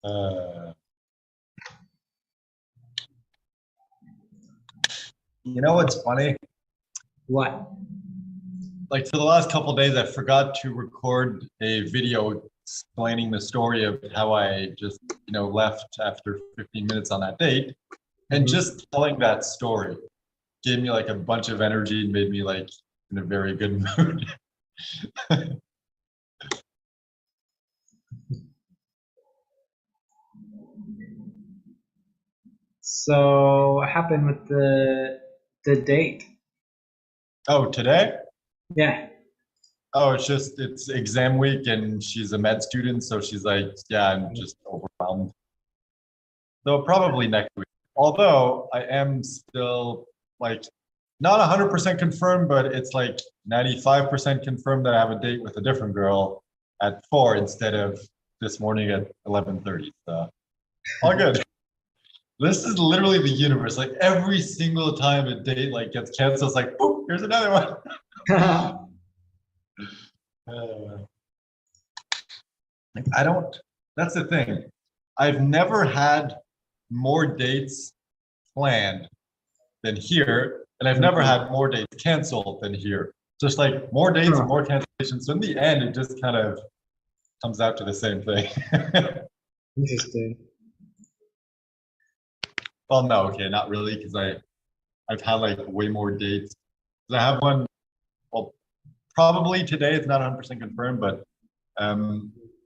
Uh, you know what's funny? What? Like for the last couple of days, I forgot to record a video explaining the story of how I just, left after 15 minutes on that date. And just telling that story gave me like a bunch of energy and made me like in a very good mood. So what happened with the date? Oh, today? Yeah. Oh, it's exam week and she's a med student, so she's like, yeah, I'm just overwhelmed. So probably next week. Although I am still like not 100% confirmed, but it's like 95% confirmed that I have a date with a different girl at 4 instead of this morning at 11:30. So all good. This is literally the universe. Like every single time a date like gets canceled, it's like, boop, here's another one. Uh, I don't. That's the thing. I've never had more dates planned than here, and I've never had more dates canceled than here. Just like more dates and more cancellations. So in the end, it just kind of comes out to the same thing. Interesting. Well, no, okay, not really, because I've had like way more dates. I have one. Well, probably today. It's not 100% confirmed, but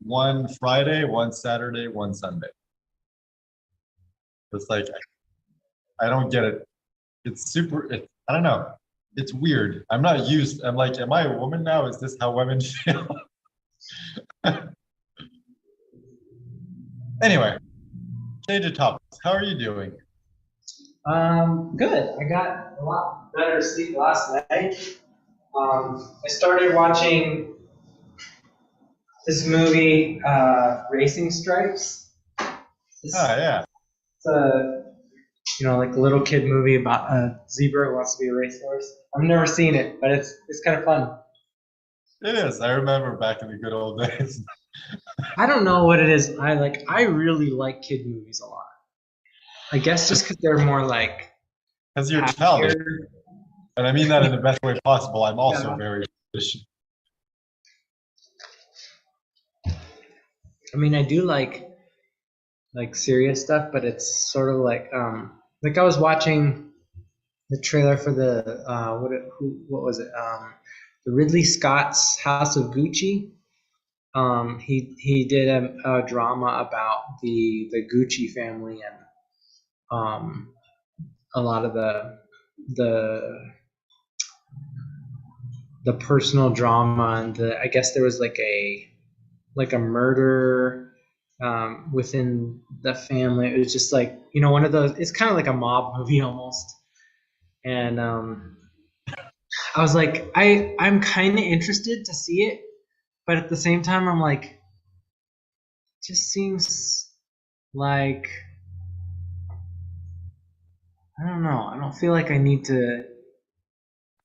one Friday, one Saturday, one Sunday. It's like I don't get it. It's super. I don't know. It's weird. I'm not used. I'm like, am I a woman now? Is this how women feel? Anyway, change of topics. How are you doing? Good. I got a lot better sleep last night. I started watching this movie, Racing Stripes. Yeah. It's a like a little kid movie about a zebra who wants to be a racehorse. I've never seen it, but it's kind of fun. It is. I remember back in the good old days. I don't know what it is. I really like kid movies a lot. I guess just because they're more like Because you're childish. And I mean that in the best way possible. I'm also very childish. I mean, I do like serious stuff, but it's sort of like I was watching the trailer for the what was it? The Ridley Scott's House of Gucci. He did a drama about the Gucci family and a lot of the personal drama and I guess there was like a murder within the family. It was just like one of those. It's kind of like a mob movie almost. And I was like, I'm kind of interested to see it, but at the same time, I'm like, it just seems like I don't know. I don't feel like I need to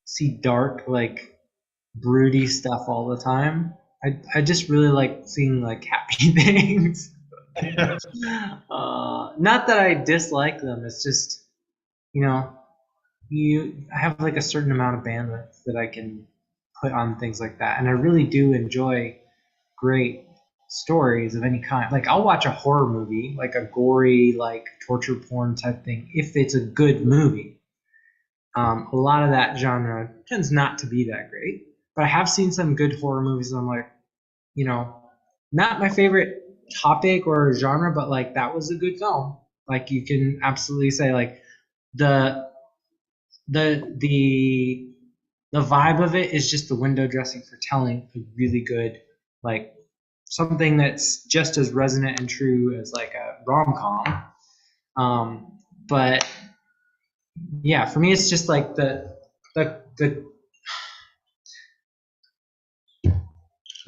see dark, like broody stuff all the time. I just really like seeing like happy things. Not that I dislike them. It's just I have like a certain amount of bandwidth that I can put on things like that, and I really do enjoy great stories of any kind. Like I'll watch a horror movie, like a gory, like torture porn type thing, if it's a good movie. A lot of that genre tends not to be that great, but I have seen some good horror movies. And I'm like, not my favorite topic or genre, but like that was a good film. Like you can absolutely say like the the vibe of it is just the window dressing for telling a really good like something that's just as resonant and true as like a rom-com. But yeah, for me it's just like the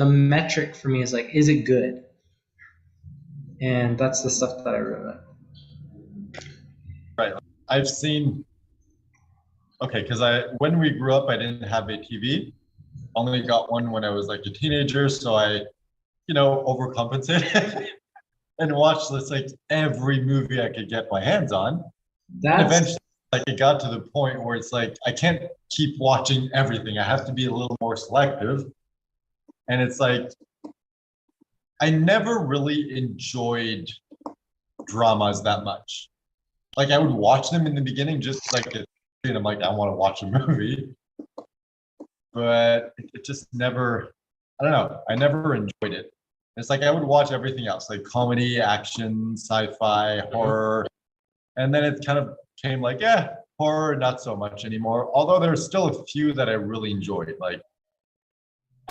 metric for me is like, is it good? And that's the stuff that I really like. Right. I've seen. Okay, because when we grew up, I didn't have a TV. Only got one when I was like a teenager, so I, overcompensated. and watched this like every movie I could get my hands on. And That's eventually, like it got to the point where it's like I can't keep watching everything. I have to be a little more selective. And it's like I never really enjoyed dramas that much. Like I would watch them in the beginning, just like and I'm like, I want to watch a movie, but it just never. I don't know. I never enjoyed it. It's like I would watch everything else, like comedy, action, sci-fi, Mhm. horror, and then it kind of came like, yeah, horror, not so much anymore. Although there's still a few that I really enjoyed. Like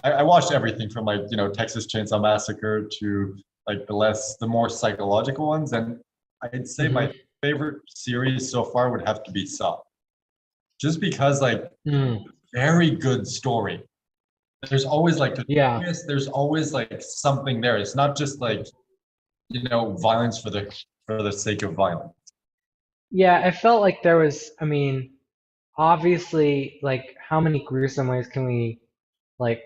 I watched everything from like Texas Chainsaw Massacre to like the more psychological ones, and I'd say my Mhm. favorite series so far would have to be Saw, just because like Mm. very good story. There's always like a Yeah. twist. There's always like something there. It's not just like violence for the sake of violence. Yeah, I felt like there was, I mean, obviously, like how many gruesome ways can we like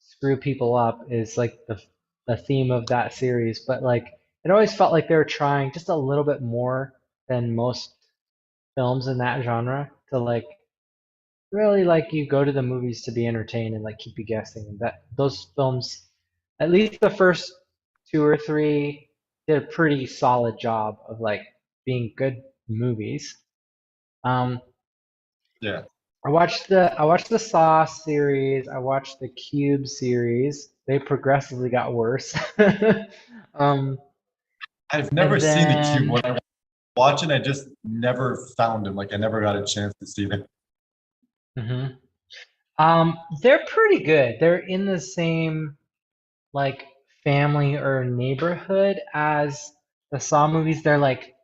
screw people up is like the theme of that series, but like it always felt like they were trying just a little bit more than most films in that genre to like really like you go to the movies to be entertained and like keep you guessing. And that those films, at least the first two or three, did a pretty solid job of like being good movies. Um, Yeah, I watched the Saw series. I watched the Cube series. They progressively got worse. um, I've never and seen the Cube. then When I watch it, I just never found him. Like I never got a chance to see them. mhm. They're pretty good. They're in the same like family or neighborhood as the Saw movies. They're like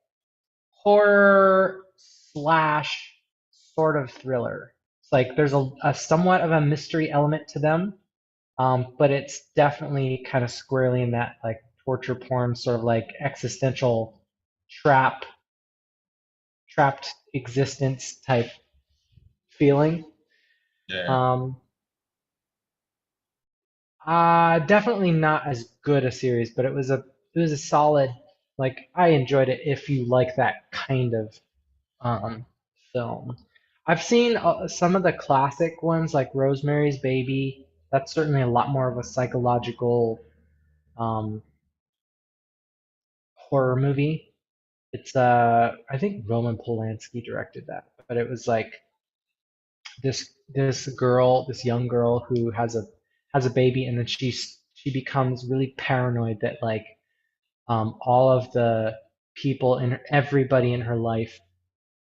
horror slash sort of thriller. It's like there's a somewhat of a mystery element to them. But it's definitely kind of squarely in that like torture porn sort of like existential trap trapped existence type feeling. Yeah. Um, definitely not as good a series, but it was a solid, like I enjoyed it if you like that kind of um, film. I've seen some of the classic ones like Rosemary's Baby. That's certainly a lot more of a psychological um, horror movie. It's I think Roman Polanski directed that, but it was like this young girl who has a baby, and then she becomes really paranoid that like all of the people and everybody in her life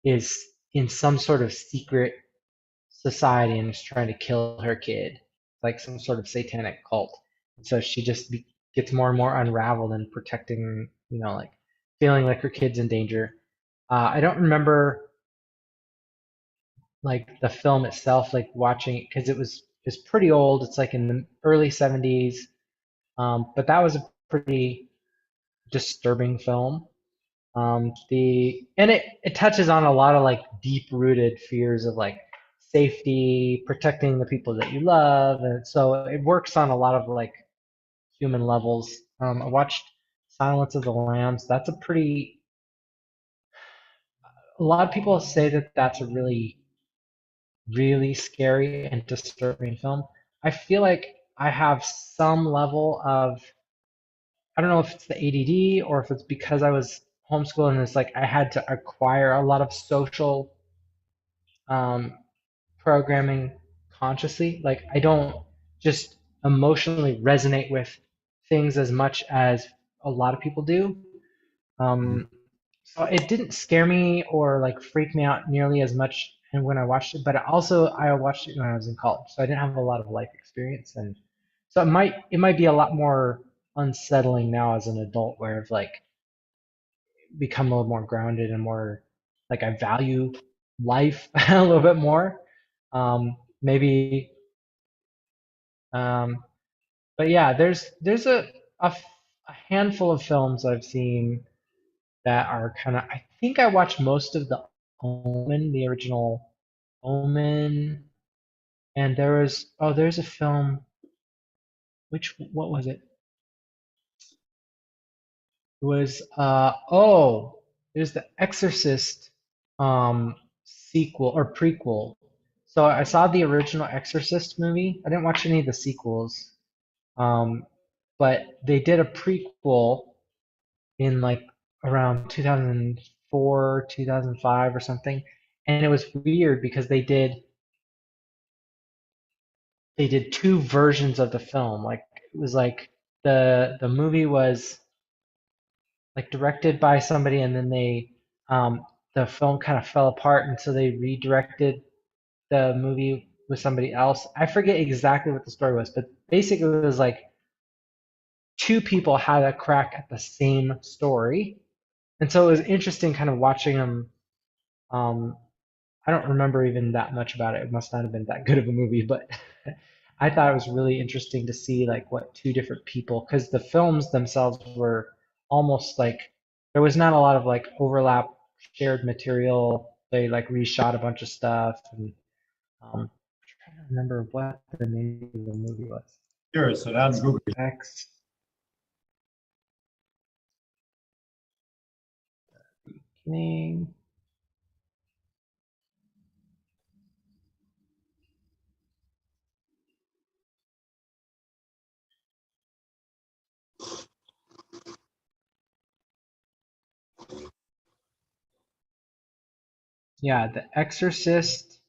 is in some sort of secret society and is trying to kill her kid, like some sort of satanic cult. So she just gets more and more unraveled and protecting, like feeling like her kid's in danger. I don't remember like the film itself, like watching it because it's pretty old. It's like in the early 70s, but that was a pretty disturbing film. It touches on a lot of like deep rooted fears of like safety, protecting the people that you love, and so it works on a lot of like human levels. I watched Silence of the Lambs. That's a lot of people say that that's a really really scary and disturbing film. I feel like I have some level of, I don't know if it's the ADD or if it's because I was homeschooled and it's like I had to acquire a lot of social um, programming consciously. Like I don't just emotionally resonate with things as much as a lot of people do. Mhm. Um, so it didn't scare me or like freak me out nearly as much and when I watched it, but also I watched it when I was in college, so I didn't have a lot of life experience, and so it might be a lot more unsettling now as an adult, where I've like become a little more grounded and more like I value life a little bit more. Maybe, um, but yeah, there's a handful of films I've seen that are kind of. I think I watched most of the Omen, the original Omen, and there's a film. What was it? It was it was the Exorcist sequel or prequel. So I saw the original Exorcist movie. I didn't watch any of the sequels. Um, but they did a prequel in like around 2004, 2005 or something. And it was weird because they did two versions of the film. Like it was like the movie was like directed by somebody, and then the film kind of fell apart, and so they redirected the movie with somebody else. I forget exactly what the story was, but basically it was like two people had a crack at the same story, and so it was interesting kind of watching them. Um, I don't remember even that much about it. It must not have been that good of a movie, but I thought it was really interesting to see like what two different people, because the films themselves were almost like there was not a lot of like overlap, shared material. They like reshot a bunch of stuff, and I'm trying to remember what the name of the movie was. Sure. So now I'm Googling. X name. Yeah, The Exorcist,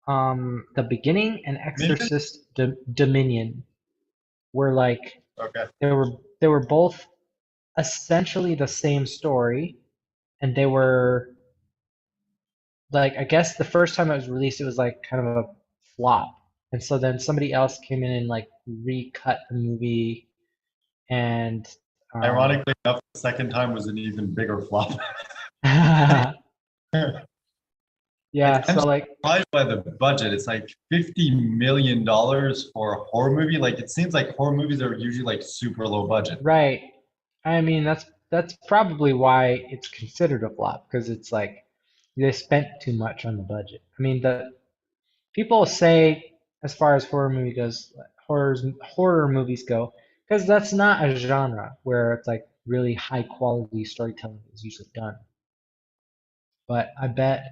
the beginning, and Million? Exorcist Dominion were like Okay. they were both essentially the same story, and they were like I guess the first time it was released, it was like kind of a flop, and so then somebody else came in and like recut the movie, and um, Ironically enough, the second time was an even bigger flop. yeah, I'm so like surprised by the budget. It's like $50 million for a horror movie. Like it seems like horror movies are usually like super low budget. right. I mean that's probably why it's considered a flop because it's like they spent too much on the budget. I mean the people say as far as horror movies go, because that's not a genre where it's like really high quality storytelling is usually done. But I bet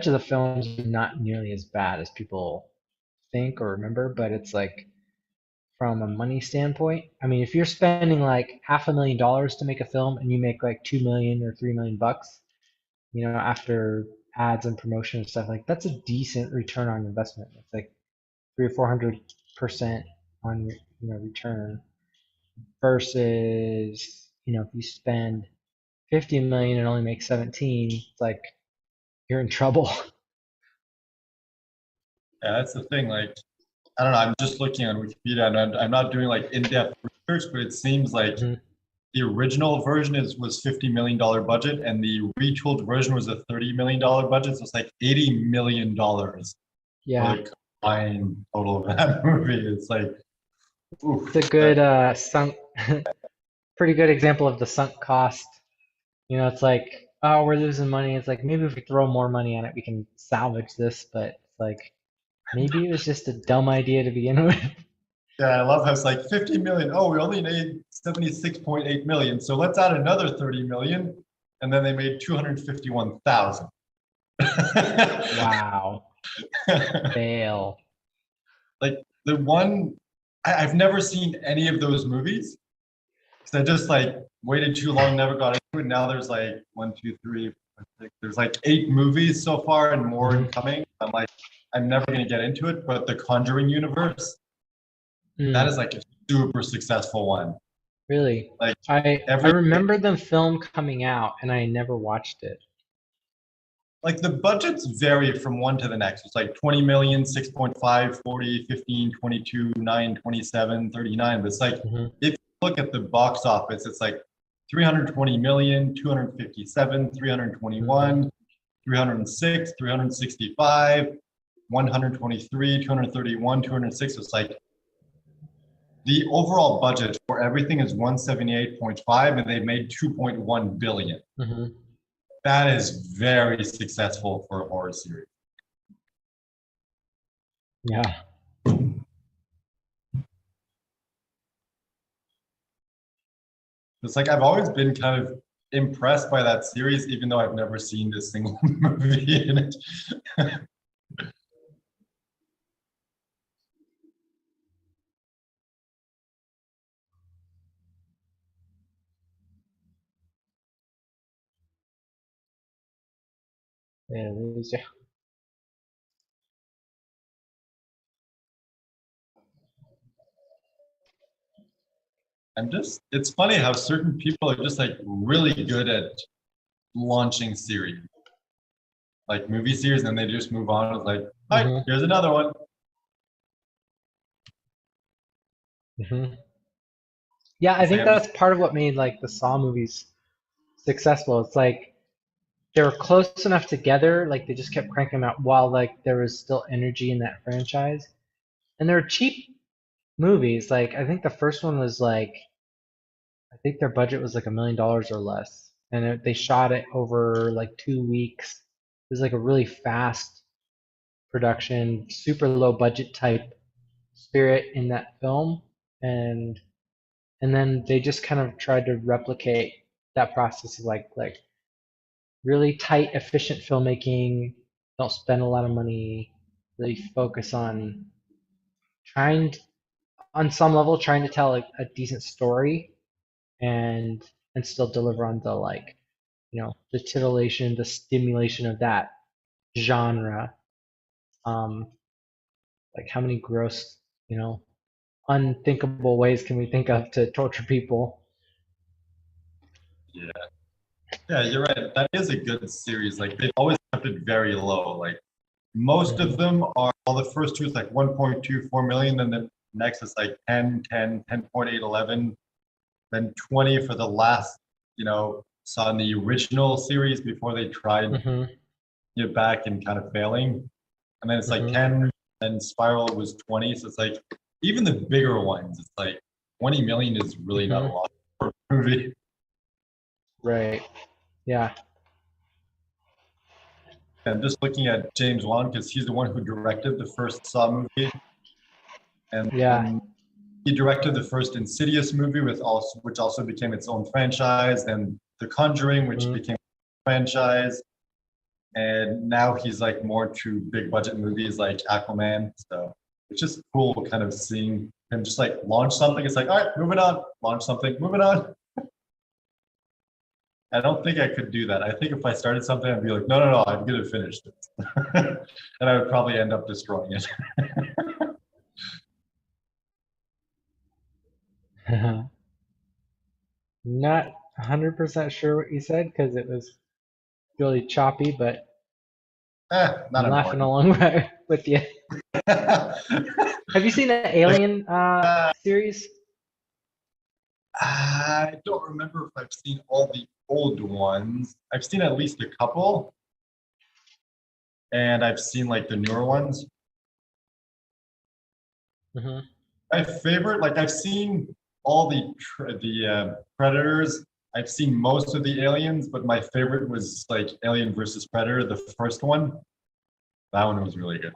you the films are not nearly as bad as people think or remember, but it's like from a money standpoint, I mean, if you're spending like $500,000 to make a film and you make like 2 million or 3 million bucks, after ads and promotion and stuff, like that's a decent return on investment. It's like 300 or 400% on your return versus if you spend 50 million and only make 17, it's like you're in trouble. Yeah, that's the thing. Like, I don't know. I'm just looking on Wikipedia and I'm not doing like in-depth research, but it seems like Mhm. the original version was $50 million budget and the retooled version was a $30 million budget. So it's like $80 million for Yeah, the combined total of that movie. It's like, it's a oof. good sunk, pretty good example of the sunk cost. It's like, oh, we're losing money. It's like maybe if we throw more money on it, we can salvage this. But it's like maybe it was just a dumb idea to begin with. Yeah, I love how it's like 50 million. Oh, we only made 76.8 million. So let's add another 30 million. And then they made 251,000. Wow, fail. Like the one, I've never seen any of those movies because I just like waited too long, never got into it. Now there's like one, two, three, four, six, there's like 8 movies so far and more Hmm. incoming. I'm like, I'm never going to get into it. But the Conjuring universe, that Mm, is like a super successful one. really? Like I every remember the film coming out and I never watched it. like the budgets vary from one to the next. It's like 20 million, 6.5, 40, 15, 22, 9, 27, 39. But it's like, Hmm. if you look at the box office, it's like 320 million, 257, Hmm. 321, 306, 365, 123, 231, 206. It's like the overall budget for everything is 178.5 and they've made 2.1 billion. Hmm. That is very successful for a horror series. Yeah. It's like I've always been kind of impressed by that series, even though I've never seen this single movie in it. Yeah, lose you. It's funny how certain people are just like really good at launching series, like movie series, and they just move on. It's like, all right, here's another one. Yeah, I think Sam, that's part of what made like the Saw movies successful. It's like they were close enough together, like they just kept cranking them out while like there was still energy in that franchise. And they're cheap movies. Like I think the first one was like I think their budget was like $1 million or less, and they shot it over like 2 weeks. It was like a really fast production, super low budget type spirit in that film, and then they just kind of tried to replicate that process of like really tight, efficient filmmaking. Don't spend a lot of money. Really focus on trying, on some level, trying to tell a decent story and still deliver on the like the titillation, the stimulation of that genre. Um, like how many gross, unthinkable ways can we think of to torture people? yeah, yeah, you're right. That is a good series. Like they've always kept it very low. Like most of Hmm. them are, well, the first two is like 1.24 million, then the next is like 10, 10, 10.8, 11, then 20 for the last, saw in the original series before they tried Hmm. it back and kind of failing. And then it's like Hmm. 10, and Spiral was 20. So it's like even the bigger ones, it's like 20 million is really not a Hmm. lot for a movie. Right. Yeah. I'm just looking at James Wan because he's the one who directed the first Saw movie, and Yeah. then he directed the first Insidious movie, which also became its own franchise, and The Conjuring, which Hmm. became a franchise, and now he's like more to big budget movies like Aquaman. So it's just cool, kind of seeing him just like launch something. It's like, all right, moving on, launch something, moving on. I don't think I could do that. I think if I started something, I'd be like, no, no, no, I'm gonna finish this, and I would probably end up destroying it. Not 100% sure what you said because it was really choppy, but Not I'm laughing important. along with you. Have you seen the Alien series? I don't remember if I've seen all the old ones. I've seen at least a couple, and I've seen like the newer ones. Hmm. My favorite, like I've seen all the Predators. I've seen most of the Aliens, but my favorite was like Alien versus Predator, the first one. That one was really good.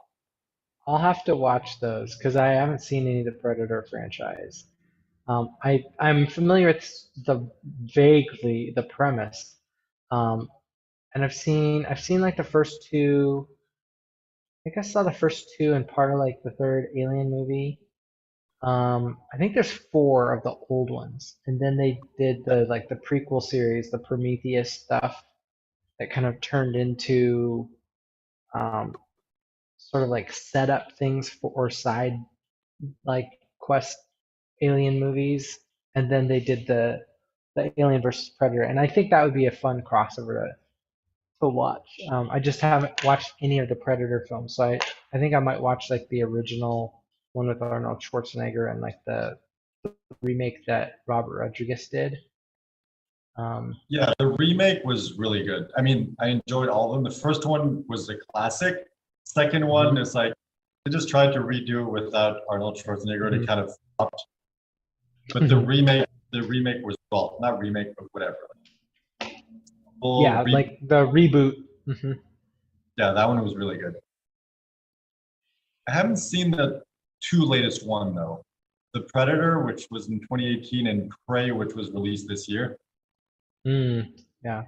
I'll have to watch those because I haven't seen any of the Predator franchise. I'm familiar with the vaguely the premise, um, and I've seen like the first two. I think I saw the first two and part of like the third Alien movie. I think there's four of the old ones, and then they did the prequel series, the Prometheus stuff that kind of turned into um, sort of like set up things for or side like quest alien movies, and then they did the Alien versus Predator, and I think that would be a fun crossover to watch. I just haven't watched any of the Predator films, so I think I might watch like the original one with Arnold Schwarzenegger and like the remake that Robert Rodriguez did. Um, Yeah, the remake was really good. I mean, I enjoyed all of them. The first one was a classic. Second one mhm, is like they just tried to redo it without Arnold Schwarzenegger to mhm, kind of flopped. But mhm. the remake was, well, not remake, but whatever. Full Yeah, re like the reboot. Hmm. Yeah, that one was really good. I haven't seen the two latest one though. The Predator, which was in 2018, and Prey, which was released this year. Yeah.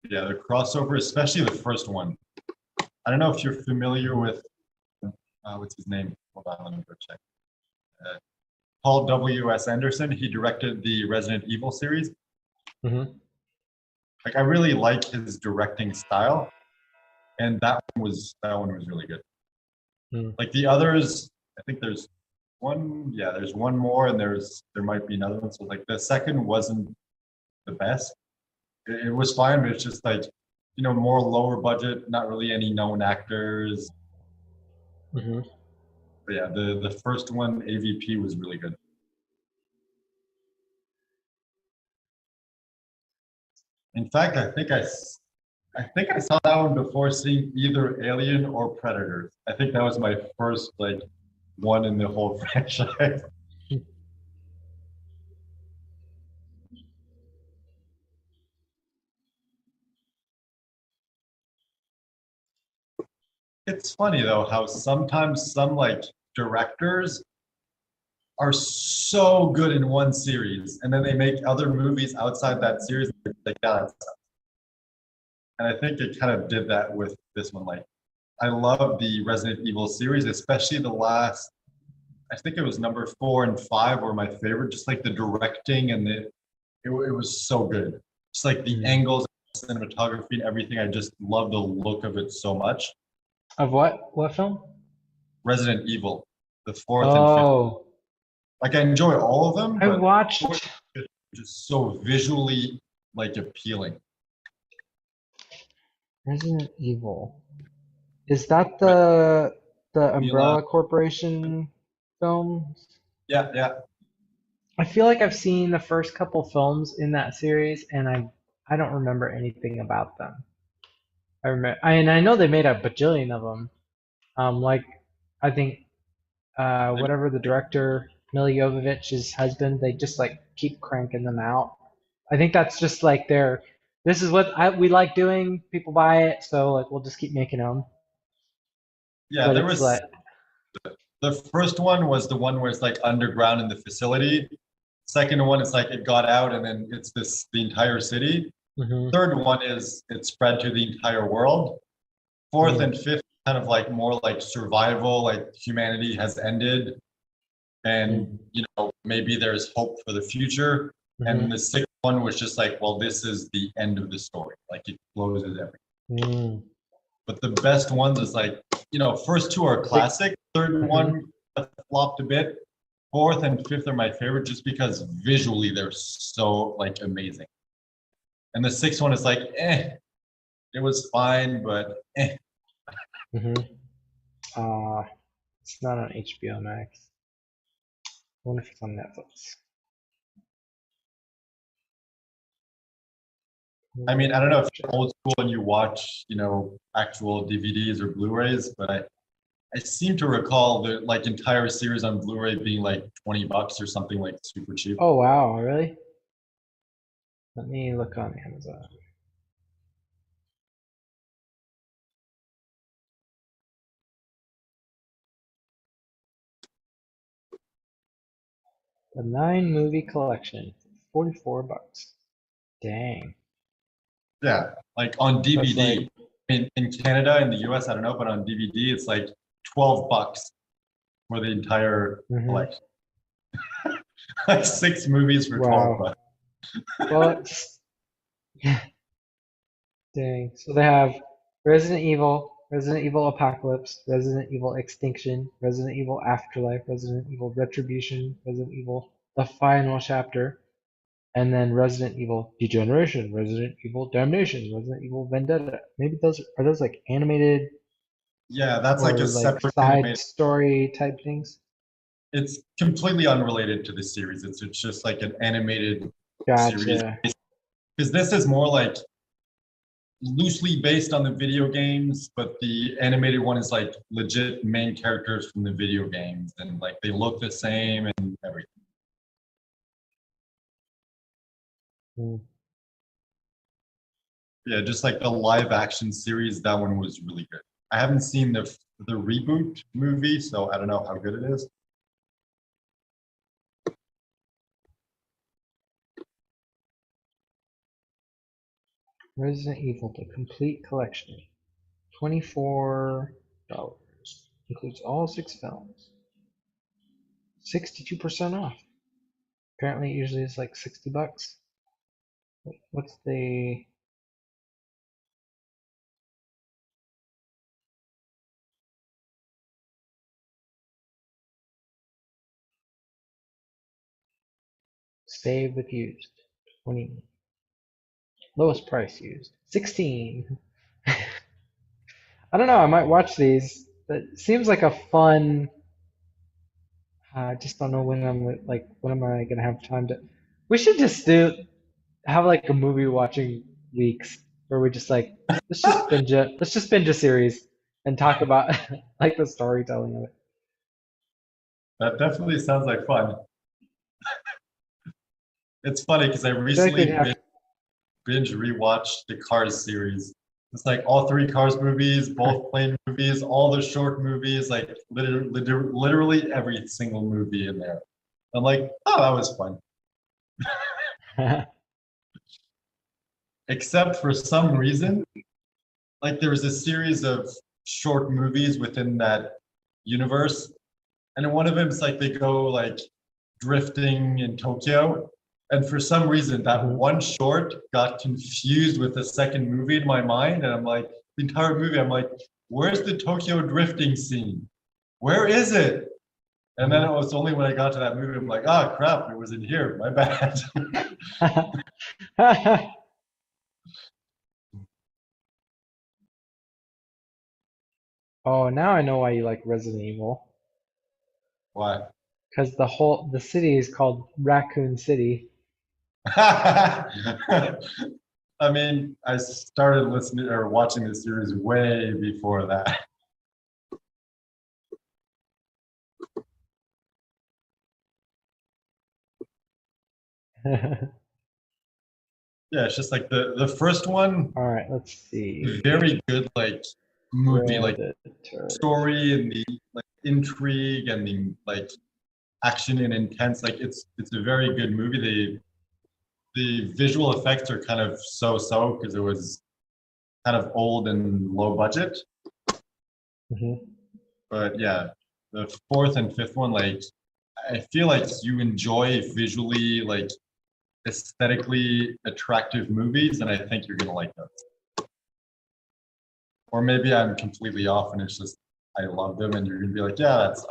Yeah, the crossover, especially the first one. I don't know if you're familiar with what's his name? Hold on, let me go check. Paul W.S. Anderson. He directed the Resident Evil series. Mm-hmm. Like, I really like his directing style, and that one was really good. Mm. Like the others, I think there's one. Yeah, there's one more, and there might be another one. So like the second wasn't the best. It was fine, but it's just like, more lower budget, not really any known actors. Mm-hmm. But yeah, the first one, AVP, was really good. In fact, I think I saw that one before seeing either Alien or Predators. I think that was my first like one in the whole franchise. It's funny though how sometimes some like directors are so good in one series and then they make other movies outside that series like that. And I think it kind of did that with this one. Like, I love the Resident Evil series, especially the last, I think it was number 4 and 5 were my favorite. Just like the directing and it was so good. Just like the angles, cinematography, and everything. I just love the look of it so much. Of what? What film? Resident Evil, the fourth and fifth. Oh, Like, I enjoy all of them, I but watched just so visually like appealing. Resident Evil. Is that the Mila, Umbrella Corporation film? yeah, yeah. I feel like I've seen the first couple films in that series, and I don't remember anything about them. And I know they made a bajillion of them. Like I think whatever the director Mila Jovovich's husband, they just like keep cranking them out. I think that's just like this is what we like doing. People buy it, so like we'll just keep making them. Yeah, But there it's was like, the first one was the one where it's like underground in the facility. Second one is like it got out and then it's the entire city. mhm, Third one is it spread to the entire world. Fourth and fifth kind of like more like survival, like humanity has ended and maybe there's hope for the future. And mhm, the sixth one was just like, well, this is the end of the story. Like it closes everything. mm. But the best ones is like, first two are Six. classic. Third Mhm. one flopped a bit. Fourth and fifth are my favorite just because visually they're so like amazing. And the sixth one is like, it was fine, but Mhm. It's not on HBO Max. I wonder if it's on Netflix. I mean, I don't know if Check. you're old school and you watch, actual DVDs or Blu-rays, but I seem to recall the like entire series on Blu-ray being like $20 or something like super cheap. Oh wow, really? Let me look on Amazon. The 9 movie collection, $44. Dang. Yeah, like on So it's DVD. like, In Canada, in the US, I don't know, but on DVD, it's like $12 for the entire mhm. collection. Like 6 movies for 12 Wow. bucks. Well, dang. So they have Resident Evil, Resident Evil Apocalypse, Resident Evil Extinction, Resident Evil Afterlife, Resident Evil Retribution, Resident Evil The Final Chapter, and then Resident Evil Degeneration, Resident Evil Damnation, Resident Evil Vendetta. Maybe those are those like animated Yeah, that's like a or like separate side animated. story type things. It's completely unrelated to the series. It's just like an animated series. Gotcha. Because this is more like loosely based on the video games, but the animated one is like legit main characters from the video games and like they look the same and everything. Hmm. Yeah, just like the live action series, that one was really good. I haven't seen the reboot movie, so I don't know how good it is. Resident Evil, the complete collection, $24. Includes all 6 films. 62% off. Apparently, it usually is like $60. What's the save with used? 20. Lowest price used. 16. I don't know. I might watch these. It seems like a fun. I just don't know when I'm like. When am I gonna have time to? We should just do have like a movie watching weeks where we just like let's just binge it. Let's just binge a series and talk about like the storytelling of it. That definitely sounds like fun. It's funny because I I feel like we'd recently have. binge rewatched the Cars series. It's like all three Cars movies, both plane movies, all the short movies, like literally every single movie in there. I'm like, oh, that was fun. Except for some reason, like there was a series of short movies within that universe, and in one of them, it's like they go like drifting in Tokyo. And for some reason, that Mhm. one short got confused with the second movie in my mind. And I'm like, the entire movie, I'm like, where's the Tokyo drifting scene? Where is it? And then it was only when I got to that movie, I'm like, ah, crap, it was in here. My bad. Oh, now I know why you like Resident Evil. Why? Because the city is called Raccoon City. I mean, I started listening or watching this series way before that. All Yeah, it's just like the first one, right, let's see. very good like movie, like Predator. story and the like intrigue and the like action and intense. Like it's a very good movie. The visual effects are kind of so because it was kind of old and low budget. Mhm. But yeah, the fourth and fifth one, like I feel like you enjoy visually like aesthetically attractive movies, and I think you're gonna like those. Or maybe I'm completely off and it's just I love them and you're gonna be like, yeah, that's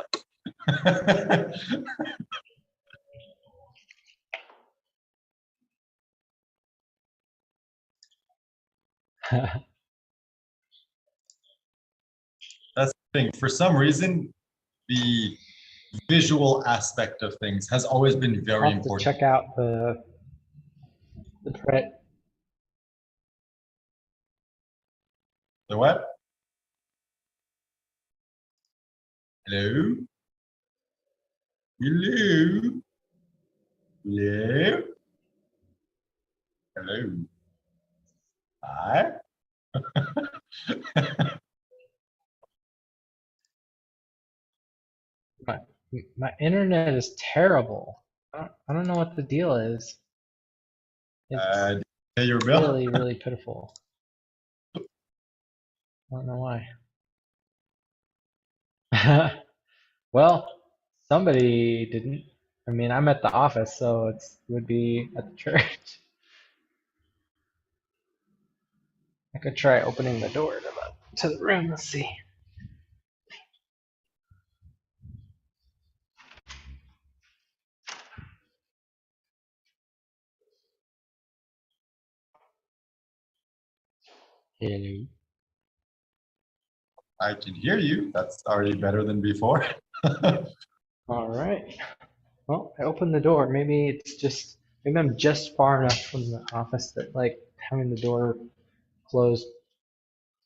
that's the thing. For some reason, the visual aspect of things has always been very I'll have to important. check out the Pred. The what? Hello? Hello? Hello? Hello? Hi? My, my internet is terrible. I don't know what the deal is. It's Did you pay your bill? really, really pitiful. I don't know why. Well, somebody didn't. I mean, I'm at the office, so it would be at the church. I could try opening the door to the room. Let's see. Hello. I can hear you. That's already better than before. All right. Well, I opened the door. Maybe I'm just far enough from the office that like having the door closed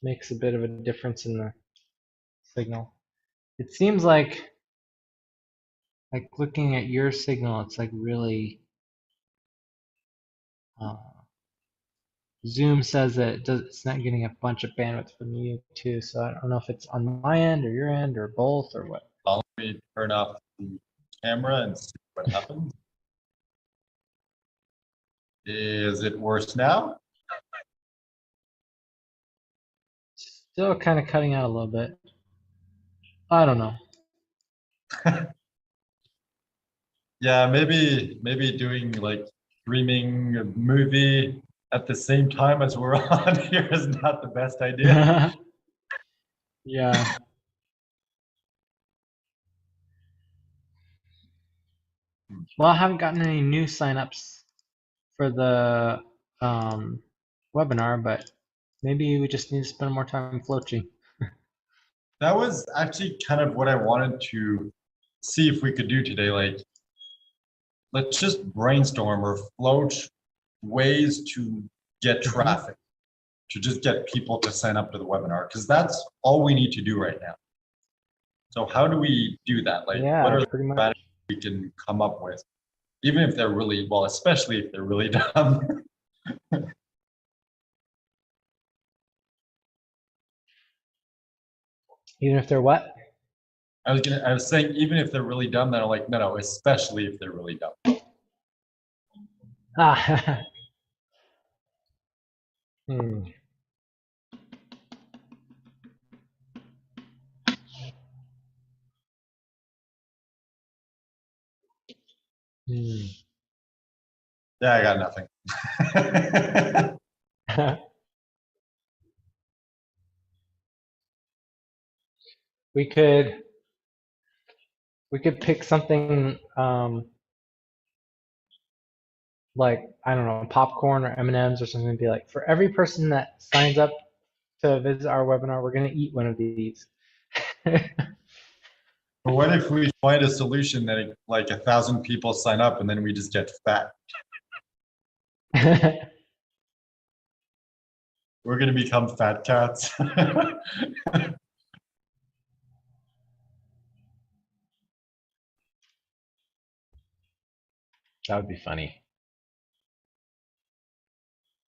makes a bit of a difference in the signal. It seems like looking at your signal, it's like really uh, Zoom says that it's not getting a bunch of bandwidth from you too. So I don't know if it's on my end or your end or both or what. Let me turn off the camera and see what happens. Is it worse now? Still kind of cutting out a little bit. I don't know. Yeah, maybe doing like streaming a movie at the same time as we're on here is not the best idea. Yeah. Well, I haven't gotten any new signups for the webinar, but maybe we just need to spend more time floaching. That was actually kind of what I wanted to see if we could do today. Like, let's just brainstorm or float ways to get traffic, to just get people to sign up to the webinar, because that's all we need to do right now. So how do we do that? Like, Yeah, what are the pretty much. strategies we can come up with, even if they're really, well, especially if they're really dumb? Even if they're what? I was saying, even if they're really dumb, then I'm like, no, especially if they're really dumb. Ah. Hmm. Hmm. Yeah, I got nothing. we could pick something like I don't know, popcorn or M&Ms or something. And be like, for every person that signs up to visit our webinar, we're gonna eat one of these. But what if we find a solution that like 1,000 people sign up and then we just get fat? We're gonna become fat cats. That would be funny.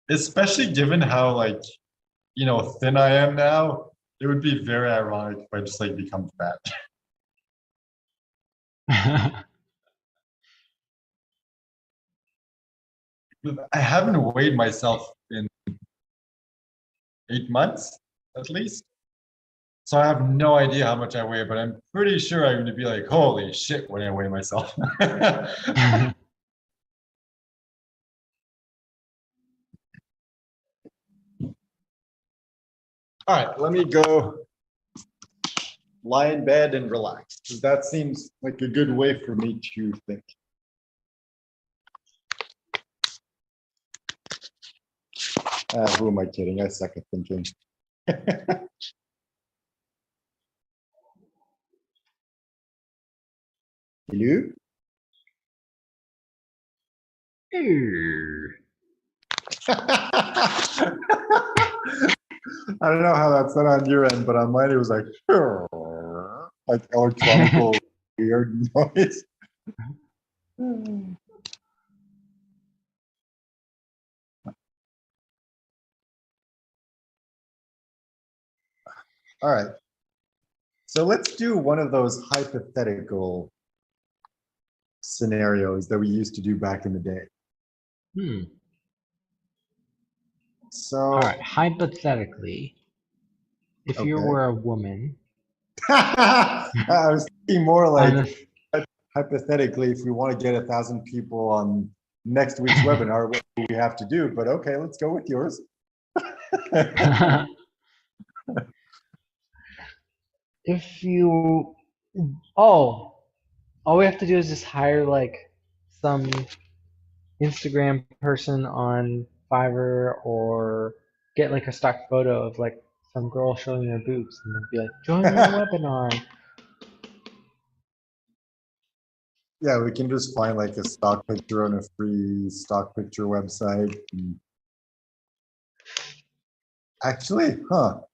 Especially given how like, thin I am now, it would be very ironic if I just like become fat. I haven't weighed myself in 8 months at least. So I have no idea how much I weigh, but I'm pretty sure I'm gonna be like, holy shit, when I weigh myself. All right, let me go lie in bed and relax, because that seems like a good way for me to think. Who am I kidding? I suck at thinking. Hello? I don't know how that's done on your end, but on mine it was like electronical weird noise. All right. So let's do one of those hypothetical scenarios that we used to do back in the day. So, all right, hypothetically, if you okay. were a woman, I was thinking more like a, hypothetically, if we want to get 1,000 people on next week's webinar, what do we have to do? But okay, let's go with yours. if you, oh, all we have to do is just hire like some Instagram person on Fiverr or get like a stock photo of like some girl showing their boobs and then be like, join our webinar. Yeah, we can just find like a stock picture on a free stock picture website. Actually, because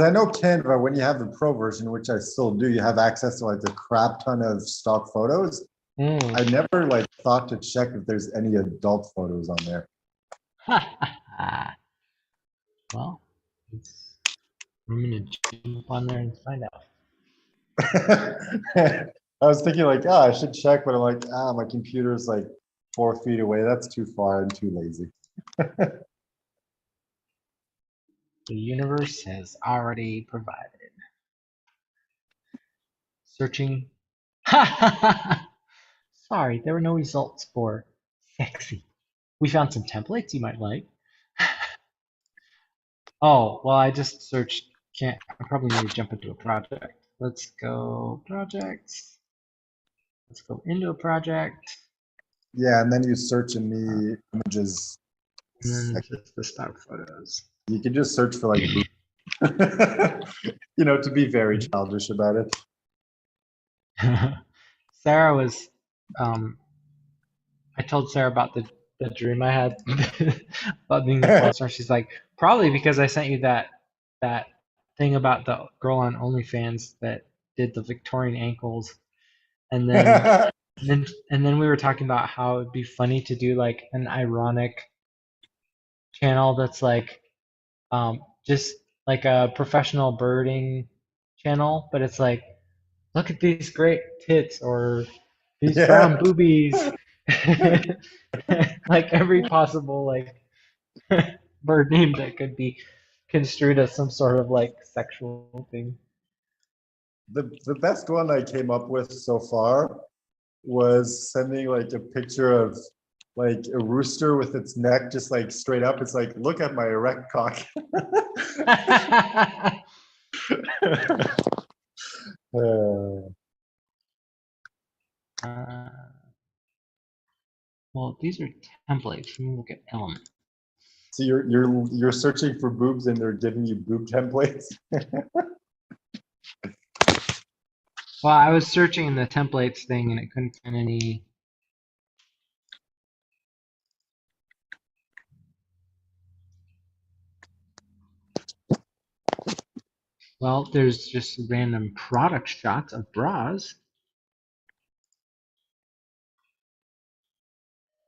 I know Canva, when you have the pro version, which I still do, you have access to like a crap ton of stock photos. I never like thought to check if there's any adult photos on there. Well, I'm gonna jump on there and find out. I was thinking like, oh, I should check, but I'm like, my computer's like 4 feet away. That's too far. I'm too lazy. The universe has already provided. Searching. Sorry, there were no results for sexy. We found some templates you might like. Oh, well, I just searched. Can't. I probably need to jump into a project. Let's go projects. Let's go into a project. Yeah, and then you search in the images. And then this is the stock photos. You can just search for like, to be very childish about it. Sarah was, I told Sarah about the dream I had about being the porn star. She's like, probably because I sent you that thing about the girl on OnlyFans that did the Victorian ankles, and then we were talking about how it'd be funny to do like an ironic channel that's like just like a professional birding channel, but it's like, look at these great tits or these brown Yeah. boobies. Like every possible like bird name that could be construed as some sort of like sexual thing. The best one I came up with so far was sending like a picture of like a rooster with its neck just like straight up. It's like, look at my erect cock. uh, well, these are templates. Let me look at element. So you're searching for boobs and they're giving you boob templates. Well, I was searching the templates thing and it couldn't find any. Well, there's just random product shots of bras.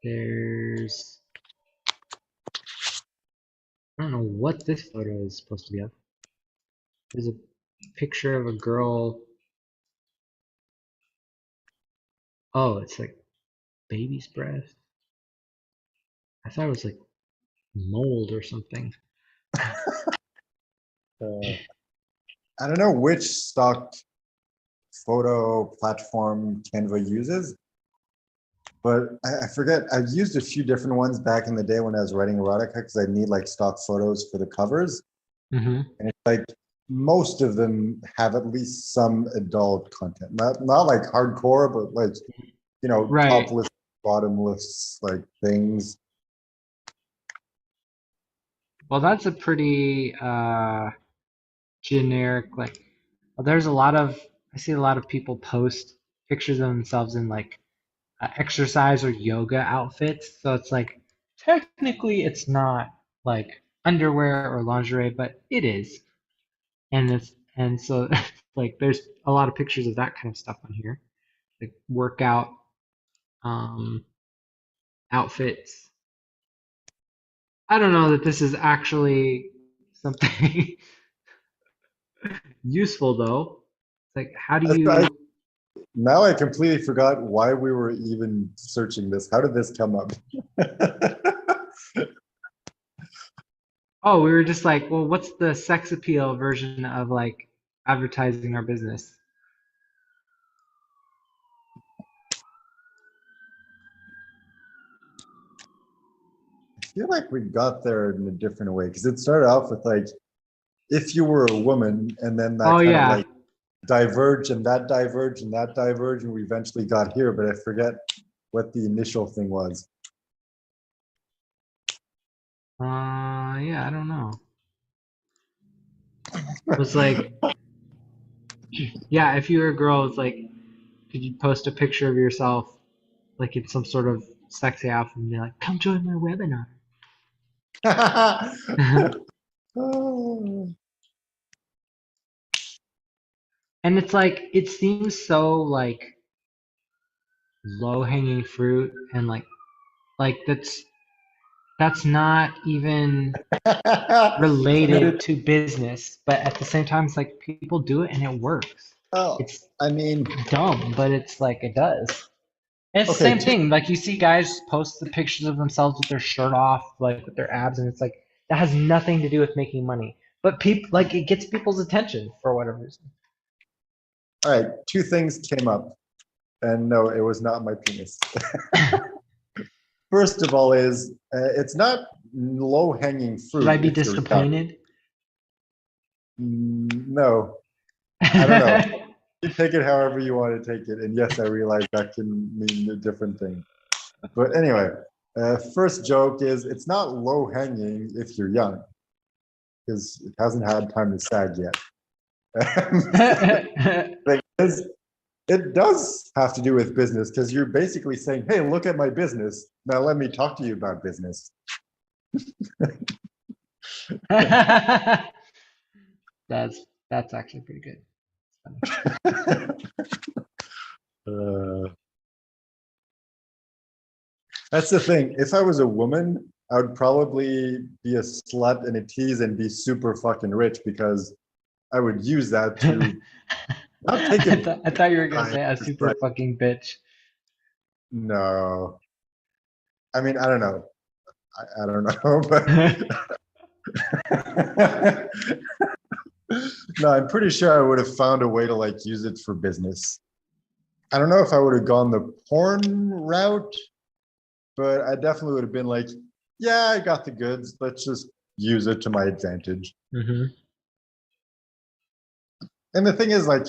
There's, I don't know what this photo is supposed to be of. There's a picture of a girl. Oh, it's like baby's breath. I thought it was like mold or something. I don't know which stock photo platform Canva uses, but I forget. I've used a few different ones back in the day when I was writing erotica because I need like stock photos for the covers. Mm-hmm. And it's like most of them have at least some adult content, not like hardcore, but like, Right. topless, bottomless, like things. Well, that's a pretty generic, like, well, there's a lot of, I see a lot of people post pictures of themselves in like exercise or yoga outfits. So it's like, technically it's not like underwear or lingerie, but it is. And so like there's a lot of pictures of that kind of stuff on here. Like workout um outfits. I don't know that this is actually something useful though. It's like, how do I, you? now I completely forgot why we were even searching this. How did this come up? Oh, we were just like, well, what's the sex appeal version of like advertising our business? I feel like we got there in a different way because it started off with like, if you were a woman, and then Oh that kind of yeah. like diverge and that diverge and that diverge, and we eventually got here, but I forget what the initial thing was. Yeah, I don't know. It was like, yeah, if you were a girl, it's like, could you post a picture of yourself like in some sort of sexy outfit and be like, come join my webinar? And it's like, it seems so like low hanging fruit and like that's that's not even I mean, related to business, but at the same time, it's like people do it and it works. well, It's I mean, dumb, but it's like it does. And it's the okay, same thing. Like you see guys post the pictures of themselves with their shirt off, like with their abs, and it's like that has nothing to do with making money. But people like it gets people's attention for whatever reason. all right, two things came up, and no, it was not my penis. First of all, is it's not low hanging Should I fruit be if you're young. disappointed? No, I don't know. You take it however you want to take it, and yes, I realize that can mean a different thing. But anyway, first joke is it's not low hanging if you're young because it hasn't had time to sag yet. Thing is, it does have to do with business because you're basically saying, "Hey, look at my business. Now let me talk to you about business." That's actually pretty good. uh, that's the thing. If I was a woman, I would probably be a slut and a tease and be super fucking rich because I would use that to not take it. I thought you were gonna say a super fucking bitch. No, I mean I don't know. I don't know, but no, I'm pretty sure I would have found a way to like use it for business. I don't know if I would have gone the porn route, but I definitely would have been like, yeah, I got the goods. Let's just use it to my advantage. Hmm. And the thing is, like,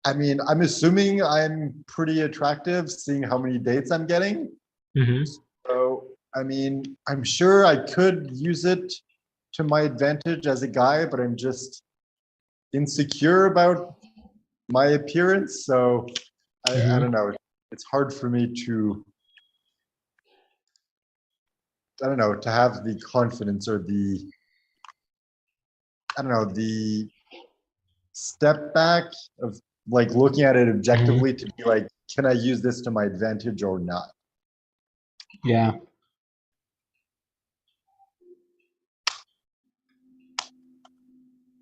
I mean, I'm assuming I'm pretty attractive, seeing how many dates I'm getting. Hmm. So, I mean, I'm sure I could use it to my advantage as a guy, but I'm just insecure about my appearance. So, I Hmm. don't know. It's hard for me to, I don't know, to have the confidence or the, I don't know, the step back of like looking at it Hmm. objectively to be like, can I use this to my advantage or not? Yeah.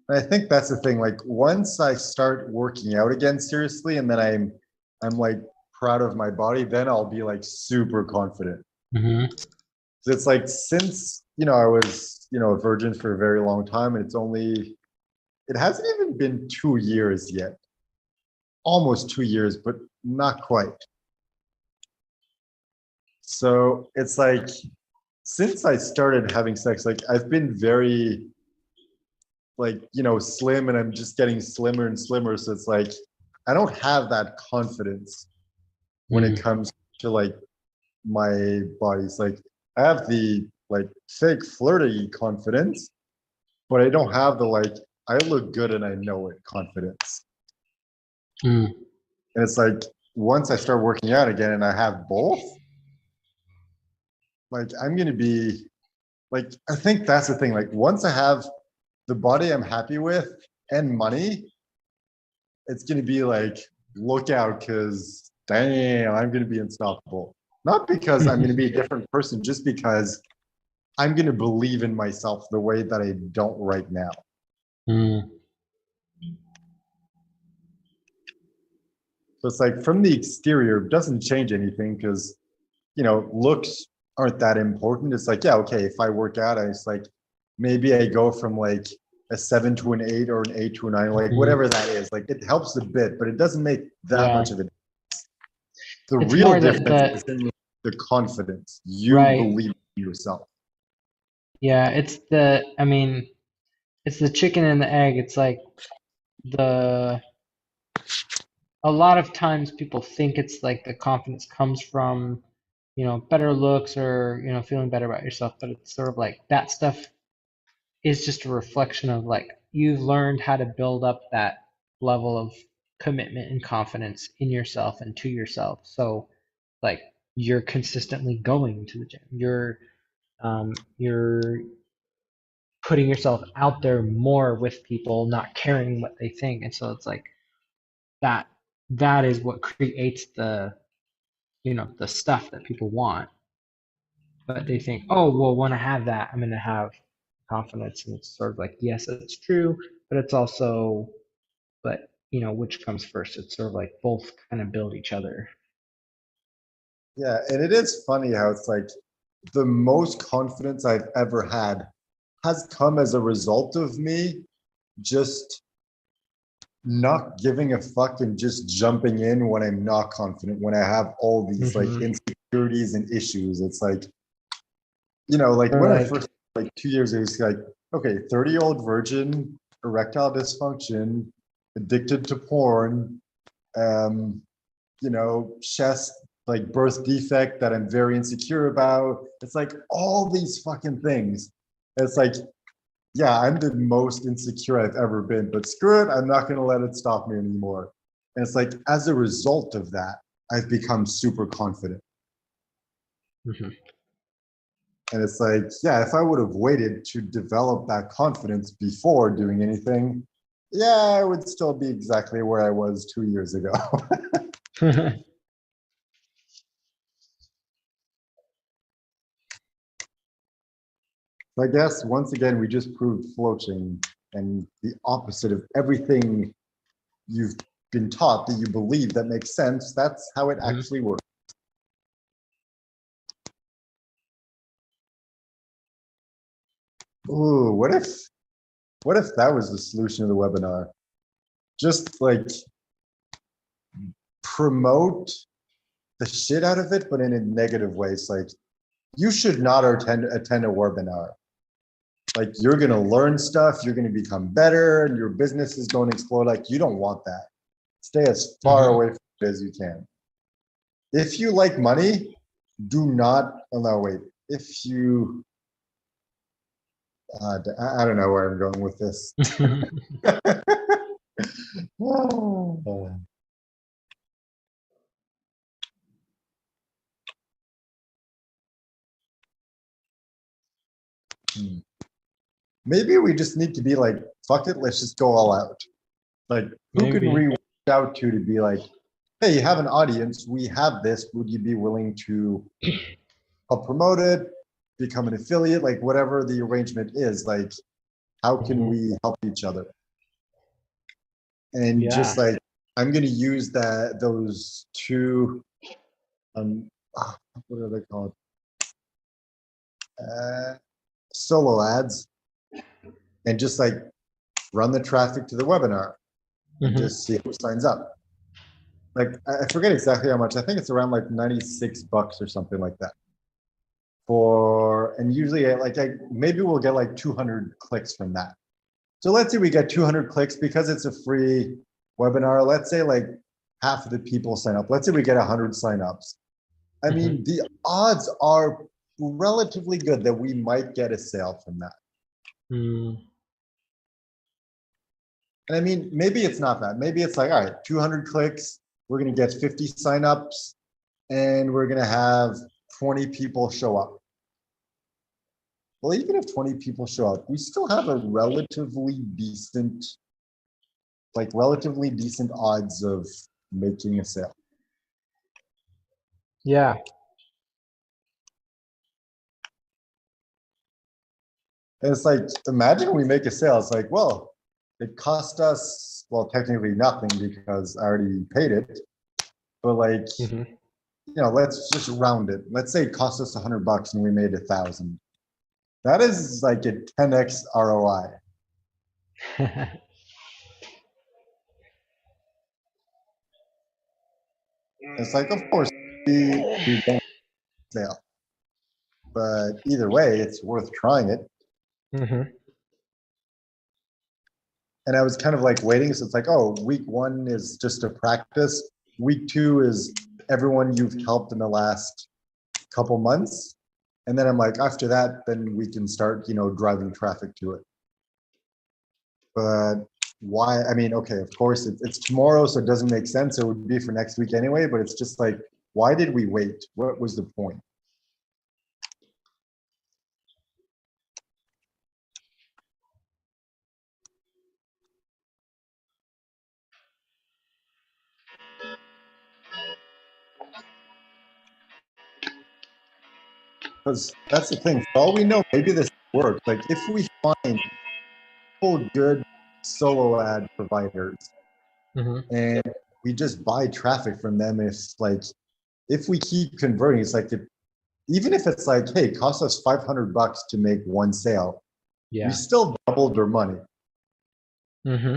And I think that's the thing. Like once I start working out again seriously, and then I'm like proud of my body, then I'll be like super confident. Hmm. It's like since I was a virgin for a very long time, and it hasn't even been 2 years yet, almost 2 years, but not quite. So it's like since I started having sex, like I've been very like slim, and I'm just getting slimmer and slimmer. So it's like I don't have that confidence when it Mm. comes to like my body. It's like I have the like fake flirty confidence, but I don't have the like I look good and I know it confidence. Mm. And it's like once I start working out again and I have both, like I'm gonna be like I think that's the thing. Like once I have the body I'm happy with and money, it's gonna be like look out because damn, I'm gonna be unstoppable. Not because I'm gonna be a different person, just because I'm gonna believe in myself the way that I don't right now. Mm. So it's like from the exterior, it doesn't change anything because looks aren't that important. It's like, yeah, okay, if I work out, it's like maybe I go from like a 7 to an 8 or an 8 to a 9, like Hmm. whatever that is. Like it helps a bit, but it doesn't make that Yeah. much of a. The It's real more that difference the is in the confidence. You right. believe in yourself. Yeah, I mean, it's the chicken and the egg. It's like the a lot of times people think it's like the confidence comes from, better looks or, feeling better about yourself, but it's sort of like that stuff is just a reflection of like you've learned how to build up that level of commitment and confidence in yourself and to yourself. So like you're consistently going to the gym. You're putting yourself out there more with people, not caring what they think. And so it's like that that is what creates the stuff that people want. but they think, oh, well, when I have that, I'm going to have confidence. And it's sort of like, yes, it's true, but it's also, but which comes first? It's sort of like both kind of build each other. Yeah, and it is funny how it's like the most confidence I've ever had has come as a result of me just not giving a fuck and just jumping in when I'm not confident, when I have all these like Hmm. insecurities and issues. It's like, like Or when I like, first, like 2 years ago, it's like, okay, 30-year-old virgin, erectile dysfunction, addicted to porn, um, chest, like birth defect that I'm very insecure about. It's like all these fucking things. It's like, yeah, I'm the most insecure I've ever been, but screw it, I'm not going to let it stop me anymore. And it's like, as a result of that, I've become super confident. mhm. And it's like, yeah, if I would have waited to develop that confidence before doing anything, yeah, I would still be exactly where I was 2 years ago. I guess once again, we just proved floating and the opposite of everything you've been taught that you believe that makes sense. That's how it Mhm. actually works. Ooh, what if that was the solution of the webinar? Just like promote the shit out of it, but in a negative way. It's like you should not attend a webinar. Like you're gonna learn stuff, you're gonna become better, and your business is going to explode. Like you don't want that. Stay as far Mhm. away from it as you can. If you like money, do not allow wait. If you I don't know where I'm going with this. Maybe we just need to be like, fuck it, let's just go all out. Like, who can we Maybe. reach out to be like, hey, you have an audience, we have this, would you be willing to help promote it, become an affiliate, like whatever the arrangement is, like, how can Mhm. we help each other? And just Yeah. like, I'm going to use those two, um, what are they called? Uh, Solo ads, and just like run the traffic to the webinar and Mhm. just see who signs up. Like I forget exactly how much. I think it's around like $96 or something like that. And usually maybe we'll get like 200 clicks from that. So let's say we get 200 clicks because it's a free webinar. Let's say like half of the people sign up. Let's say we get 100 signups. I Mhm. mean, the odds are relatively good that we might get a sale from that. Mm. And I mean, maybe it's not that. Maybe it's like, all right, 200 clicks, we're going to get 50 signups, and we're going to have 20 people show up. Well, even if 20 people show up, we still have a relatively decent odds of making a sale. Yeah. And it's like, imagine we make a sale. It's like, well, it cost us, well, technically nothing because I already paid it. But like, Mhm. let's just round it. Let's say it cost us $100 and we made 1,000. That is like a 10x ROI. It's like, of course, we don't sell, but either way, it's worth trying it. Mhm. And I was kind of like waiting. So it's like, oh, week one is just a practice. Week two is everyone you've helped in the last couple months. And then I'm like, after that, then we can start, driving traffic to it. But why? I mean, okay, of course, it's tomorrow, so it doesn't make sense. It would be for next week anyway, but it's just like, why did we wait? What was the point? Because that's the thing. For all we know, maybe this works. Like if we find full good solo ad providers Mm-hmm. and we just buy traffic from them, if we keep converting, it's like even if it's like, hey, it costs us $500 to make one sale, we Yeah. still doubled our money. Mm-hmm.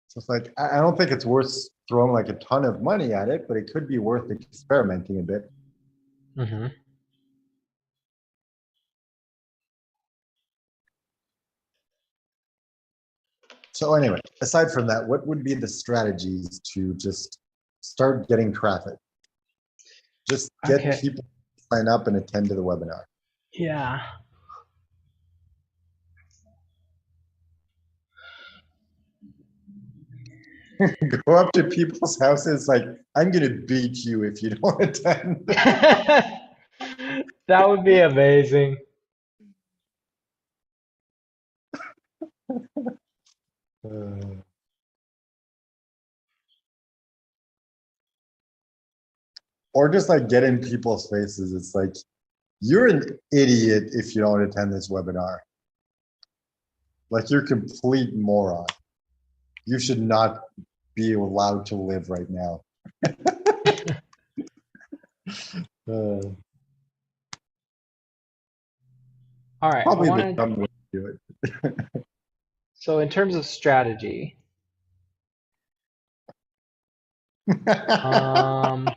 So it's like I don't think it's worth throwing like a ton of money at it, but it could be worth experimenting a bit. Mm-hmm. So anyway, aside from that, what would be the strategies to just start getting traffic? Just get Okay. people to sign up and attend to the webinar. Yeah. Go up to people's houses like, I'm gonna beat you if you don't attend. That would be amazing. Uh, or just like get in people's faces. It's like, you're an idiot if you don't attend this webinar. Like you're a complete moron. You should not be allowed to live right now. Uh, All right. I probably the wanted, dumb way to do so in terms of strategy, it. um,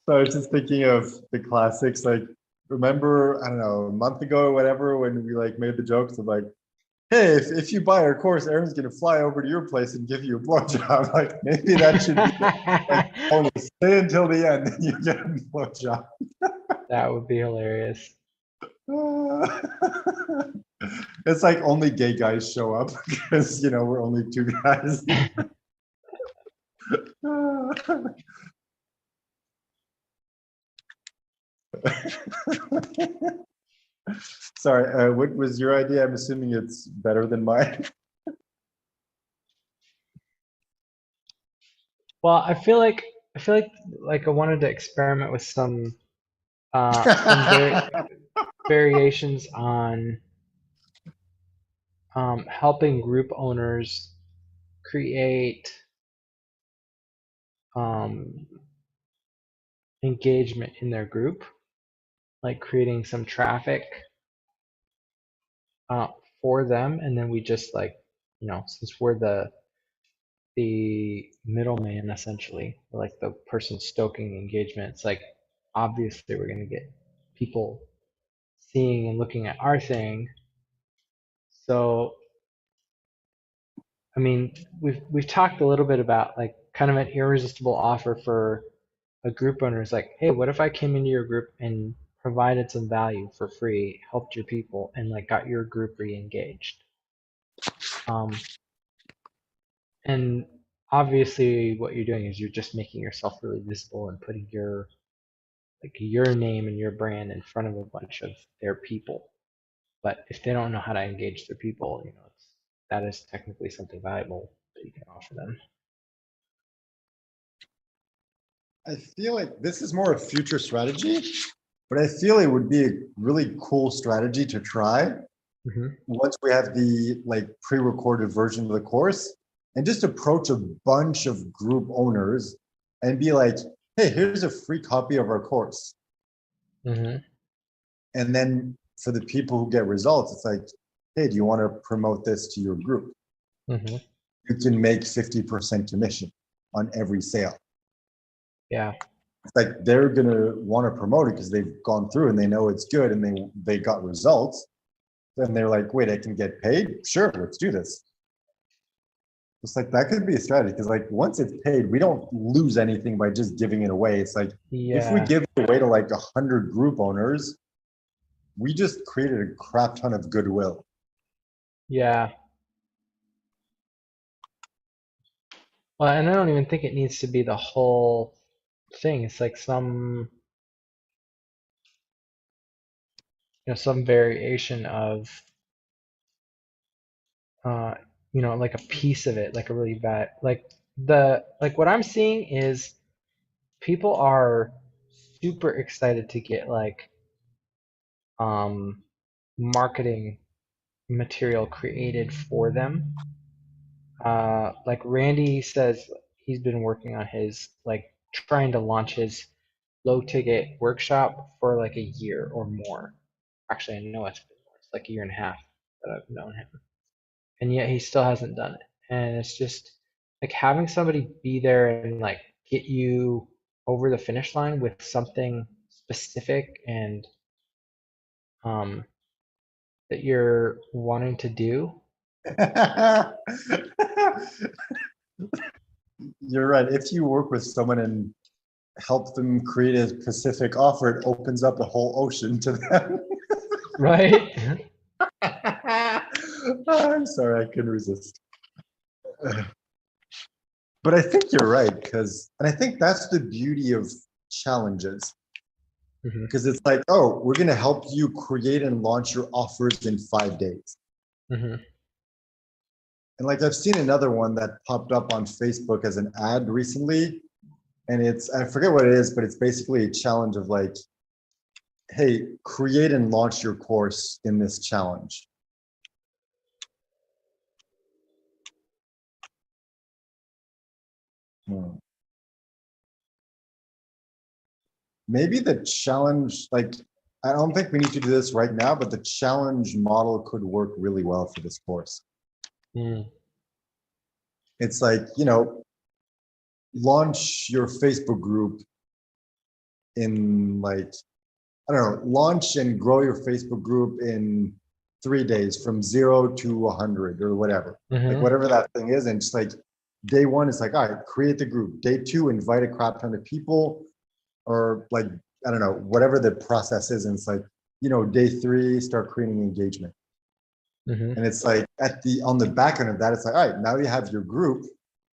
So I was just thinking of the classics, like remember, I don't know, a month ago or whatever, when we like made the jokes of like, hey, if you buy our course, Aaron's gonna fly over to your place and give you a blowjob. Like maybe that should be it. Like only stay until the end and you get a blowjob. that would be hilarious. It's like only gay guys show up because we're only two guys. Sorry, what was your idea? I'm assuming it's better than mine. Well, I feel like I wanted to experiment with some variations on helping group owners create um, engagement in their group, like creating some traffic uh, for them, and then we just since we're the middleman essentially, like the person stoking engagement, it's like obviously we're going to get people seeing and looking at our thing. So I mean, we've talked a little bit about like kind of an irresistible offer for a group owner is like, hey, what if I came into your group and provided some value for free, helped your people, and like got your group re-engaged? Um, and obviously, what you're doing is you're just making yourself really visible and putting your name and your brand in front of a bunch of their people. But if they don't know how to engage their people, that is technically something valuable that you can offer them. I feel like this is more a future strategy, but I feel it would be a really cool strategy to try Mm-hmm. once we have the like pre-recorded version of the course and just approach a bunch of group owners and be like, hey, here's a free copy of our course. Mm-hmm. And then for the people who get results, it's like, hey, do you want to promote this to your group? Mm-hmm. You can make 50% commission on every sale. Yeah. It's like they're gonna want to promote it because they've gone through and they know it's good and they got results. Then they're like, wait, I can get paid? Sure, let's do this. It's like that could be a strategy because like once it's paid, we don't lose anything by just giving it away. It's like if we Yeah. give it away to like 100 group owners, we just created a crap ton of goodwill. Yeah. Well, and I don't even think it needs to be the whole thing. It's like some variation of you know, like a piece of it, like a really bad, like what I'm seeing is people are super excited to get like um marketing material created for them. Like Randy says he's been working on his like trying to launch his low ticket workshop for like a year or more. Actually, I know it's been more. It's like a year and a half that I've known him. And yet he still hasn't done it. And it's just like having somebody be there and like get you over the finish line with something specific and um, that you're wanting to do. You're right. If you work with someone and help them create a specific offer, it opens up a whole ocean to them. Right? I'm sorry, I couldn't resist. But I think you're right, and I think that's the beauty of challenges. Hmm. Because it's like, oh, we're going to help you create and launch your offers in 5 days. Hmm. And like I've seen another one that popped up on Facebook as an ad recently. And I forget what it is, but it's basically a challenge of like, hey, create and launch your course in this challenge. Maybe the challenge, like, I don't think we need to do this right now, but the challenge model could work really well for this course. Mm. It's like, launch your Facebook group in like, I don't know, launch and grow your Facebook group in 3 days from 0 to 100 or whatever, like Hmm. whatever that thing is. And just like day one, it's like, all right, create the group. Day two, invite a crap ton of people, or like, I don't know, whatever the process is. And it's like, day three, start creating engagement. Hmm. And it's like on the back end of that, it's like, all right, now you have your group.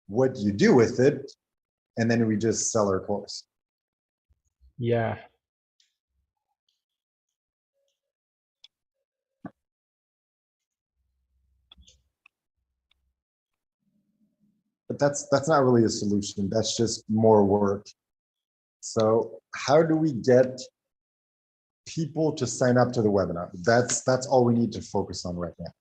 What do you do with it? And then we just sell our course. Yeah. But that's not really a solution. That's just more work. So how do we get people to sign up to the webinar? That's all we need to focus on right now.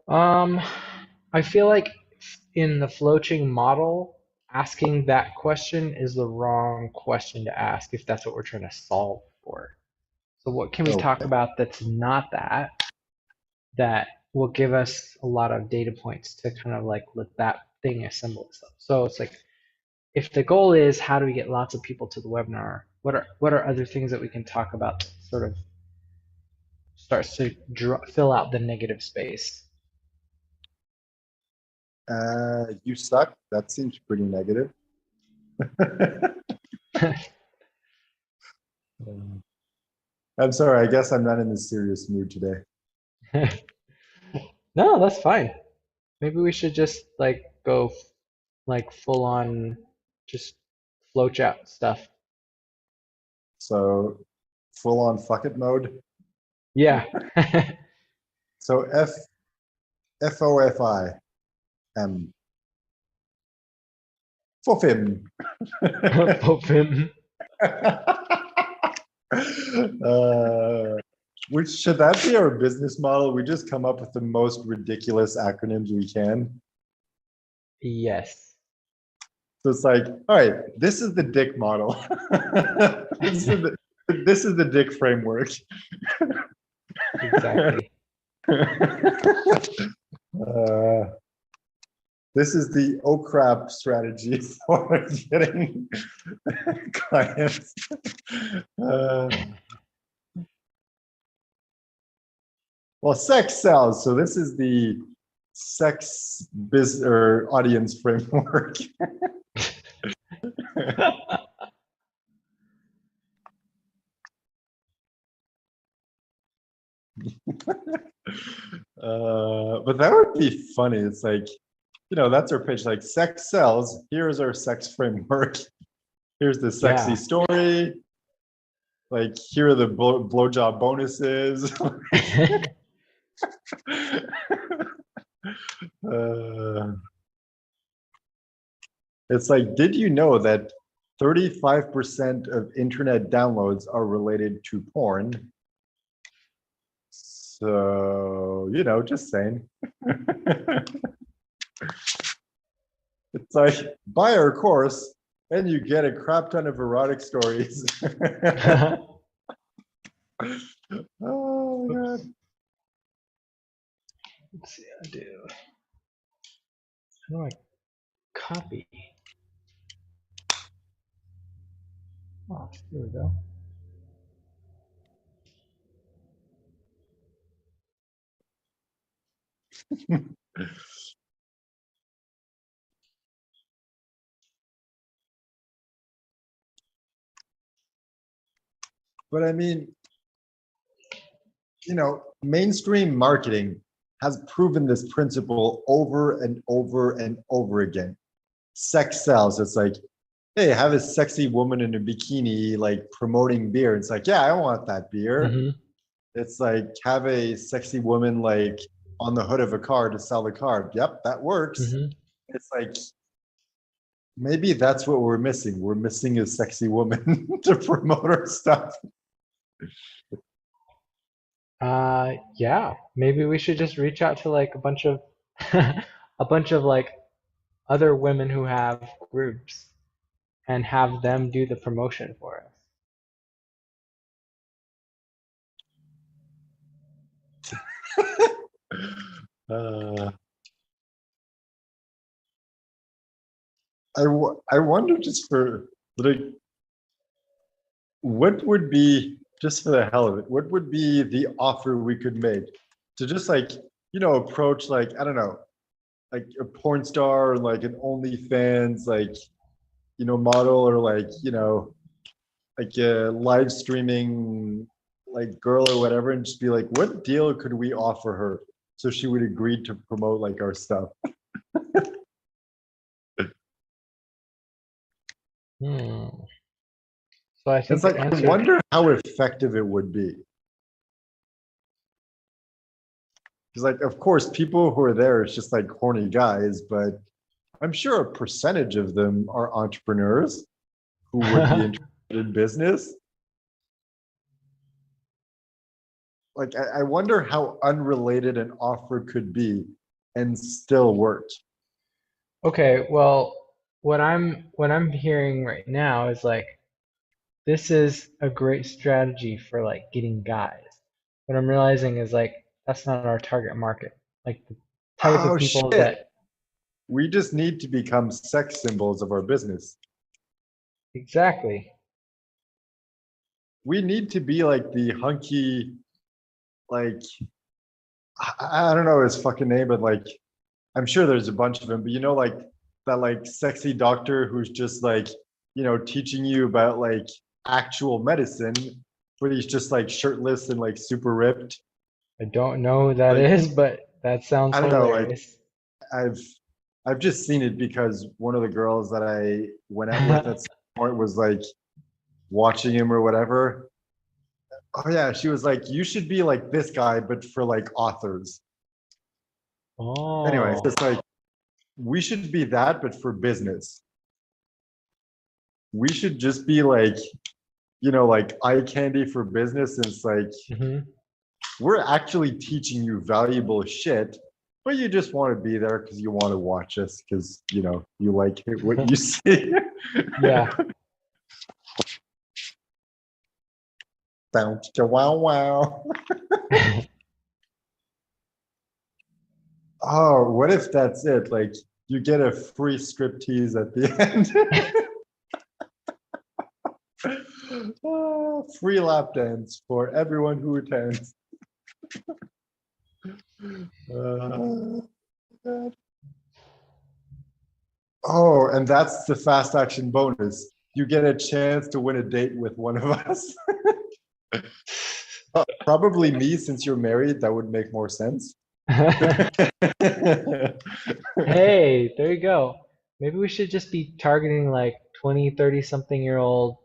Um, I feel like in the flowching model, asking that question is the wrong question to ask if that's what we're trying to solve for. So what can we talk Okay. about that's not that will give us a lot of data points to kind of like let that thing assemble itself. So it's like if the goal is how do we get lots of people to the webinar, what are other things that we can talk about that sort of starts to fill out the negative space? You suck. That seems pretty negative. I'm sorry. I guess I'm not in the serious mood today. No, that's fine. Maybe we should just like go like full on just flowchart stuff. So full on fuck it mode. Yeah. So FOFIM. Fofim. Open. Which should that be our business model? We just come up with the most ridiculous acronyms we can. Yes. So it's like, all right, this is the dick model. This is the dick framework. Exactly. This is the oh crap strategy for getting clients. Well, sex sells. So this is the sex biz or audience framework. But that would be funny. It's like, that's our pitch. Like, sex sells. Here's our sex framework. Here's the sexy Yeah. story. like here are the blowjob bonuses. uh, it's like, did you know that 35% of internet downloads are related to porn? So, just saying. It's like, buy our course and you get a crap ton of erotic stories. Oh, God. Let's see, how do I copy? Oh, here we go. But I mean, mainstream marketing has proven this principle over and over and over again. Sex sells. It's like, hey, have a sexy woman in a bikini, like promoting beer. It's like, yeah, I want that beer. Mm-hmm. It's like, have a sexy woman like on the hood of a car to sell the car. Yep, that works. Mm-hmm. It's like, maybe that's what we're missing. We're missing a sexy woman to promote our stuff. Yeah, maybe we should just reach out to like a bunch of a bunch of like other women who have groups and have them do the promotion for us. uh, I wonder, just for like, what would be, just for the hell of it, what would be the offer we could make to just like, approach, like, I don't know, like a porn star or like an OnlyFans, like, model, or like, like a live streaming like girl or whatever, and just be like, what deal could we offer her so she would agree to promote like our stuff? Hmm. So I think It's the like, I answer, wonder how effective it would be. Because, like, of course, people who are there is just like horny guys, but I'm sure a percentage of them are entrepreneurs who would be interested in business. Like, I wonder how unrelated an offer could be and still work. okay, well, what I'm hearing right now is like this is a great strategy for like getting guys. What I'm realizing is like that's not our target market. Like the type of Oh, people shit. that We just need to become sex symbols of our business. exactly. We need to be like the hunky, like, I don't know his fucking name, but like, I'm sure there's a bunch of them, but like that like sexy doctor who's just like, teaching you about like actual medicine, but he's just like shirtless and like super ripped. I don't know who that Like, is, but that sounds I don't know, like hilarious. I've I've just seen it because one of the girls that I went out with at some point was like watching him or whatever. Oh yeah, she was like, you should be like this guy, but for like authors. Anyway, Oh, it's like, we should be that, but for business. We should just be like, like eye candy for business. And it's like, hmm. we're actually teaching you valuable shit, but you just want to be there because you want to watch us because, you like what you see. Yeah. Bounce to wow wow. Oh, what if that's it? Like, you get a free striptease at the end. Oh, free lap dance for everyone who attends. Uh, oh, and that's the fast action bonus. You get a chance to win a date with one of us. Probably me, since you're married, that would make more sense. Hey, there you go. Maybe we should just be targeting like 20, 30 something year old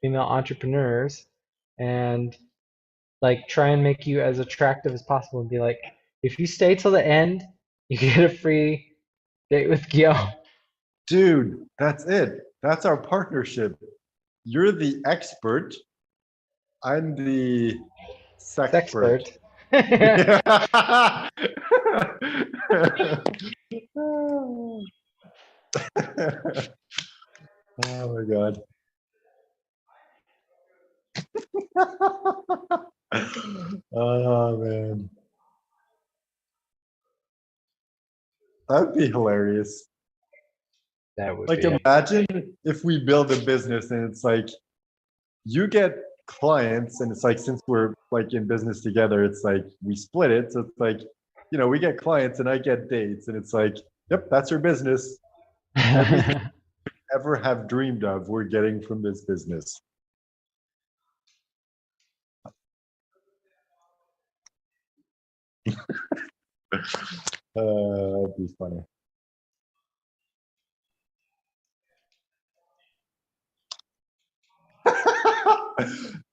female entrepreneurs and like try and make you as attractive as possible and be like, if you stay till the end, you get a free date with Gil. Dude, that's it. That's our partnership. You're the expert. I'm the sexpert. Sexpert. Yeah. Oh my God. Oh man. That'd be hilarious. That would Like be. imagine if we build a business and it's like you get clients and it's like since we're like in business together, it's like we split it. So it's like, we get clients and I get dates and it's like, yep, that's your business. Everything you ever have dreamed of, we're getting from this business. That'd be funny.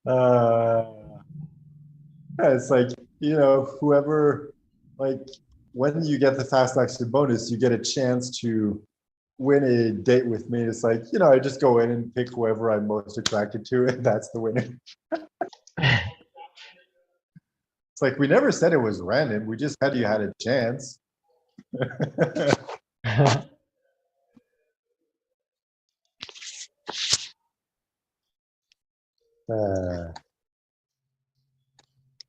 uh, yeah, it's like, whoever, like, when you get the fast action bonus, you get a chance to win a date with me. It's like, I just go in and pick whoever I'm most attracted to, and that's the winner. It's like, we never said it was random. We just said you had a chance. uh,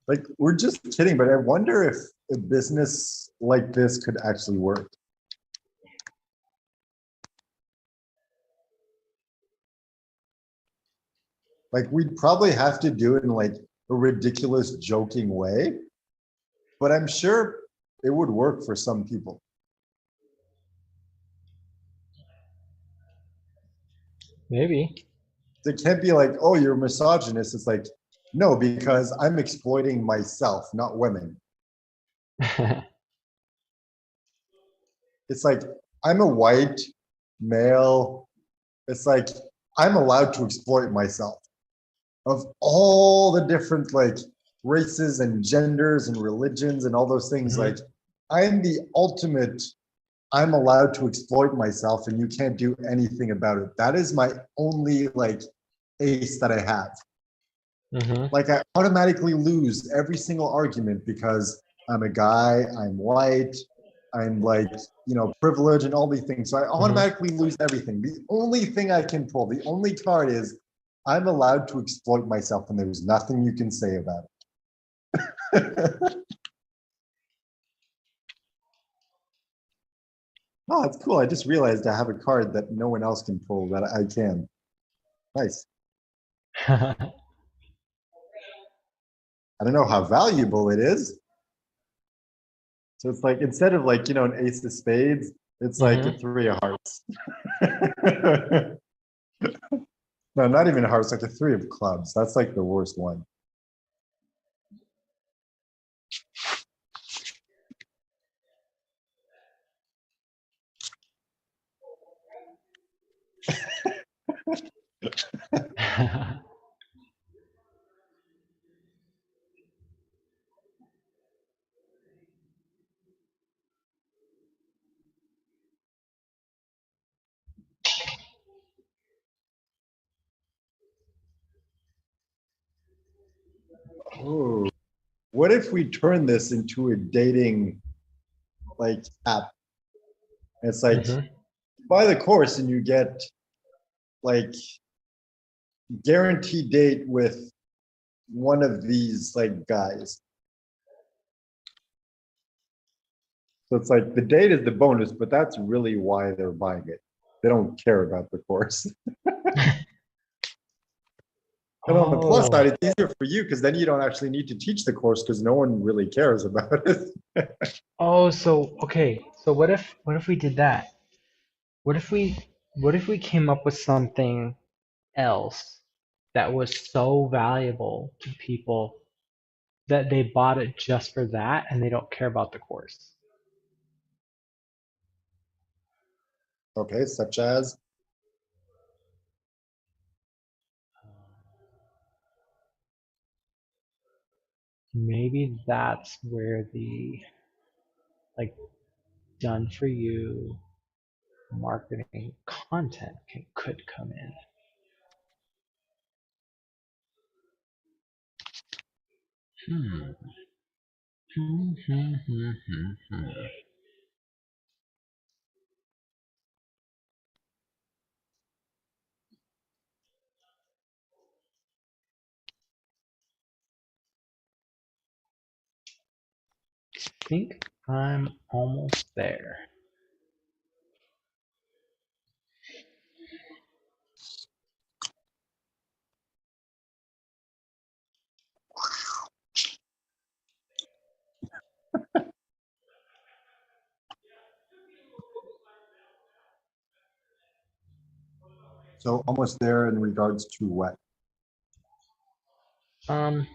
like, we're just kidding, but I wonder if a business like this could actually work. Like, we'd probably have to do it in like a ridiculous, joking way, but I'm sure it would work for some people. Maybe. It can't be like, oh, you're a misogynist. It's like, no, because I'm exploiting myself, not women. It's like, I'm a white male. It's like, I'm allowed to exploit myself. Of all the different like races and genders and religions and all those things, Mhm. like, I'm the ultimate. I'm allowed to exploit myself and you can't do anything about it. That is my only like ace that I have. Mhm. Like I automatically lose every single argument because I'm a guy, I'm white, I'm like, privileged and all these things. So I Mhm. automatically lose everything. The only thing I can pull, the only card is I'm allowed to exploit myself and there's nothing you can say about it. Oh, it's cool. I just realized I have a card that no one else can pull that I can. Nice. I don't know how valuable it is. So it's like instead of like, an ace of spades, it's like a Mhm. three of hearts. No, not even hearts, like a three of clubs. That's like the worst one. Oh, what if we turn this into a dating like app? It's like Mhm. buy the course and you get like guaranteed date with one of these like guys. So it's like the date is the bonus, but that's really why they're buying it. They don't care about the course. And on the plus Oh. side, it's easier for you because then you don't actually need to teach the course because no one really cares about it. Oh, so okay. So what if we did that? What if we what if we came up with something else that was so valuable to people that they bought it just for that and they don't care about the course? Okay, such as maybe that's where the like done for you marketing content could come in. Hmm. Hmm, hmm, hmm, hmm, hmm. I think I'm almost there. So almost there in regards to what? Um,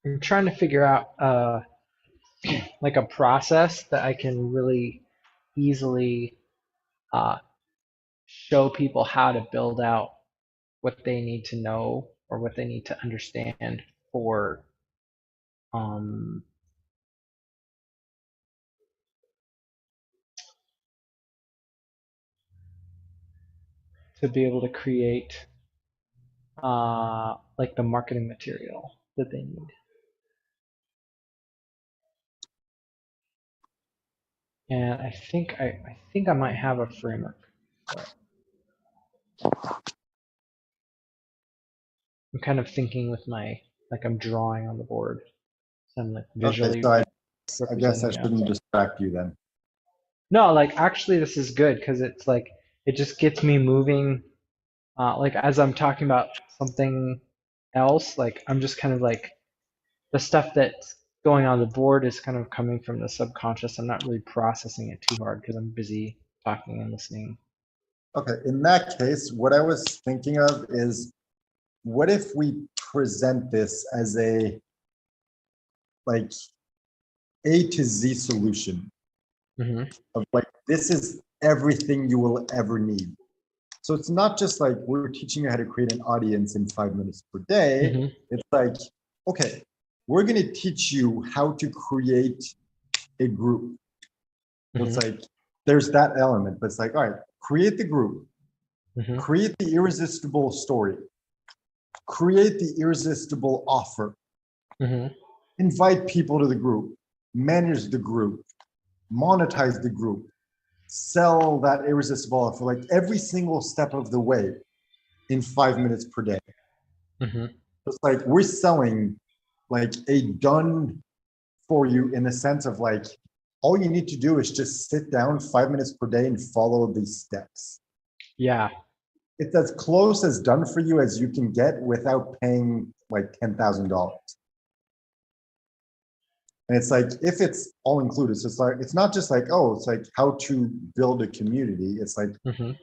I'm trying to figure out like a process that I can really easily uh, show people how to build out what they need to know or what they need to understand for um, to be able to create like the marketing material that they need. And I think I might have a framework for it. I'm kind of thinking with my like I'm drawing on the board. So I'm like Okay, visually so I guess I representing it. shouldn't distract you then. No, like actually this is good because it's like it just gets me moving. Like as I'm talking about something else, like I'm just kind of like the stuff that's going on the board is kind of coming from the subconscious. I'm not really processing it too hard because I'm busy talking and listening. Okay, in that case, what I was thinking of is what if we present this as a like A to Z solution Hmm. of like this is everything you will ever need. So it's not just like we're teaching you how to create an audience in 5 minutes per day. Hmm. It's like, okay, we're going to teach you how to create a group. So it's Hmm. like there's that element, but it's like, all right, create the group, Hmm. create the irresistible story, create the irresistible offer, Hmm. invite people to the group, manage the group, monetize the group, sell that irresistible offer, like every single step of the way in 5 minutes per day. Hmm. It's like we're selling like a done for you in the sense of like all you need to do is just sit down 5 minutes per day and follow these steps. Yeah. It's as close as done for you as you can get without paying like $10,000. And it's like if it's all included, so it's like it's not just like, oh, it's like how to build a community. It's like Hmm.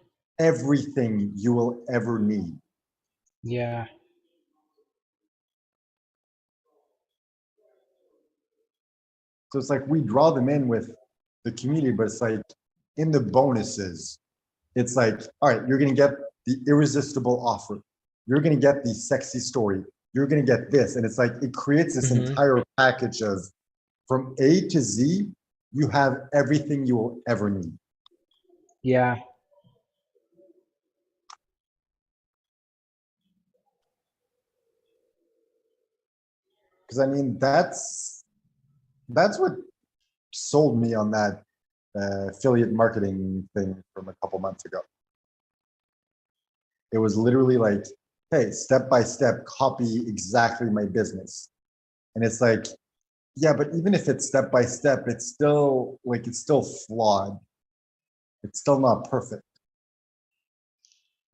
everything you will ever need. Yeah. So it's like we draw them in with the community, but it's like in the bonuses, it's like, all right, you're gonna get the irresistible offer. You're gonna get the sexy story. You're gonna get this. And it's like it creates this Hmm. entire package of from A to Z, you have everything you will ever need. Yeah. Because I mean, that's what sold me on that affiliate marketing thing from a couple months ago. It was literally like, hey, step by step, copy exactly my business. And it's like, yeah, but even if it's step by step, it's still like it's still flawed. It's still not perfect.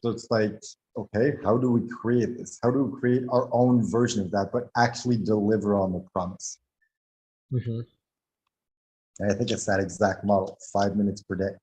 So it's like, okay, how do we create this? How do we create our own version of that, but actually deliver on the promise? Hmm. And I think it's that exact model, 5 minutes per day.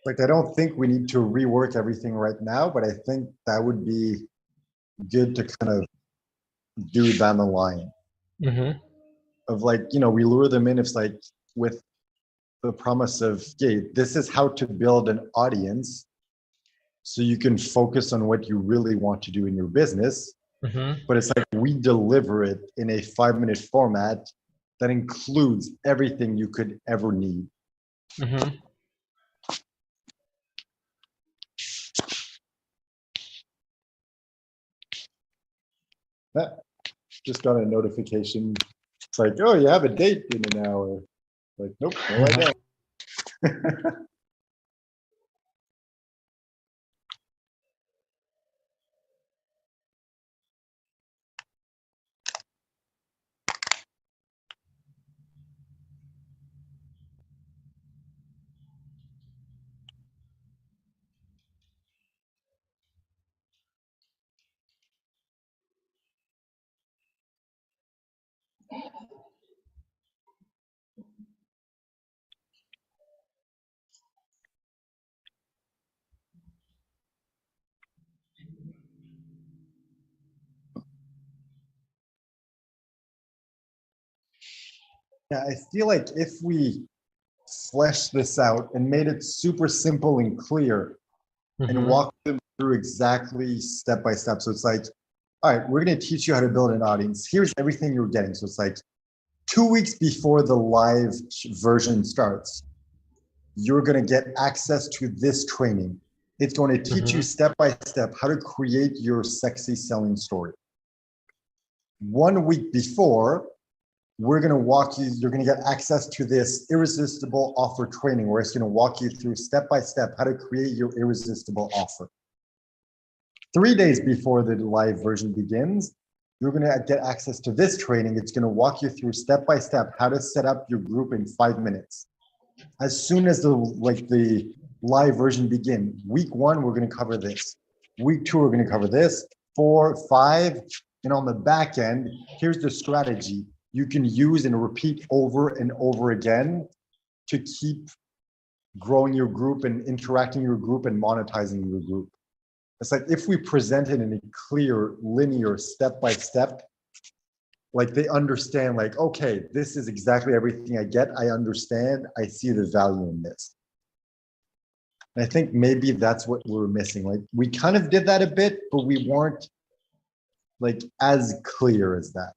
Like, I don't think we need to rework everything right now, but I think that would be good to kind of do down the line Mm-hmm. of like, we lure them in. It's like with the promise of, yeah, this is how to build an audience so you can focus on what you really want to do in your business. Mm-hmm. But it's like we deliver it in a 5-minute format that includes everything you could ever need. Mm-hmm. Just got a notification. It's like, oh, you have a date in an hour. Like, nope, no, I don't. Yeah, I feel like if we flesh this out and made it super simple and clear and Mm-hmm. walk them through exactly step by step. So it's like, all right, we're going to teach you how to build an audience. Here's everything you're getting. So it's like 2 weeks before the live version starts, you're going to get access to this training. It's going to teach you Mm-hmm. step by step how to create your sexy selling story. 1 week before, we're going to walk you, you're going to get access to this irresistible offer training where it's going to walk you through step by step how to create your irresistible offer. 3 days before the live version begins, you're going to get access to this training. It's going to walk you through step by step how to set up your group in 5 minutes. As soon as the live version begin, week 1, we're going to cover this. Week 2, we're going to cover this. 4, 5, and on the back end, here's the strategy you can use and repeat over and over again to keep growing your group and interacting your group and monetizing your group. It's like if we present it in a clear, linear, step-by-step, like they understand, like, okay, this is exactly everything I get. I understand. I see the value in this. And I think maybe that's what we're missing. Like we kind of did that a bit, but we weren't like as clear as that,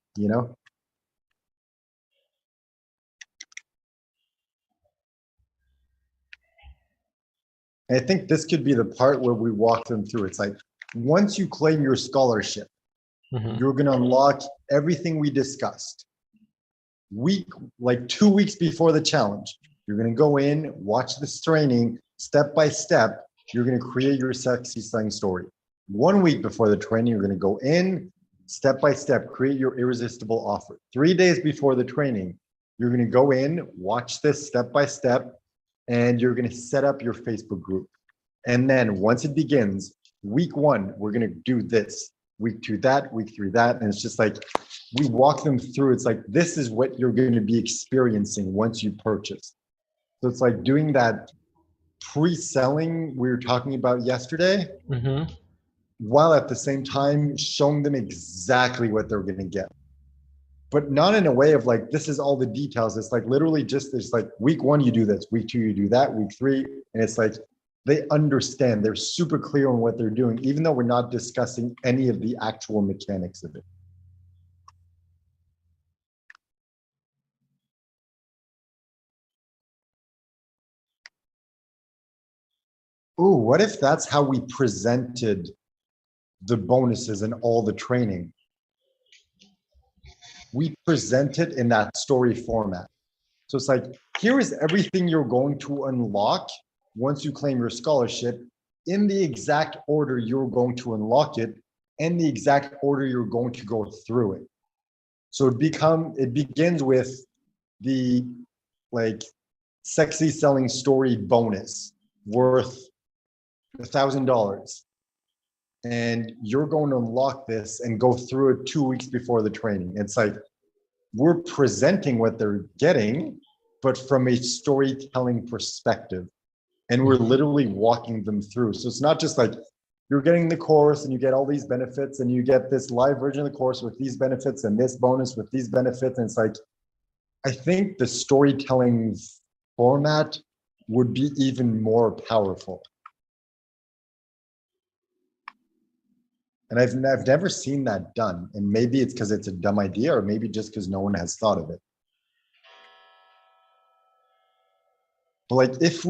And I think this could be the part where we walk them through. It's like, once you claim your scholarship, Mm-hmm. you're going to unlock everything we discussed. Like 2 weeks before the challenge, you're going to go in, watch this training step by step. You're going to create your sexy selling story. 1 week before the training, you're going to go in, step by step, create your irresistible offer. 3 days before the training, you're going to go in, watch this step by step, and you're going to set up your Facebook group. And then once it begins, week 1, we're going to do this. Week 2, that. Week 3, that. And it's just like, we walk them through. It's like, this is what you're going to be experiencing once you purchase. So it's like doing that pre-selling we were talking about yesterday, Mm-hmm. while at the same time showing them exactly what they're going to get. But not in a way of like, this is all the details. It's like literally just, it's like week 1, you do this, week 2, you do that, week 3. And it's like, they understand, they're super clear on what they're doing, even though we're not discussing any of the actual mechanics of it. Ooh, what if that's how we presented the bonuses and all the training? We present it in that story format. So it's like, here is everything you're going to unlock once you claim your scholarship in the exact order you're going to unlock it and the exact order you're going to go through it. So it begins with the like sexy selling story bonus worth $1,000. And you're going to unlock this and go through it 2 weeks before the training. It's like, we're presenting what they're getting, but from a storytelling perspective. and we're literally walking them through. So it's not just like you're getting the course and you get all these benefits and you get this live version of the course with these benefits and this bonus with these benefits. And it's like, I think the storytelling format would be even more powerful. And I've never seen that done. And maybe it's because it's a dumb idea, or maybe just because no one has thought of it. But like if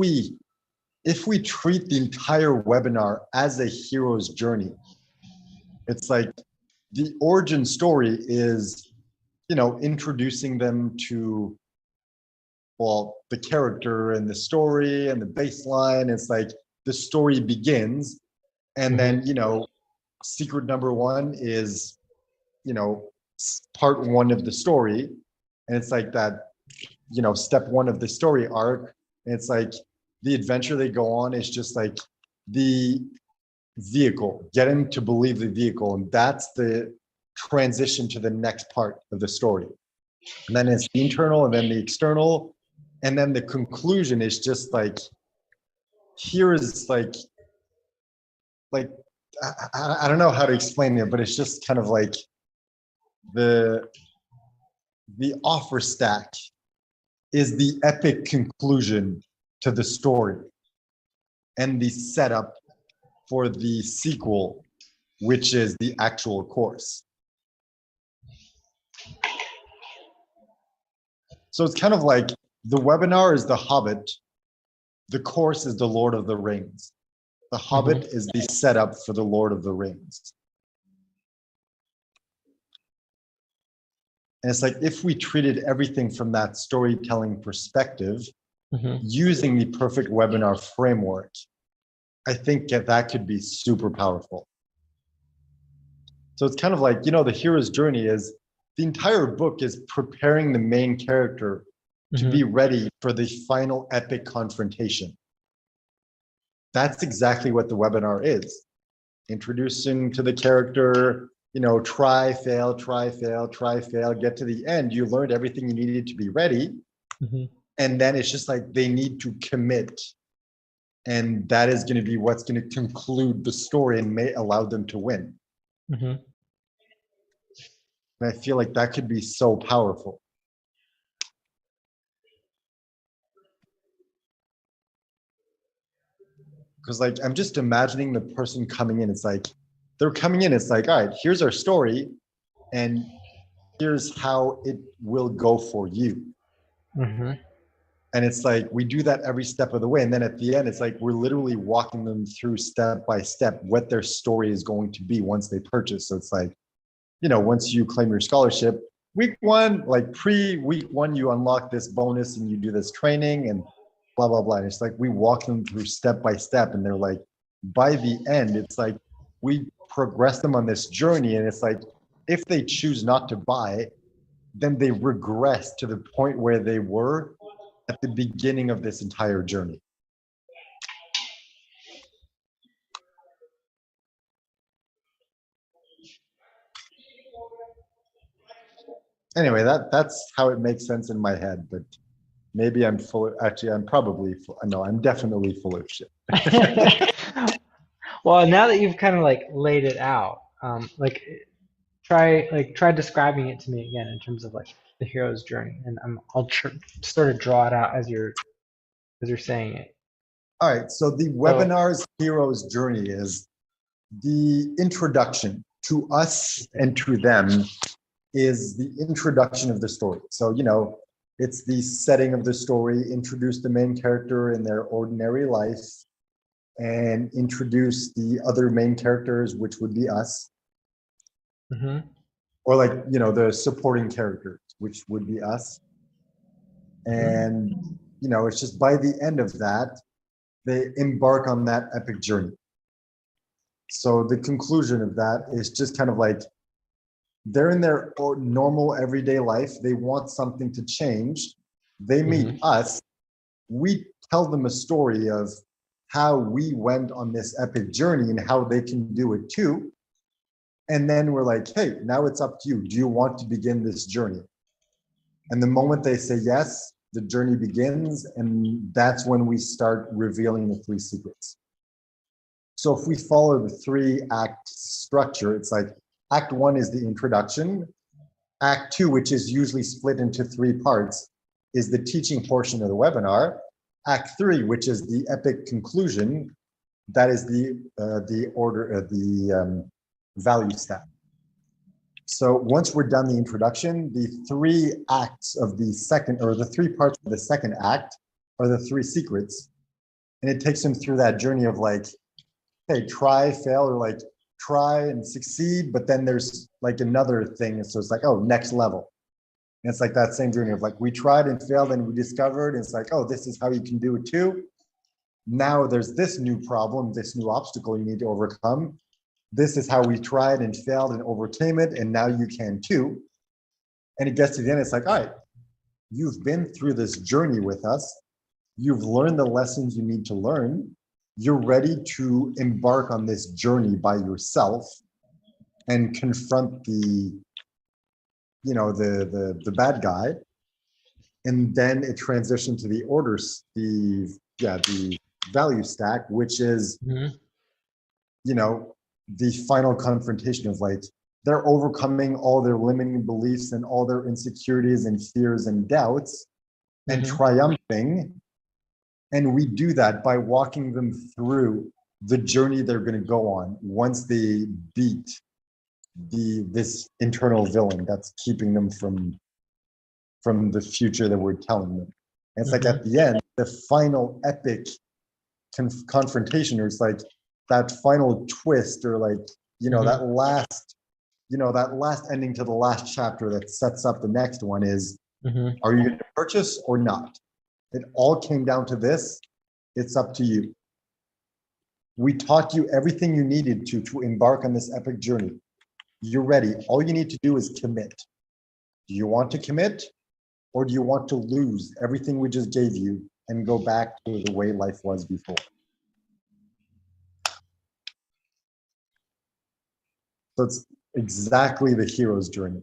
we treat the entire webinar as a hero's journey, it's like the origin story is, you know, introducing them to, well, the character and the story and the baseline. It's like the story begins, and then, you know, secret number one is, you know, part one of the story. And it's like that, you know, step one of the story arc. And it's like the adventure they go on is just like the vehicle, getting to believe the vehicle. And that's the transition to the next part of the story. And then it's the internal and then the external. And then the conclusion is just like, here is like I don't know how to explain it, but it's just kind of like the offer stack is the epic conclusion to the story and the setup for the sequel, which is the actual course. So it's kind of like the webinar is the Hobbit, the course is the Lord of the Rings. The Hobbit is the setup for the Lord of the Rings. And it's like, if we treated everything from that storytelling perspective, using the perfect webinar framework, I think that could be super powerful. So it's kind of like, you know, the hero's journey is the entire book is preparing the main character to be ready for the final epic confrontation. That's exactly what the webinar is. Introducing to the character, you know, try, fail, get to the end. You learned everything you needed to be ready. And then it's just like they need to commit. And that is going to be what's going to conclude the story and may allow them to win. And I feel like that could be so powerful. Because like, I'm just imagining the person coming in. It's like, they're coming in. It's like, all right, here's our story. And here's how it will go for you. And it's like, we do that every step of the way. And then at the end, it's like, we're literally walking them through step by step what their story is going to be once they purchase. So it's like, you know, once you claim your scholarship, week one, like pre-week one, you unlock this bonus and you do this training and blah, blah, blah. And it's like, we walk them through step by step. And they're like, by the end, it's like, we progress them on this journey. And it's like, if they choose not to buy, then they regress to the point where they were at the beginning of this entire journey. Anyway, that's how it makes sense in my head, but maybe I'm full of, actually, I'm probably full, no, I'm definitely full of shit. Well, now that you've kind of like laid it out, try describing it to me again in terms of like the hero's journey, and I'll sort of draw it out as you're saying it. All right, so the webinar's hero's journey is the introduction to us and to them is the introduction of the story. So, you know, it's the setting of the story, introduce the main character in their ordinary life, and introduce the other main characters, which would be us. Or like, you know, the supporting characters, which would be us. And, you know, it's just by the end of that, they embark on that epic journey. So the conclusion of that is just kind of like, they're in their normal everyday life. They want something to change. They meet us. We tell them a story of how we went on this epic journey and how they can do it too. And then we're like, hey, now it's up to you. Do you want to begin this journey? And the moment they say yes, the journey begins, and that's when we start revealing the 3 secrets. So if we follow the 3-act structure, it's like act 1 is the introduction. Act 2, which is usually split into 3 parts, is the teaching portion of the webinar. Act 3, which is the epic conclusion, that is the value stack. So once we're done the introduction, the 3 acts of the second, or the 3 parts of the second act are the 3 secrets. And it takes them through that journey of like, hey, try, fail, or like try and succeed, but then there's like another thing. So it's like, oh, next level. And it's like that same journey of like, we tried and failed and we discovered, and it's like, oh, this is how you can do it too. Now there's this new problem, this new obstacle you need to overcome. This is how we tried and failed and overcame it, and now you can too. And it gets to the end, it's like, all right, you've been through this journey with us. You've learned the lessons you need to learn. You're ready to embark on this journey by yourself and confront the, you know, the bad guy. And then it transitioned to the orders, the value stack, which is, you know, the final confrontation of like, they're overcoming all their limiting beliefs and all their insecurities and fears and doubts and triumphing. And we do that by walking them through the journey they're going to go on once they beat this internal villain that's keeping them from the future that we're telling them. And it's like at the end, the final epic confrontation, or it's like that final twist, or like, you know, that last ending to the last chapter that sets up the next one is, are you going to purchase or not? It all came down to this. It's up to you. We taught you everything you needed to embark on this epic journey. You're ready. All you need to do is commit. Do you want to commit, or do you want to lose everything we just gave you and go back to the way life was before? So it's exactly the hero's journey.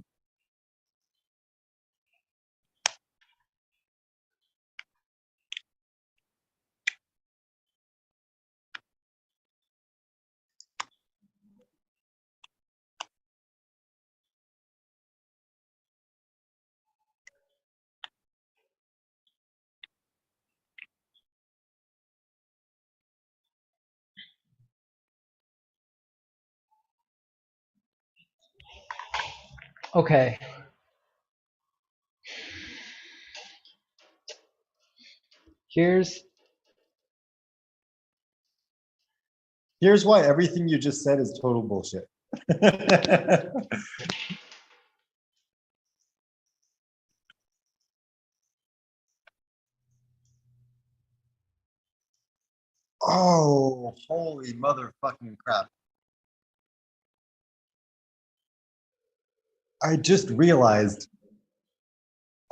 Okay. Here's why everything you just said is total bullshit. Oh, holy motherfucking crap. I just realized,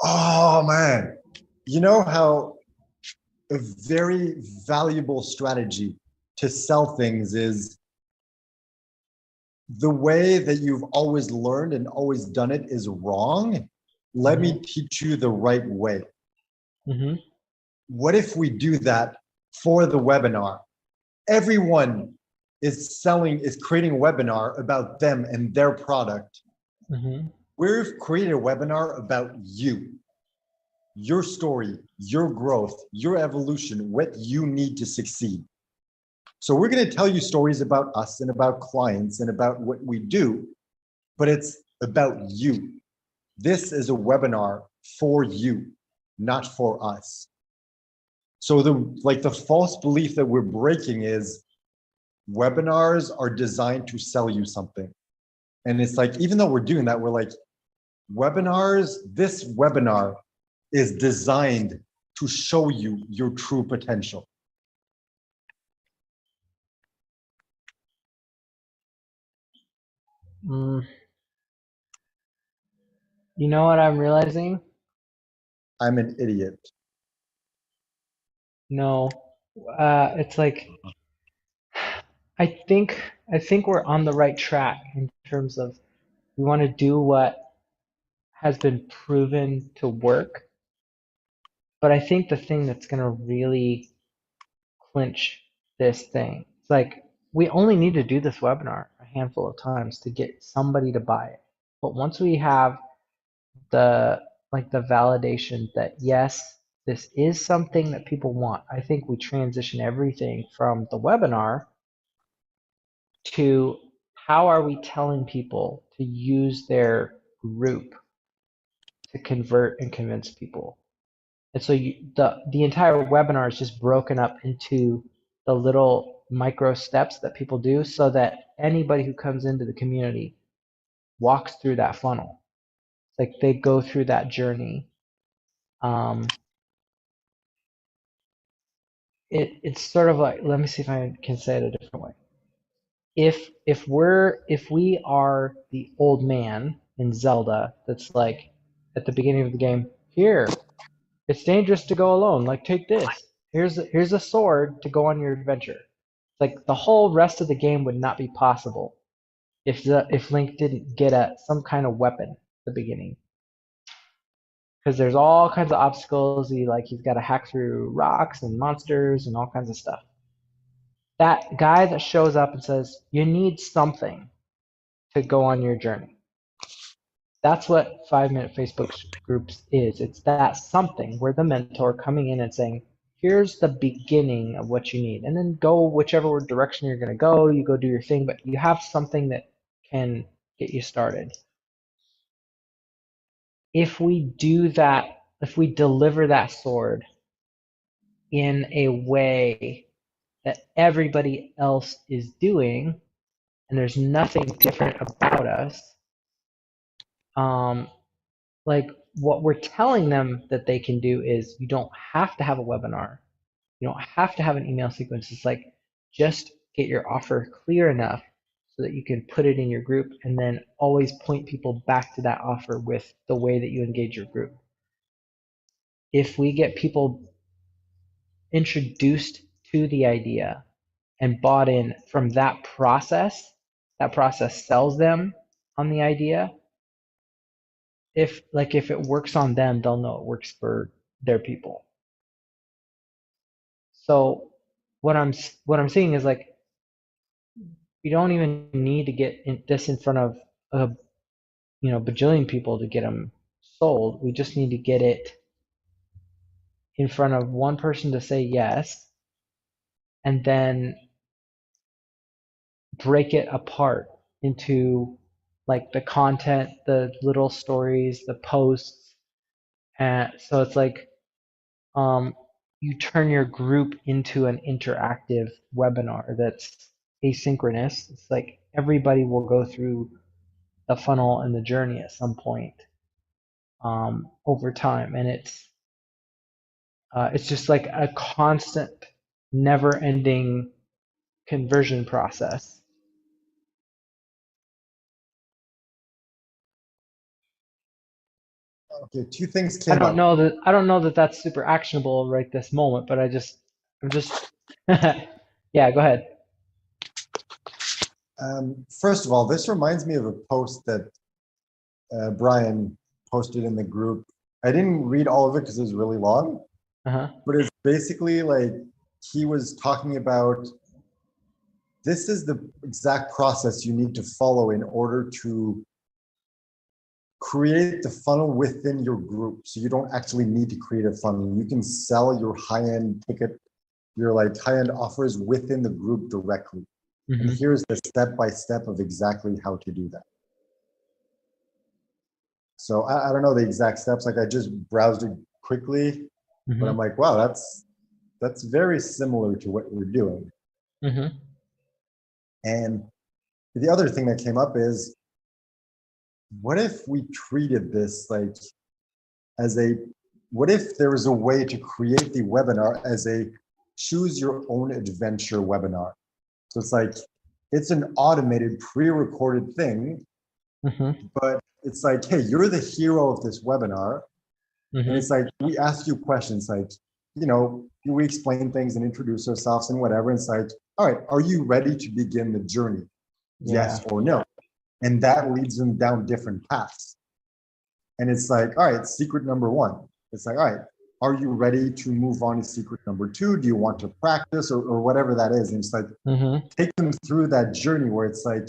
oh man, you know how a very valuable strategy to sell things is the way that you've always learned and always done it is wrong. Let me teach you the right way. What if we do that for the webinar? Everyone is creating a webinar about them and their product. We've created a webinar about you, your story, your growth, your evolution, what you need to succeed. So we're going to tell you stories about us and about clients and about what we do, but it's about you. This is a webinar for you, not for us. So the false belief that we're breaking is webinars are designed to sell you something. And it's like, even though we're doing that, we're like, this webinar is designed to show you your true potential. You know what I'm realizing? I'm an idiot. No, it's like I think we're on the right track in terms of we want to do what has been proven to work, But I think the thing that's going to really clinch this thing, it's like we only need to do this webinar a handful of times to get somebody to buy it. But once we have the the validation that yes, this is something that people want, I think we transition everything from the webinar to how are we telling people to use their group to convert and convince people. And so the entire webinar is just broken up into the little micro steps that people do so that anybody who comes into the community walks through that funnel. Like they go through that journey. It's sort of like, let me see if I can say it a different way. If we are the old man in Zelda that's like at the beginning of the game, here, it's dangerous to go alone. Like take this. Here's a sword to go on your adventure. Like the whole rest of the game would not be possible if Link didn't get some kind of weapon at the beginning. Because there's all kinds of obstacles. He's got to hack through rocks and monsters and all kinds of stuff. That guy that shows up and says, you need something to go on your journey. That's what 5-minute Facebook groups is. It's that something where the mentor coming in and saying, here's the beginning of what you need. And then go whichever direction you're going to go, you go do your thing, but you have something that can get you started. If we do that, if we deliver that sword in a way that everybody else is doing, and there's nothing different about us, like what we're telling them that they can do is you don't have to have a webinar. You don't have to have an email sequence. It's like just get your offer clear enough so that you can put it in your group and then always point people back to that offer with the way that you engage your group. If we get people introduced to the idea and bought in from that process sells them on the idea. If it works on them, they'll know it works for their people. So what I'm seeing is like you don't even need to get this in front of a bajillion people to get them sold. We just need to get it in front of one person to say yes, and then break it apart into like the content, the little stories, the posts, and so it's like you turn your group into an interactive webinar that's asynchronous. It's like everybody will go through the funnel and the journey at some point over time, and it's just like a constant, never-ending conversion process. Okay, two things I came don't up. know that that's super actionable right this moment, but I'm just yeah, go ahead. First of all, this reminds me of a post that Brian posted in the group. I didn't read all of it because it was really long, but it's basically like he was talking about this is the exact process you need to follow in order to create the funnel within your group. So you don't actually need to create a funnel. You can sell your high-end ticket, your like high-end offers within the group directly. And here's the step-by-step of exactly how to do that. So I don't know the exact steps. Like I just browsed it quickly, but I'm like, wow, that's very similar to what we're doing. And the other thing that came up is, what if we treated this like what if there was a way to create the webinar as a choose your own adventure webinar? So it's like, it's an automated pre-recorded thing, but it's like, hey, you're the hero of this webinar. And it's like, we ask you questions like, we explain things and introduce ourselves and whatever. And it's like, all right, are you ready to begin the journey? Yes or no? And that leads them down different paths. And it's like, all right, secret number one. It's like, all right, are you ready to move on to secret number two? Do you want to practice or whatever that is? And it's like, take them through that journey where it's like,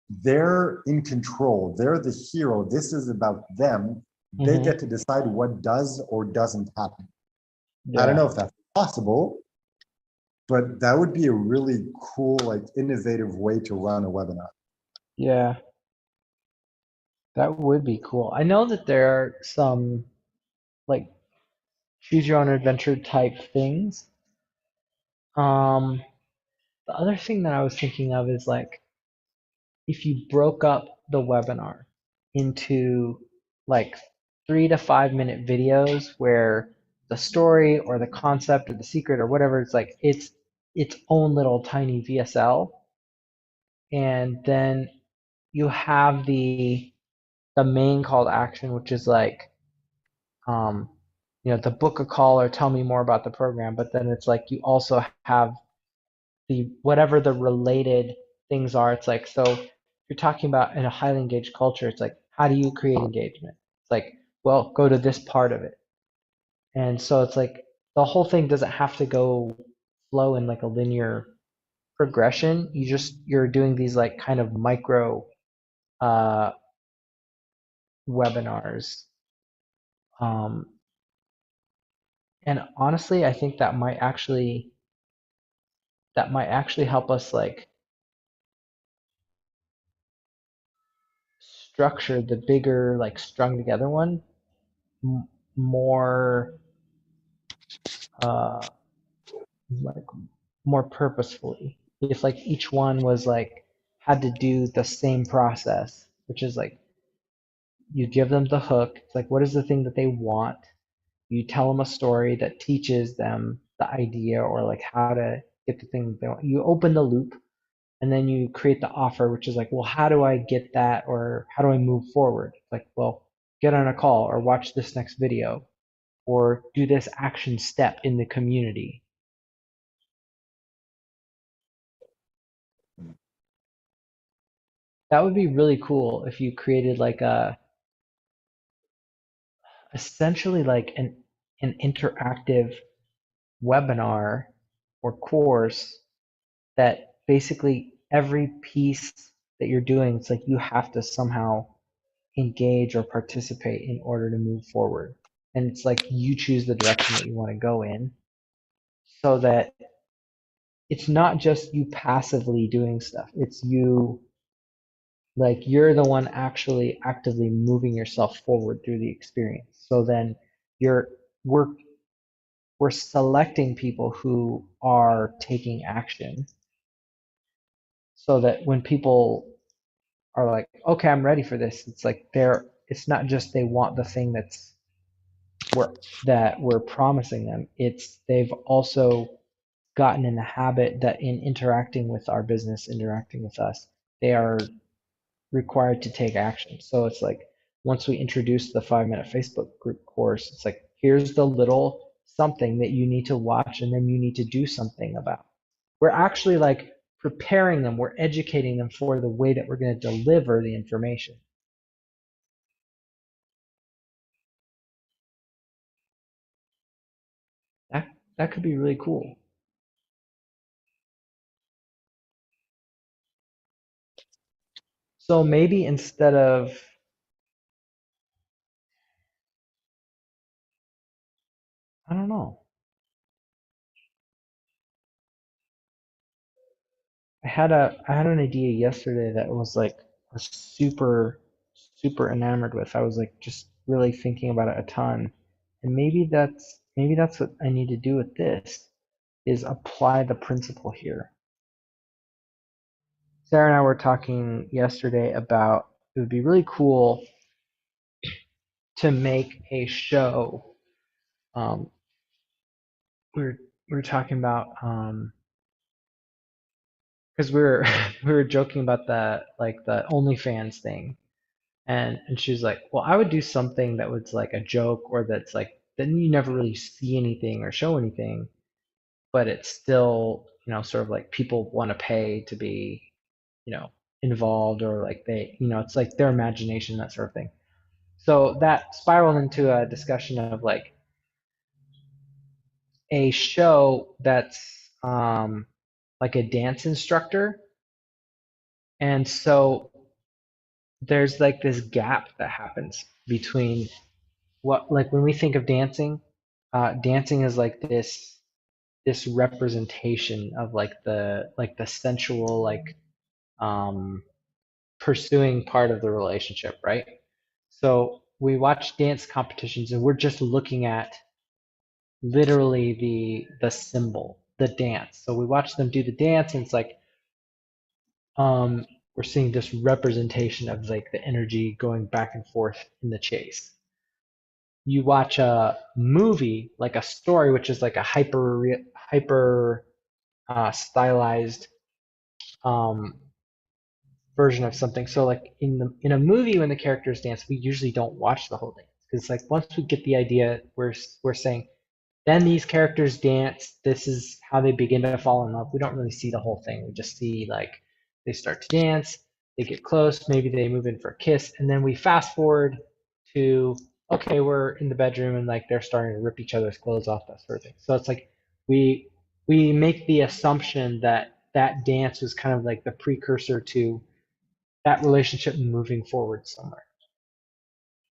they're in control. They're the hero. This is about them. They get to decide what does or doesn't happen. I don't know if that's possible, but that would be a really cool, like innovative way to run a webinar. Yeah, that would be cool. I know that there are some like choose your own adventure type things. The other thing that I was thinking of is like if you broke up the webinar into like 3 to 5 minute videos where the story or the concept or the secret or whatever it's like its own little tiny VSL, and then you have the main call to action, which is like um, the book a call or tell me more about the program, but then it's like you also have the whatever the related things are. It's like, so if you're talking about in a highly engaged culture, it's like, how do you create engagement? It's like, well, go to this part of it. And so it's like the whole thing doesn't have to go flow in like a linear progression. You're doing these like kind of micro uh, webinars. Um, and honestly, I think that might actually help us like structure the bigger like strung together one more uh like more purposefully. If like each one was like had to do the same process, which is like you give them the hook. It's like what is the thing that they want? You tell them a story that teaches them the idea or like how to get the thing that they want. You open the loop and then you create the offer, which is like, well, how do I get that or how do I move forward? Like, well, get on a call or watch this next video or do this action step in the community. That would be really cool if you created like a essentially like an interactive webinar or course that basically every piece that you're doing, it's like you have to somehow engage or participate in order to move forward. And it's like you choose the direction that you want to go in so that it's not just you passively doing stuff. It's you like you're the one actually actively moving yourself forward through the experience. So then you're we're we're selecting people who are taking action so that when people are like, okay, I'm ready for this, it's like it's not just they want the thing we're that we're promising them. It's they've also gotten in the habit that in interacting with our business, interacting with us, they are required to take action. So it's like once we introduce the 5 minute Facebook group course, it's like here's the little something that you need to watch and then you need to do something about. We're actually like preparing them, we're educating them for the way that we're going to deliver the information. That could be really cool. So maybe instead of I don't know. I had an idea yesterday that was like I was super enamored with. I was like just really thinking about it a ton. And maybe that's what I need to do with this is apply the principle here. Sarah and I were talking yesterday about it would be really cool to make a show. Um, we were talking about because we were we were joking about the OnlyFans thing. And she's like, well, I would do something that was like a joke or that's like then you never really see anything or show anything, but it's still, sort of like people want to pay to be, you know, involved or like it's like their imagination, that sort of thing. So that spiraled into a discussion of like, a show that's like a dance instructor, and so there's like this gap that happens between what, like when we think of dancing, dancing is like this representation of like the sensual, like um pursuing part of the relationship, right? So we watch dance competitions and we're just looking at literally the symbol, the dance. So we watch them do the dance and it's like we're seeing this representation of like the energy going back and forth in the chase. You watch a movie, like a story, which is like a hyper stylized um, version of something. So like in a movie when the characters dance, we usually don't watch the whole dance because like once we get the idea, we're saying then these characters dance. This is how they begin to fall in love. We don't really see the whole thing. We just see like they start to dance, they get close, maybe they move in for a kiss, and then we fast forward to okay, we're in the bedroom and like they're starting to rip each other's clothes off, that sort of thing. So it's like we we make the assumption that that dance was kind of like the precursor to that relationship moving forward somewhere.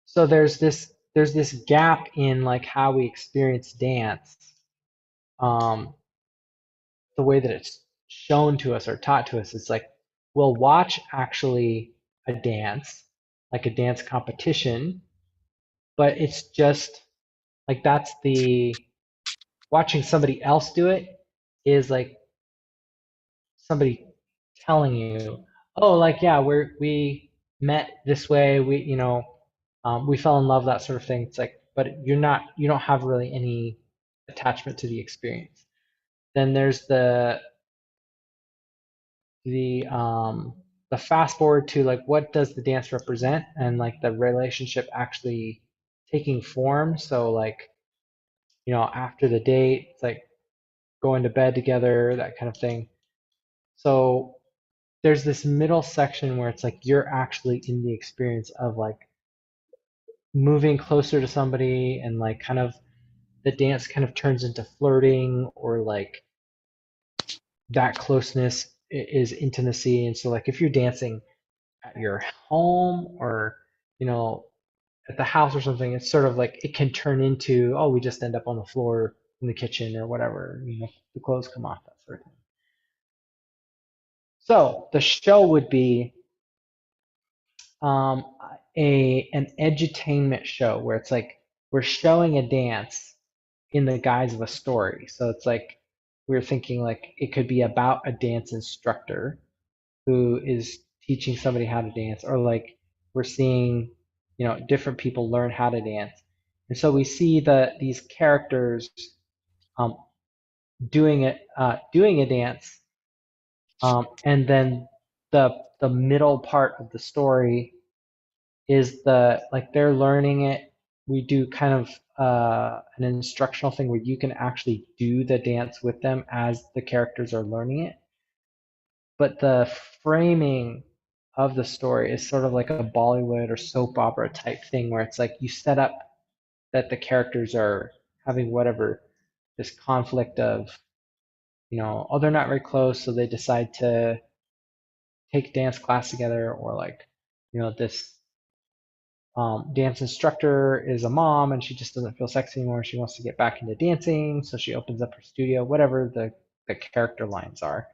So there's this gap in like how we experience dance, um, the way that it's shown to us or taught to us. It's like we'll watch actually a dance, like a dance competition, but it's just like that's the watching somebody else do it is like somebody telling you, oh, like yeah, we met this way, we fell in love, that sort of thing. It's like, but you don't have really any attachment to the experience. Then there's the the fast forward to like what does the dance represent and like the relationship actually taking form. So like after the date, it's like going to bed together, that kind of thing. So there's this middle section where it's like you're actually in the experience of like moving closer to somebody and like kind of the dance kind of turns into flirting or like that closeness is intimacy. And so like if you're dancing at your home or you know at the house or something, it's sort of like it can turn into, oh, we just end up on the floor in the kitchen or whatever, the clothes come off, that sort of thing. So the show would be um, an edutainment show where it's like we're showing a dance in the guise of a story. So it's like we're thinking like it could be about a dance instructor who is teaching somebody how to dance, or like we're seeing different people learn how to dance, and so we see these characters um, doing a dance, and then the middle part of the story is the like they're learning it. We do kind of an instructional thing where you can actually do the dance with them as the characters are learning it. But the framing of the story is sort of like a Bollywood or soap opera type thing where it's like you set up that the characters are having whatever this conflict of, oh, they're not very close, so they decide to take dance class together, or like, this dance instructor is a mom and she just doesn't feel sexy anymore. She wants to get back into dancing, so she opens up her studio, whatever the character lines are.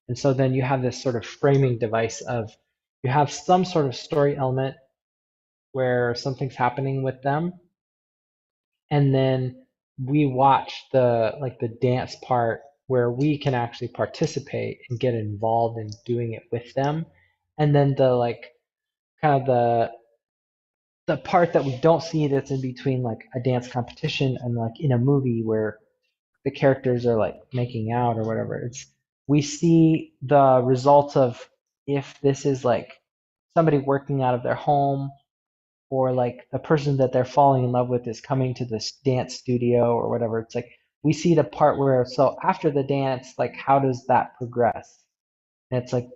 And so then you have this sort of framing device of you have some sort of story element where something's happening with them, and then we watch the dance part where we can actually participate and get involved in doing it with them. And then the like kind of the part that we don't see that's in between like a dance competition and like in a movie where the characters are like making out or whatever, it's we see the results of if this is like somebody working out of their home, or like the person that they're falling in love with is coming to this dance studio or whatever. It's like we see the part where, so after the dance, like how does that progress? And it's like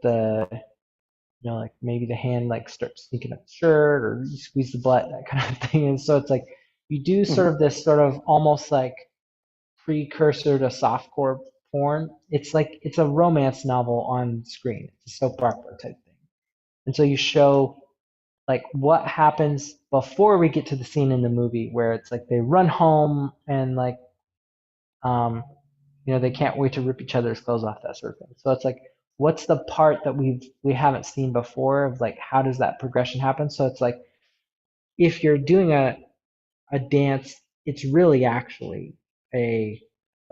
like maybe the hand like starts sneaking up the shirt or you squeeze the butt, that kind of thing. And so it's like you do sort of this sort of almost like precursor to softcore porn. It's like it's a romance novel on screen. It's a soap opera type thing. And so you show like what happens before we get to the scene in the movie where it's like they run home and like um they can't wait to rip each other's clothes off, that sort of thing. So it's like what's the part that we haven't seen before of like how does that progression happen? So it's like if you're doing a dance, it's really actually a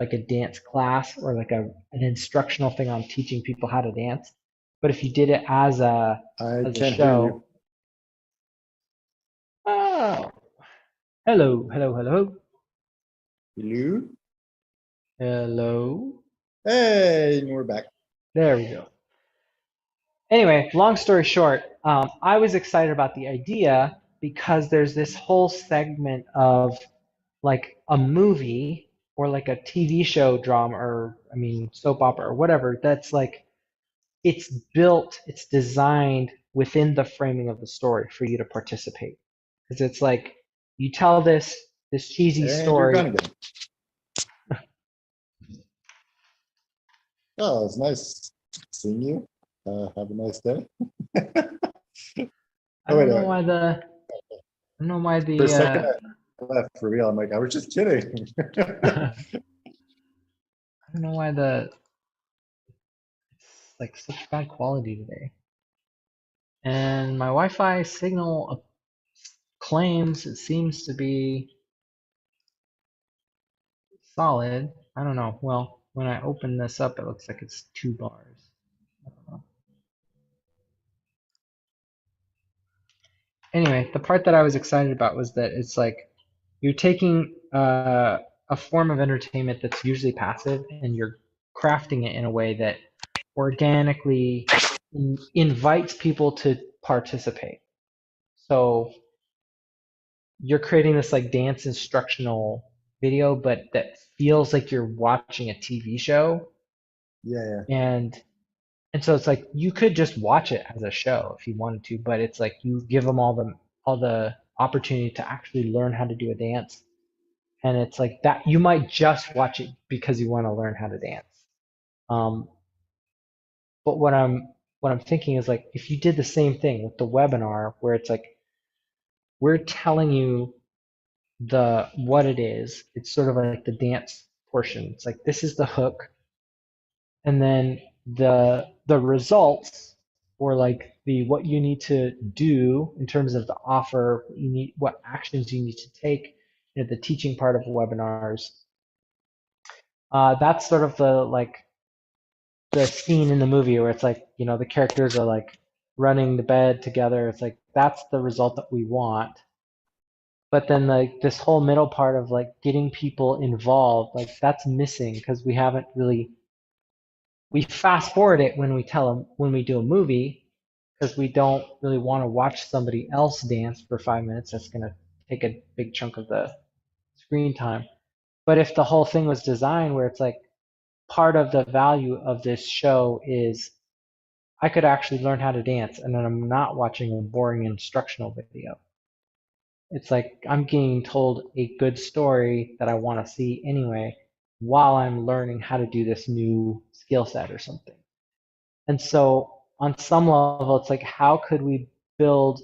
like a dance class or like an instructional thing on teaching people how to dance. But if you did it as I a can't hear you. show, oh, hello, hello, hello, Hello? hello. Hey, we're back. There we go. Anyway, long story short, I was excited about the idea because there's this whole segment of like a movie or like a TV show drama or I mean soap opera or whatever that's like it's built, it's designed within the framing of the story for you to participate. Because it's like you tell this cheesy And you're gone story. again. Oh, it's nice seeing you. Have a nice day. I Oh, wait, don't know wait. why the I don't know why For a the second, I left for real. I'm like, I was just kidding. I don't know why the it's like such bad quality today. And my Wi-Fi signal claims it seems to be solid. I don't know. Well, when I open this up, it looks like it's 2 bars. I don't know. Anyway, the part that I was excited about was that it's like you're taking a form of entertainment that's usually passive and you're crafting it in a way that organically invites people to participate. So you're creating this like dance instructional video, but that feels like you're watching a TV show. Yeah, And so it's like you could just watch it as a show if you wanted to, but it's like you give them all the opportunity to actually learn how to do a dance. And it's like that you might just watch it because you want to learn how to dance. Um, but what I'm thinking is like if you did the same thing with the webinar where it's like we're telling you the what it is, it's sort of like the dance portion. It's like this is the hook, and then the results or like the what you need to do in terms of the offer, what actions you need to take, the teaching part of webinars. That's sort of the scene in the movie where it's like the characters are like running the bed together. It's like that's the result that we want. But then like this whole middle part of like getting people involved, like that's missing because we haven't really we fast forward it when we tell them when we do a movie because we don't really want to watch somebody else dance for 5 minutes. That's going to take a big chunk of the screen time. But if the whole thing was designed where it's like part of the value of this show is I could actually learn how to dance and then I'm not watching a boring instructional video. It's like I'm getting told a good story that I want to see anyway while I'm learning how to do this new skill set or something. And so on some level, it's like, how could we build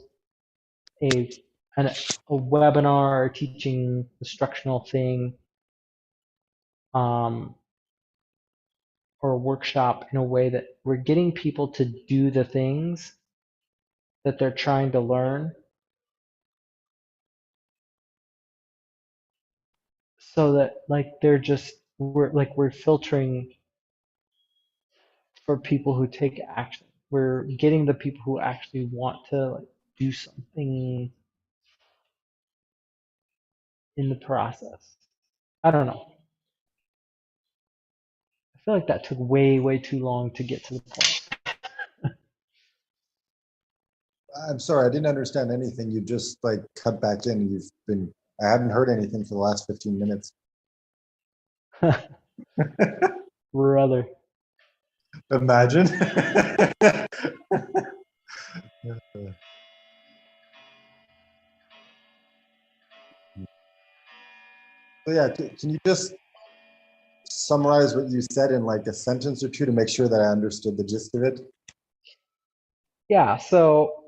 a, a webinar or teaching instructional thing or a workshop in a way that we're getting people to do the things that they're trying to learn so that like we're filtering for people who take action. We're getting the people who actually want to like do something in the process. I don't know. I feel like that took way, way too long to get to the point. I'm sorry, I didn't understand anything. You just like cut back in. I haven't heard anything for the last 15 minutes. Brother. Imagine. So yeah, can you just summarize what you said in like a sentence or two to make sure that I understood the gist of it? Yeah, so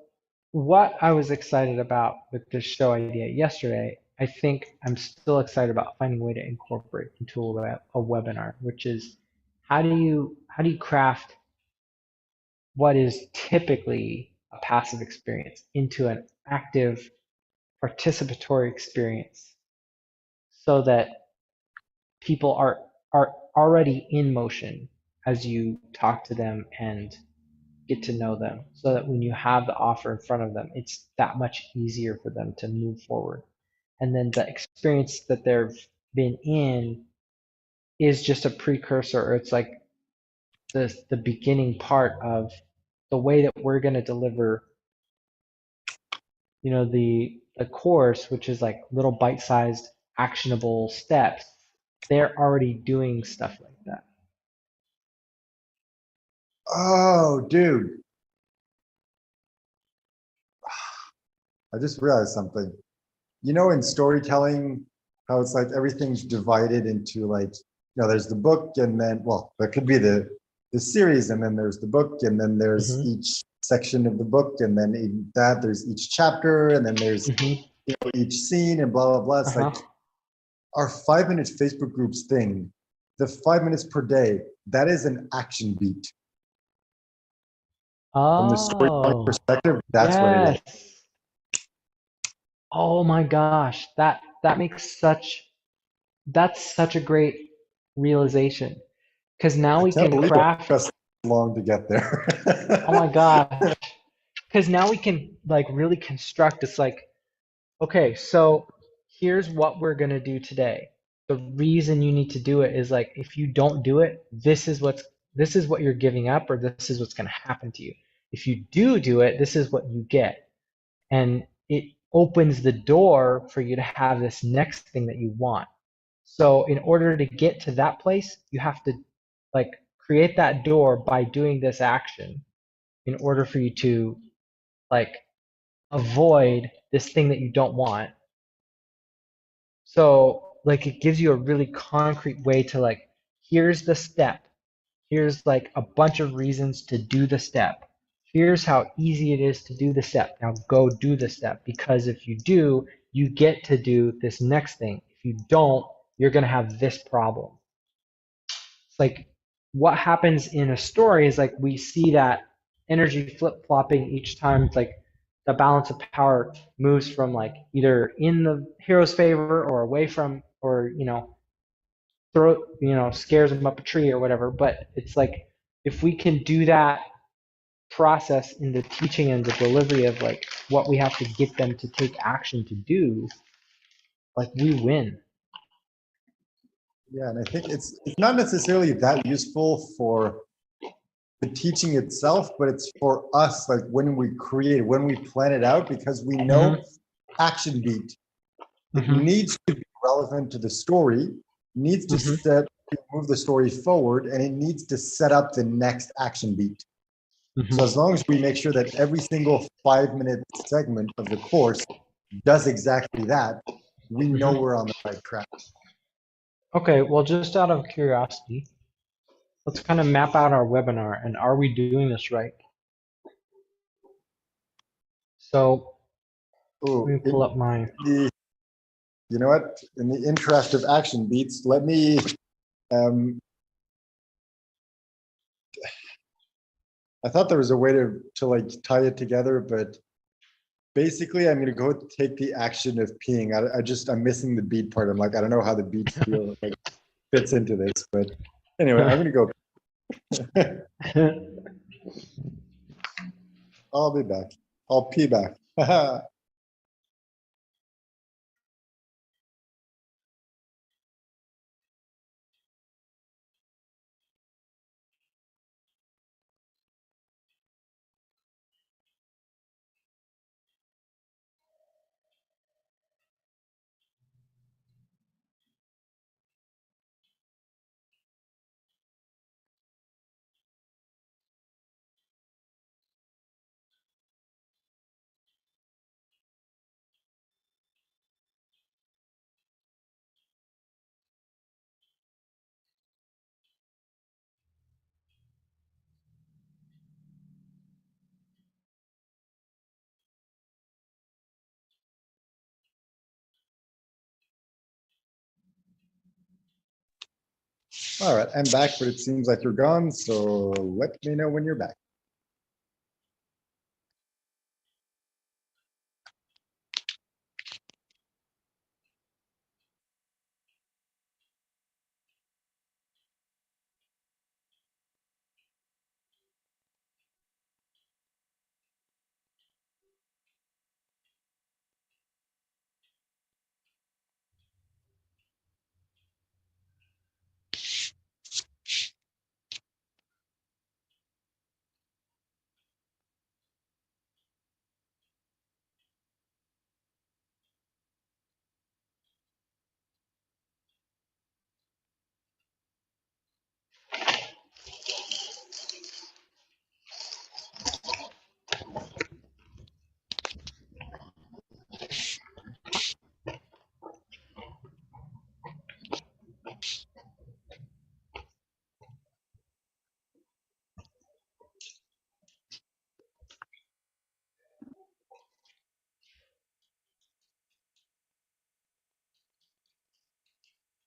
what I was excited about with this show idea yesterday, I think I'm still excited about finding a way to incorporate into a webinar, which is how do you craft what is typically a passive experience into an active participatory experience so that people are already in motion as you talk to them and get to know them, so that when you have the offer in front of them, it's that much easier for them to move forward. And then the experience that they've been in is just a precursor, or it's like the beginning part of the way that we're going to deliver, the course, which is like little bite-sized actionable steps. They're already doing stuff like that. Oh, dude. I just realized something. You know, in storytelling, how it's like everything's divided into like, there's the book and then, well, that could be the series, and then there's the book, and then there's Mhm. each section of the book, and then in that there's each chapter, and then there's Mhm. each scene and blah blah blah. It's Uh-huh. like our 5 minute Facebook groups thing, the 5 minutes per day, that is an action beat. From the storytelling Oh, perspective, that's what it is. yes. Oh my gosh, that's such a great realization. Because now I we can't can believe it craft, took us long to get there. oh my gosh. Because now we can like really construct, it's like, okay, so here's what we're gonna do today. The reason you need to do it is like if you don't do it, this is what you're giving up, or this is what's gonna happen to you. If you do it, this is what you get. And it opens the door for you to have this next thing that you want. So in order to get to that place, you have to like create that door by doing this action in order for you to like avoid this thing that you don't want. So like it gives you a really concrete way to like, here's the step. Here's like a bunch of reasons to do the step. Here's how easy it is to do the step. Now go do the step, because if you do, you get to do this next thing. If you don't, you're going to have this problem. It's like what happens in a story is like we see that energy flip-flopping each time. It's like the balance of power moves from like either in the hero's favor or away from, or scares them up a tree or whatever. But it's like if we can do that process in the teaching and the delivery of like what we have to get them to take action to do, like we win. Yeah, and I think it's not necessarily that useful for the teaching itself, but it's for us, like when we create, when we plan it out, because we know action beat. It Mm-hmm. needs to be relevant to the story, needs to Mm-hmm. move the story forward, and it needs to set up the next action beat. So as Mm-hmm. long as we make sure that every single 5 minute segment of the course does exactly that, we know Mm-hmm. we're on the right track. Okay, well, just out of curiosity, let's kind of map out our webinar, and are we doing this right? So Oh, let me pull up mine. you know what? In the interest of action beats, let me. I thought there was a way to like tie it together, but basically, I'm gonna go take the action of peeing. I'm missing the beat part. I'm like, I don't know how the beat feel like fits into this, but anyway, I'm gonna go. I'll be back. I'll pee back. All right, I'm back, but it seems like you're gone, so let me know when you're back.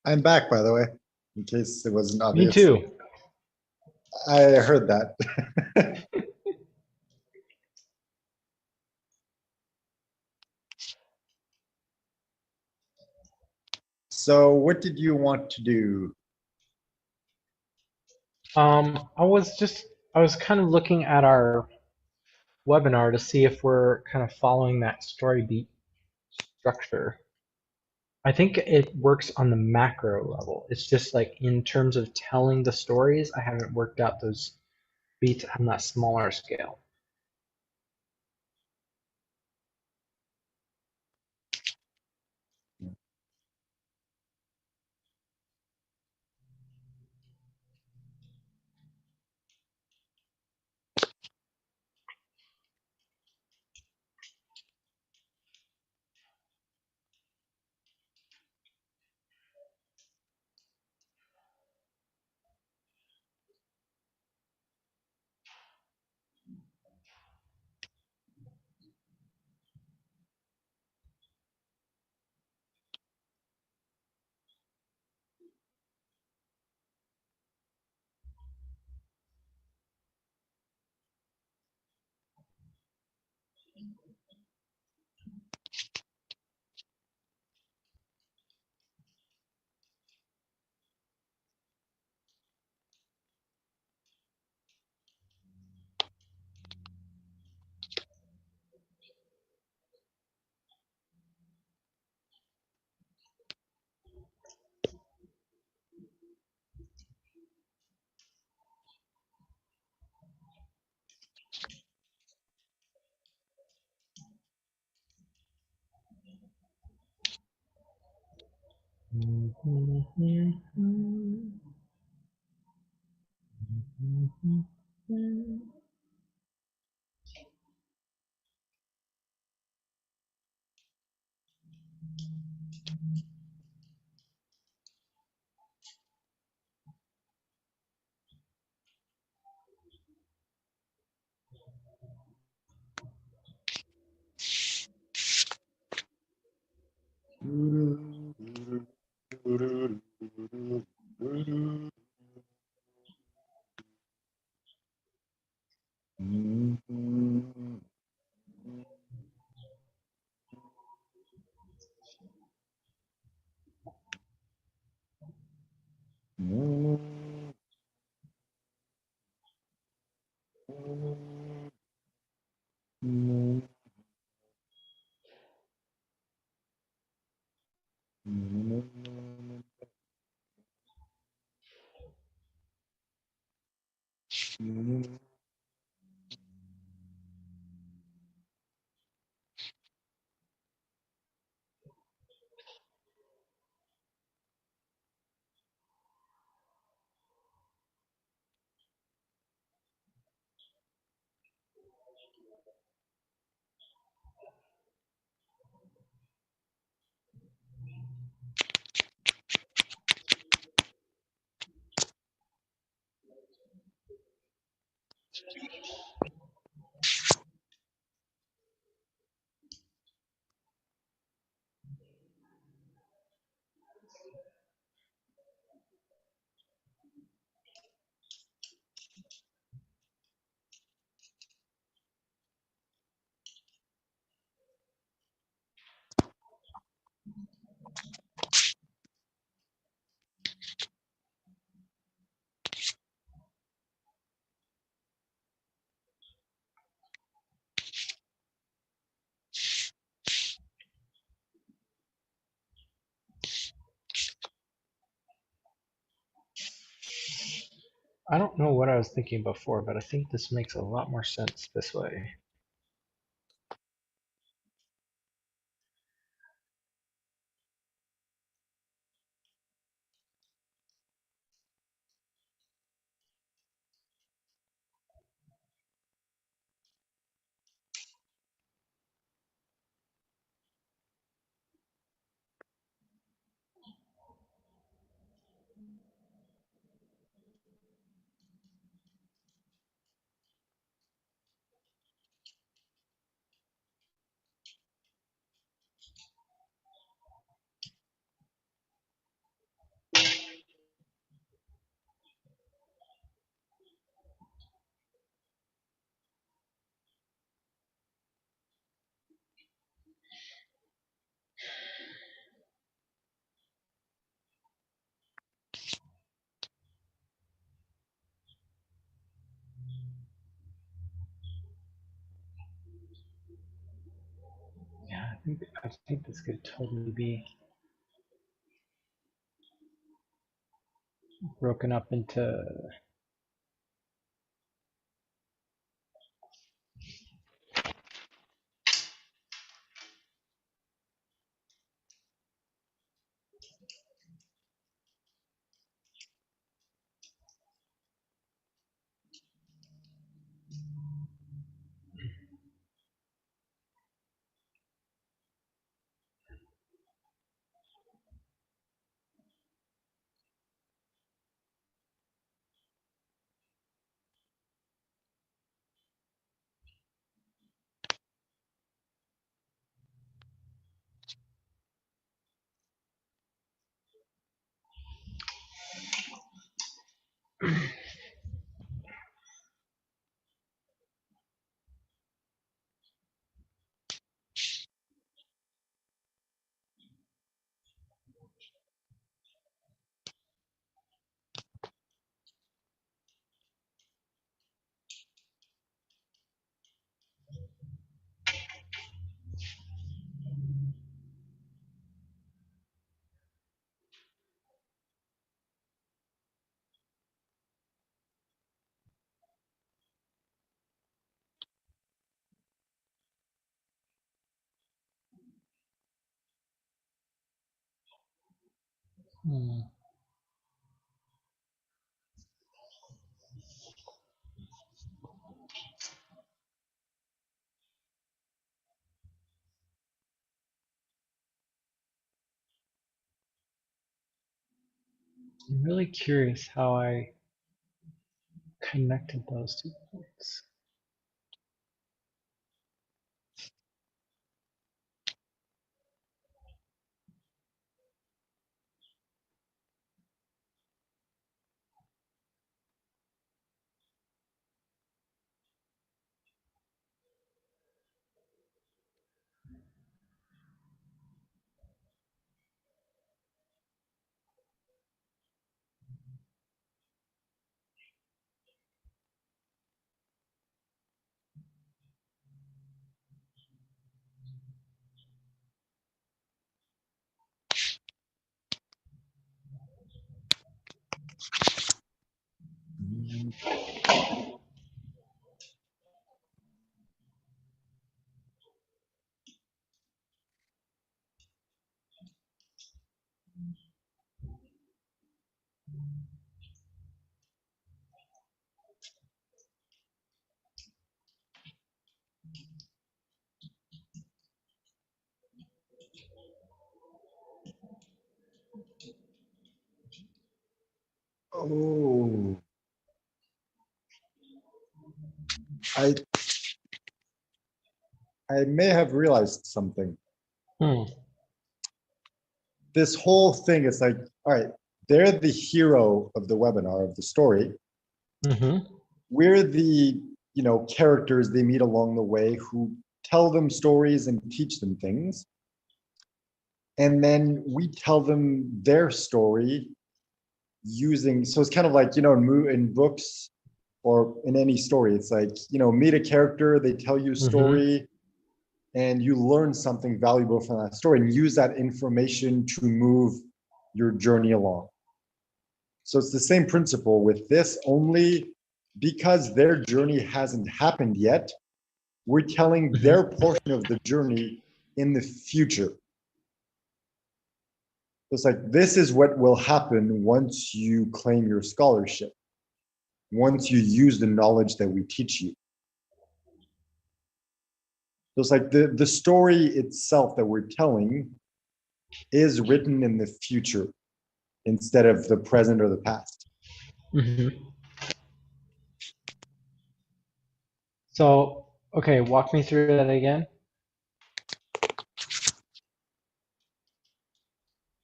I'm back, by the way, in case it wasn't Me obvious. too. I heard that. So what did you want to do? I was kind of looking at our webinar to see if we're kind of following that story beat structure. I think it works on the macro level. It's just like in terms of telling the stories, I haven't worked out those beats on that smaller scale. I don't know what I was thinking before, but I think this makes a lot more sense this way. Yeah, I think this could totally be broken up into. Hmm. I'm really curious how I connected those 2 points. Oh, I I may have realized something. Hmm. This whole thing is like, all right, they're the hero of the webinar, of the story. Mm-hmm. We're the, characters they meet along the way who tell them stories and teach them things. And then we tell them their story using, so it's kind of like, in books or in any story, it's like, meet a character, they tell you a Mm-hmm. story, and you learn something valuable from that story and use that information to move your journey along. So it's the same principle with this, only because their journey hasn't happened yet, we're telling their portion of the journey in the future. It's like, this is what will happen once you claim your scholarship, once you use the knowledge that we teach you. So it's like the story itself that we're telling is written in the future instead of the present or the past. So, okay, walk me through that again.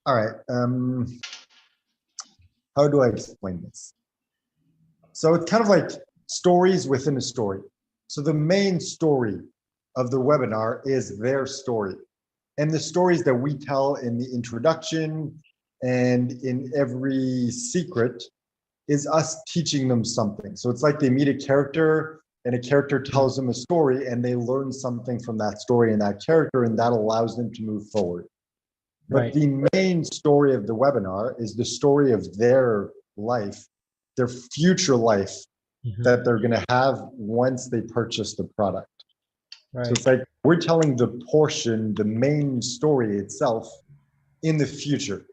All right. How do I explain this? So it's kind of like stories within a story. So the main story of the webinar is their story. And the stories that we tell in the introduction and in every secret is us teaching them something. So it's like they meet a character and a character tells them a story and they learn something from that story and that character, and that allows them to move forward. But the main story of the webinar is the story of their life, their future life that they're going to have once they purchase the product. So it's like we're telling the portion, the main story itself in the future.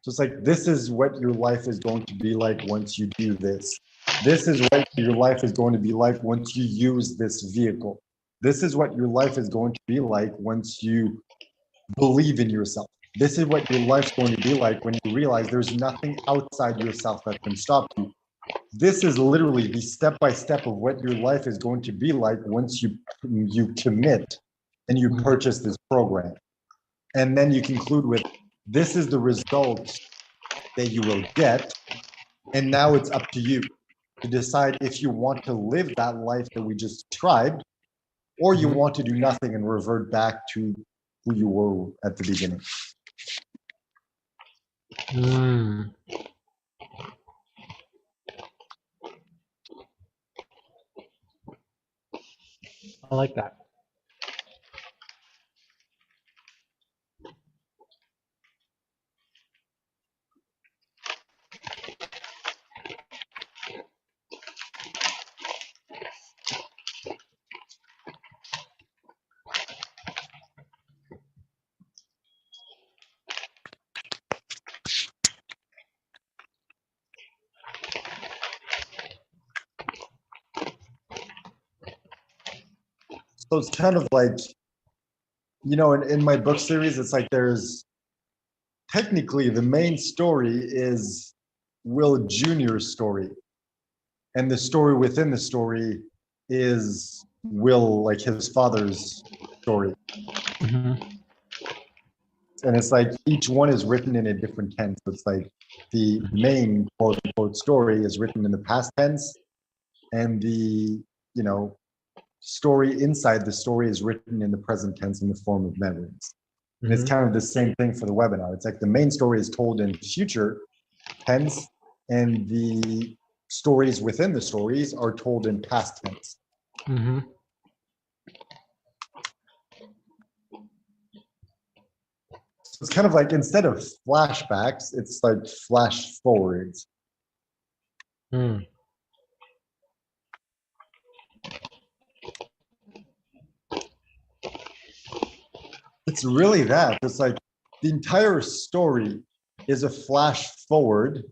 So it's like, this is what your life is going to be like once you do this. This is what your life is going to be like once you use this vehicle. This is what your life is going to be like once you believe in yourself. This is what your life's going to be like when you realize there's nothing outside yourself that can stop you. This is literally the step-by-step of what your life is going to be like once you commit and you purchase this program. And then you conclude with, this is the result that you will get. And now it's up to you to decide if you want to live that life that we just described, or you want to do nothing and revert back to who you were at the beginning. I like that. So it's kind of like, you know, in my book series, it's like there's technically the main story is Will Jr.'s story. And the story within the story is Will, like his father's story. And it's like each one is written in a different tense. So it's like the main quote unquote story is written in the past tense, and the, you know, story inside the story is written in the present tense in the form of memories. And it's kind of the same thing for the webinar. It's like the main story is told in future tense, and the stories within the stories are told in past tense. So it's kind of like, instead of flashbacks, it's like flash forwards. It's really that. It's like the entire story is a flash forward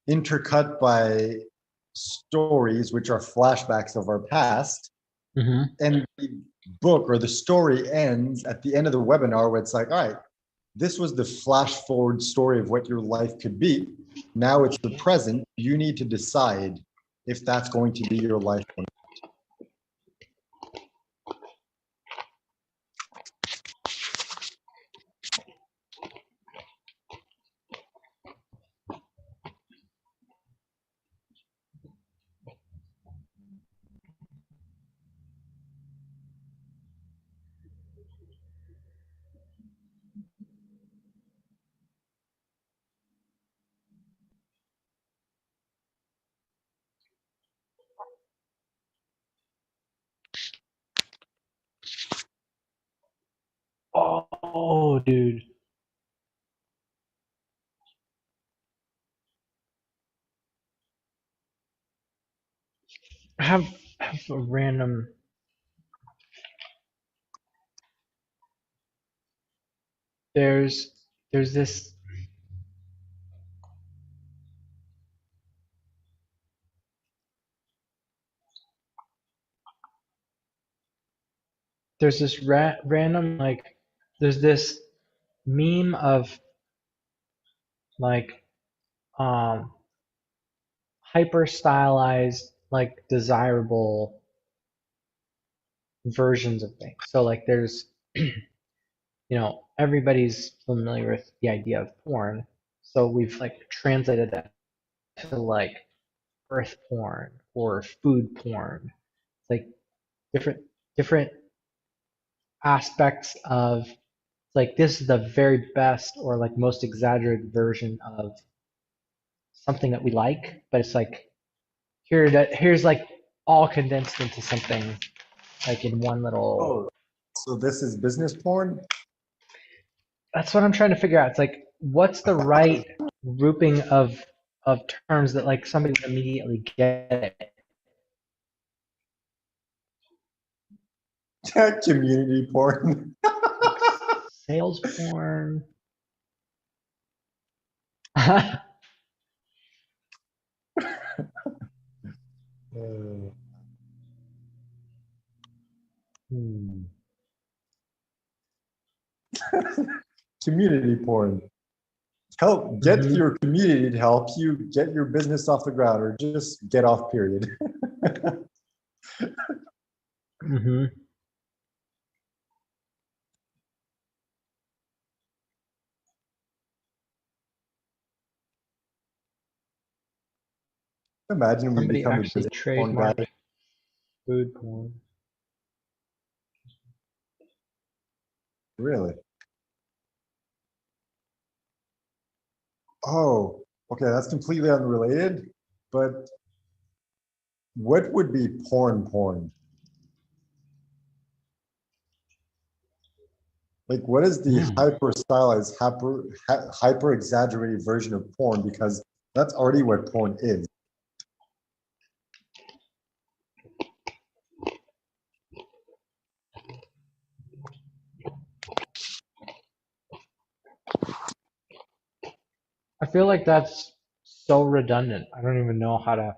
intercut by stories which are flashbacks of our past. And the book or the story ends at the end of the webinar where it's like, all right, this was the flash forward story of what your life could be. Now it's the present. You need to decide if that's going to be your life or not. Oh, dude. I have a random. There's there's this. There's this random like. There's this meme of like um hyper stylized like desirable versions of things. So like there's everybody's familiar with the idea of porn. So we've like translated that to like earth porn or food porn. It's like different aspects of like this is the very best or like most exaggerated version of something that we like, but it's like here's like all condensed into something like in one little. Oh, so this is business porn? That's what I'm trying to figure out. It's like what's the right grouping of terms that like somebody would immediately get it. Community porn. Sales porn. Hmm. Community porn. Get Mhm. your community to help you get your business off the ground, or just get off, period. Mhm. Imagine we Somebody become a actually business porn guy. trademarked food porn. Really? Oh, okay, that's completely unrelated, but what would be porn? Like, what is the Hmm. hyper stylized, hyper exaggerated version of porn? Because that's already what porn is. I feel like that's so redundant. I don't even know how to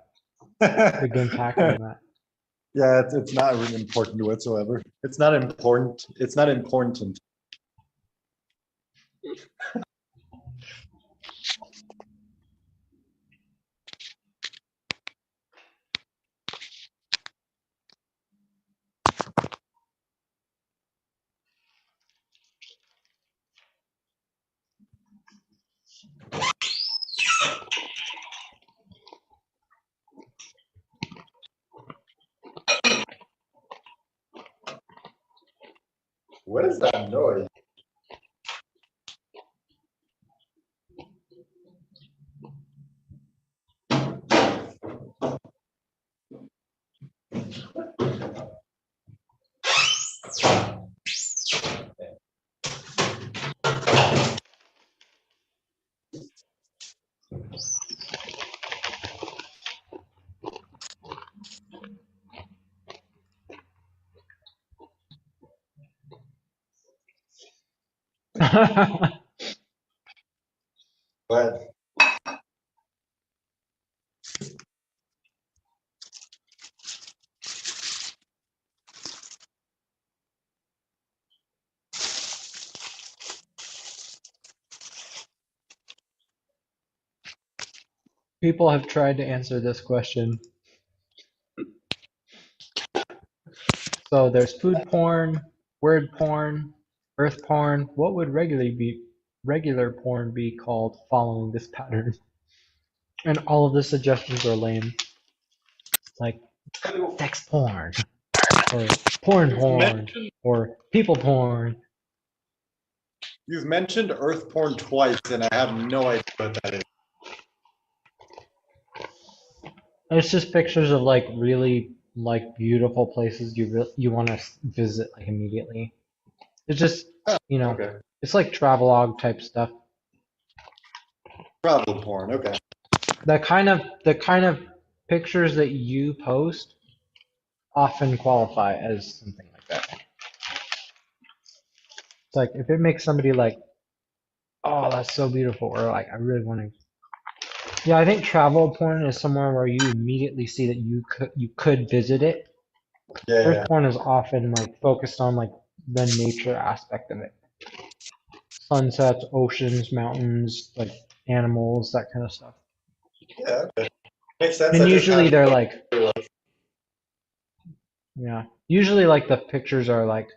begin tackling that. Yeah, it's not really important whatsoever. It's not important. It's not important. What is that noise? But People have tried to answer this question. So there's food porn, word porn, earth porn. What would regular porn be called following this pattern? And all of the suggestions are lame. Like sex porn or you've porn mentioned or people porn. you've mentioned earth porn twice, and I have no idea what that is. It's just pictures of like really like beautiful places you want to visit like immediately. It's just Oh, you know, okay. it's like travelogue type stuff. Travel porn. Okay. The kind of pictures that you post often qualify as something like that. It's like if it makes somebody like, oh, that's so beautiful, or like I really want to. Yeah, I think travel porn is somewhere where you immediately see that you could visit it. Earth Yeah. porn is often like focused on like the nature aspect of it. Sunsets, oceans, mountains, like animals, that kind of stuff. Yeah. Okay. Makes sense. And I just usually have they're like, yeah, usually like the pictures are like,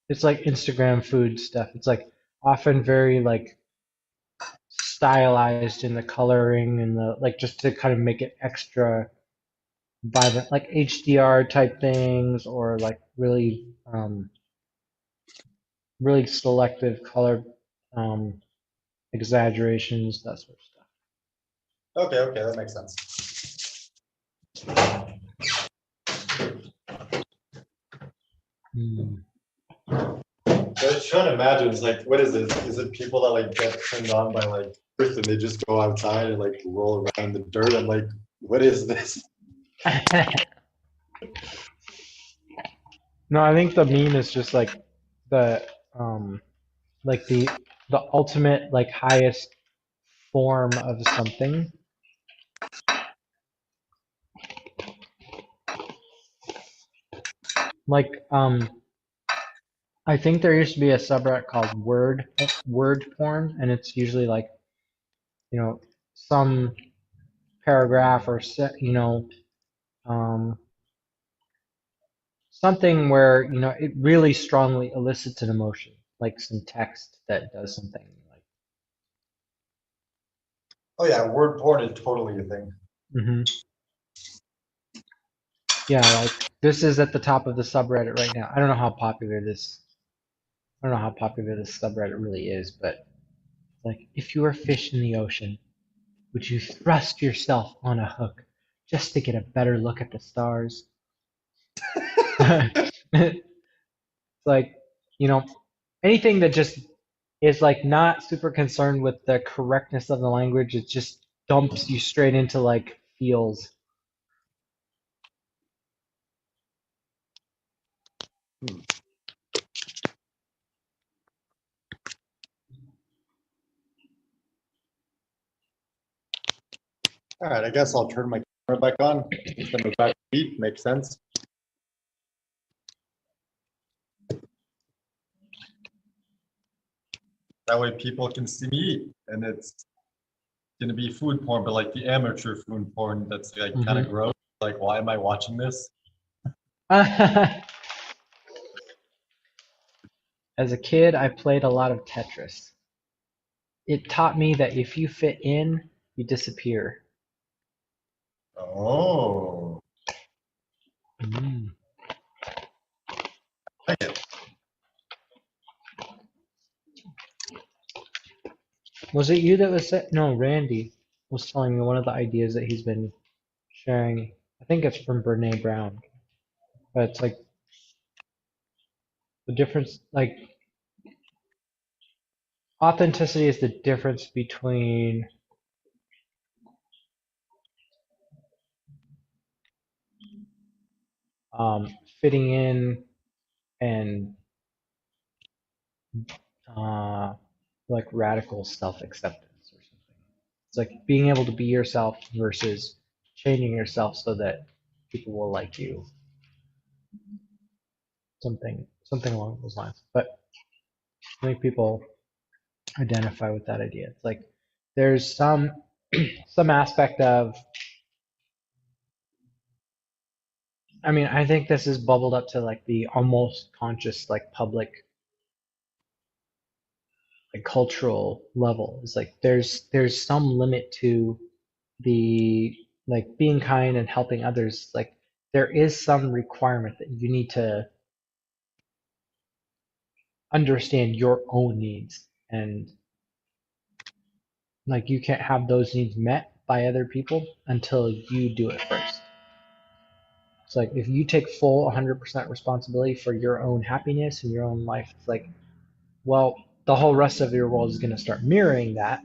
it's like Instagram food stuff. It's like often very like stylized in the coloring and the like just to kind of make it extra vibrant, like HDR type things or like really selective color um, exaggerations, that sort of stuff. okay, that makes sense. Mm. I was trying to imagine, it's like, what is this? Is it people that like get turned on by like Earth and they just go outside and like roll around in the dirt? I'm like, what is this? No, I think the meme is just like the um like the ultimate like highest form of something. Like I think there used to be a subreddit called word porn, and it's usually like, some paragraph or um something where, it really strongly elicits an emotion, like some text that does something like Oh yeah, word porn is totally a thing. hmm yeah, like this is at the top of the subreddit right now. I don't know how popular this subreddit really is, but like if you were a fish in the ocean, would you thrust yourself on a hook just to get a better look at the stars? It's like, you know, anything that just is like not super concerned with the correctness of the language, it just dumps you straight into like feels. Hmm. All right, I guess I'll turn my camera back on. Send it back to beat. Makes sense. That way people can see me eat, and it's gonna be food porn, but like the amateur food porn that's like kind of Hmm gross. Like, why am I watching this? As a kid, I played a lot of Tetris. It taught me that if you fit in, you disappear. Oh, Mm. I like it. Was it you that was no, Randy was telling me one of the ideas that he's been sharing. I think it's from Brene Brown, but it's like the difference, like authenticity is the difference between fitting in and uh, like radical self-acceptance or something. It's like being able to be yourself versus changing yourself so that people will like you. Something along those lines. But I think people identify with that idea. It's like there's some aspect of, I mean, I think this is bubbled up to like the almost conscious like public like cultural level. It's like there's some limit to the like being kind and helping others. Like there is some requirement that you need to understand your own needs, and like you can't have those needs met by other people until you do it first. It's like if you take full 100% responsibility for your own happiness and your own life, it's like, well, the whole rest of your world is going to start mirroring that.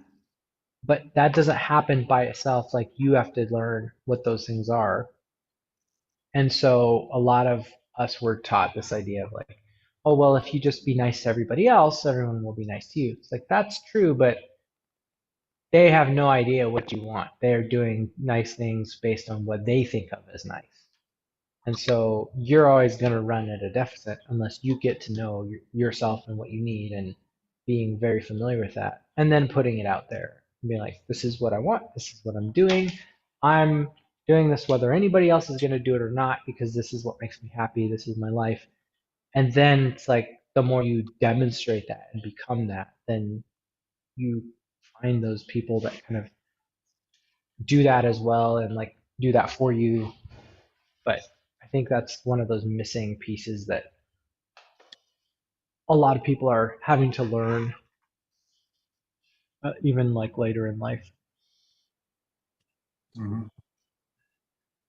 But that doesn't happen by itself. Like you have to learn what those things are. And so a lot of us were taught this idea of like, oh, well, if you just be nice to everybody else, everyone will be nice to you. It's like, that's true, but they have no idea what you want. They're doing nice things based on what they think of as nice. And so you're always going to run at a deficit unless you get to know yourself and what you need and being very familiar with that. And then putting it out there and being like, this is what I want. This is what I'm doing. I'm doing this whether anybody else is going to do it or not because this is what makes me happy. This is my life. And then it's like the more you demonstrate that and become that, then you find those people that kind of do that as well and like do that for you. But I think that's one of those missing pieces that a lot of people are having to learn, even like later in life. Mhm.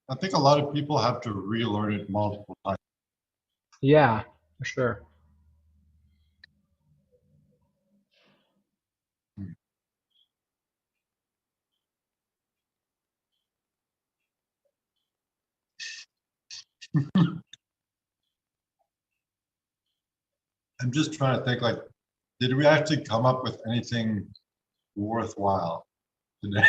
I think a lot of people have to relearn it multiple times. Yeah, for sure. I'm just trying to think like, did we actually come up with anything worthwhile today?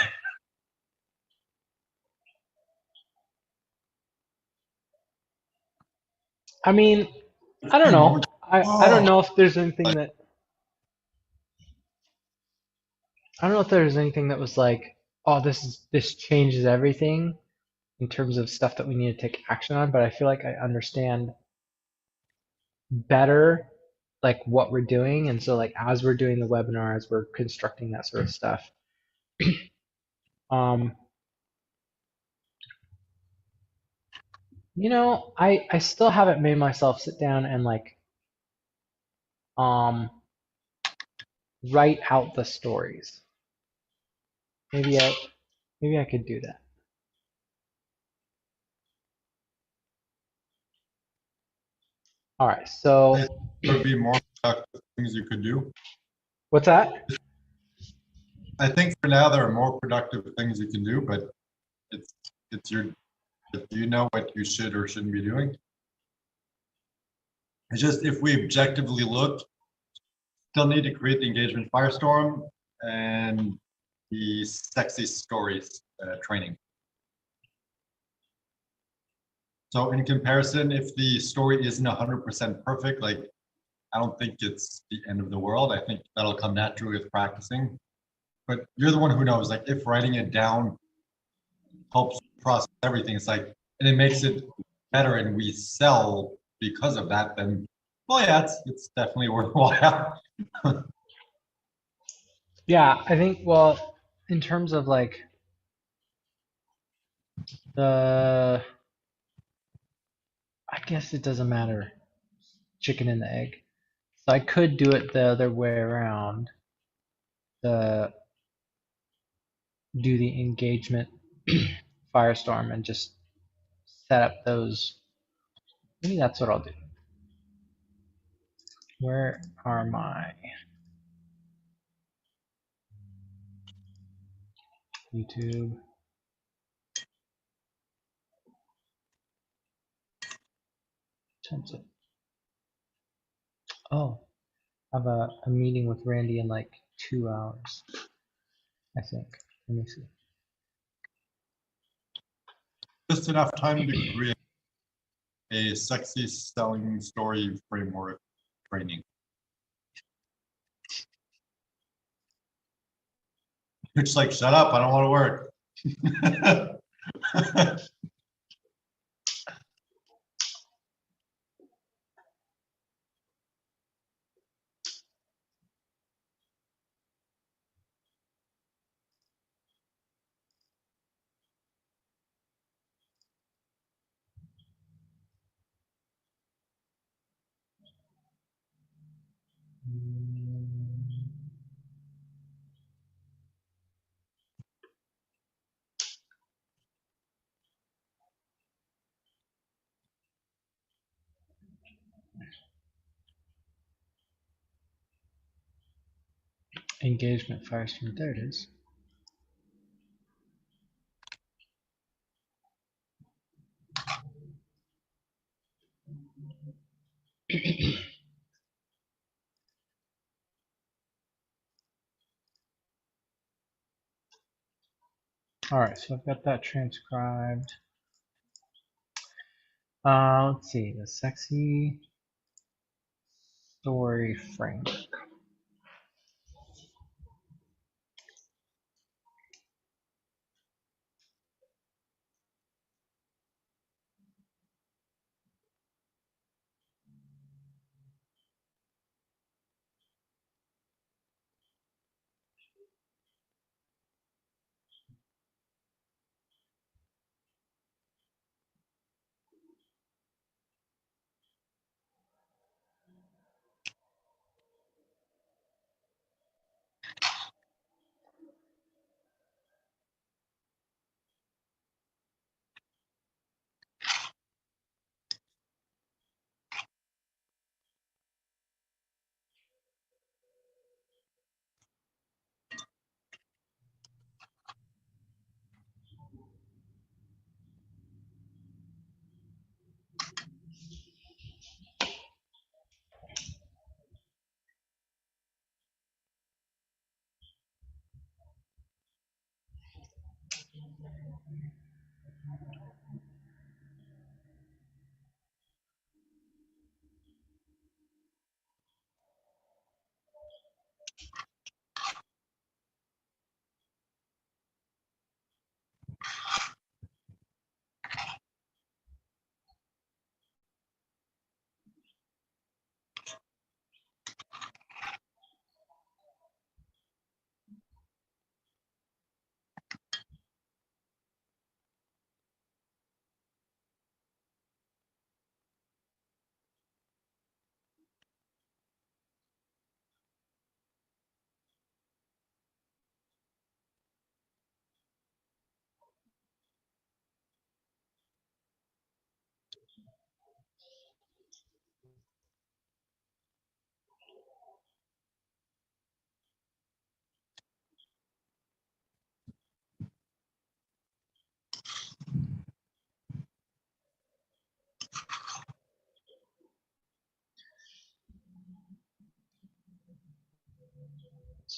I mean, I don't know. I don't know if there's anything that I don't know if there's anything that was like, oh, this changes everything in terms of stuff that we need to take action on, but I feel like I understand better like what we're doing. And so like as we're doing the webinar, as we're constructing that sort of stuff, um, I still haven't made myself sit down and like um write out the stories. Maybe I could do that. All right, so There would be more productive things you could do. what's that? I think for now there are more productive things you can do, but it's your, if you know what you should or shouldn't be doing. It's just if we objectively look, still need to create the engagement firestorm and the sexy stories training. So in comparison, if the story isn't 100% perfect, like I don't think it's the end of the world. I think that'll come naturally with practicing. But you're the one who knows, like if writing it down helps process everything, it's like, and it makes it better and we sell because of that, then, well, yeah, it's definitely worthwhile. Yeah, I think, well, in terms of like the, I guess it doesn't matter, chicken and the egg. So I could do it the other way around. The do the engagement firestorm and just set up those. Maybe that's what I'll do. Where are my YouTube? Oh, I have a meeting with Randy in like 2 hours, I think. Let me see. Just enough time to create a sexy selling story framework training. It's like, shut up, I don't want to work. Engagement firestorm. There it is. All right, so I've got that transcribed. Let's see, the sexy story framework.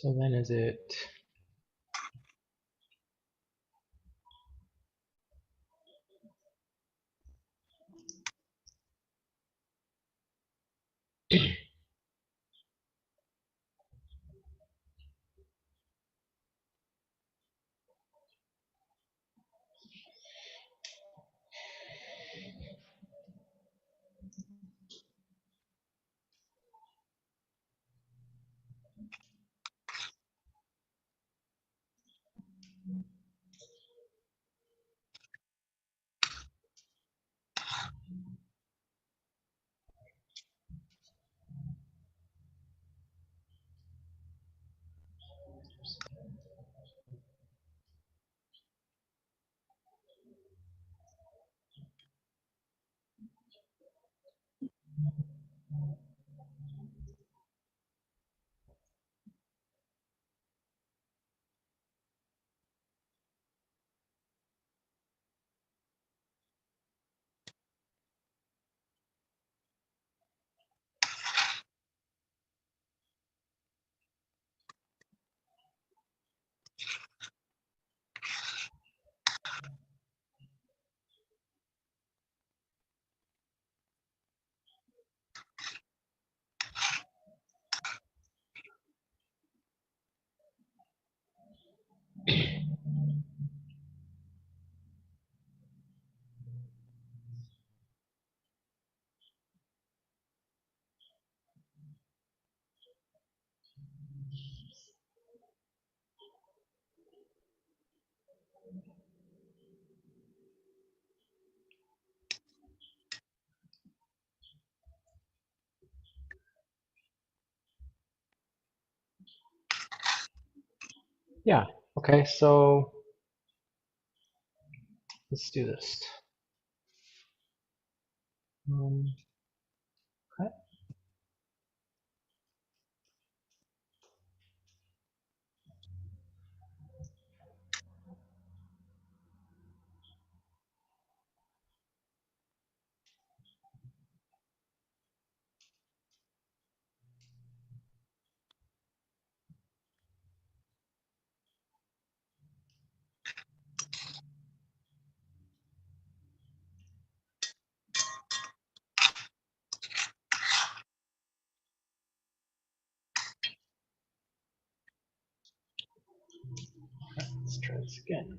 So then is it yeah, okay, so let's do this. Okay. That's good.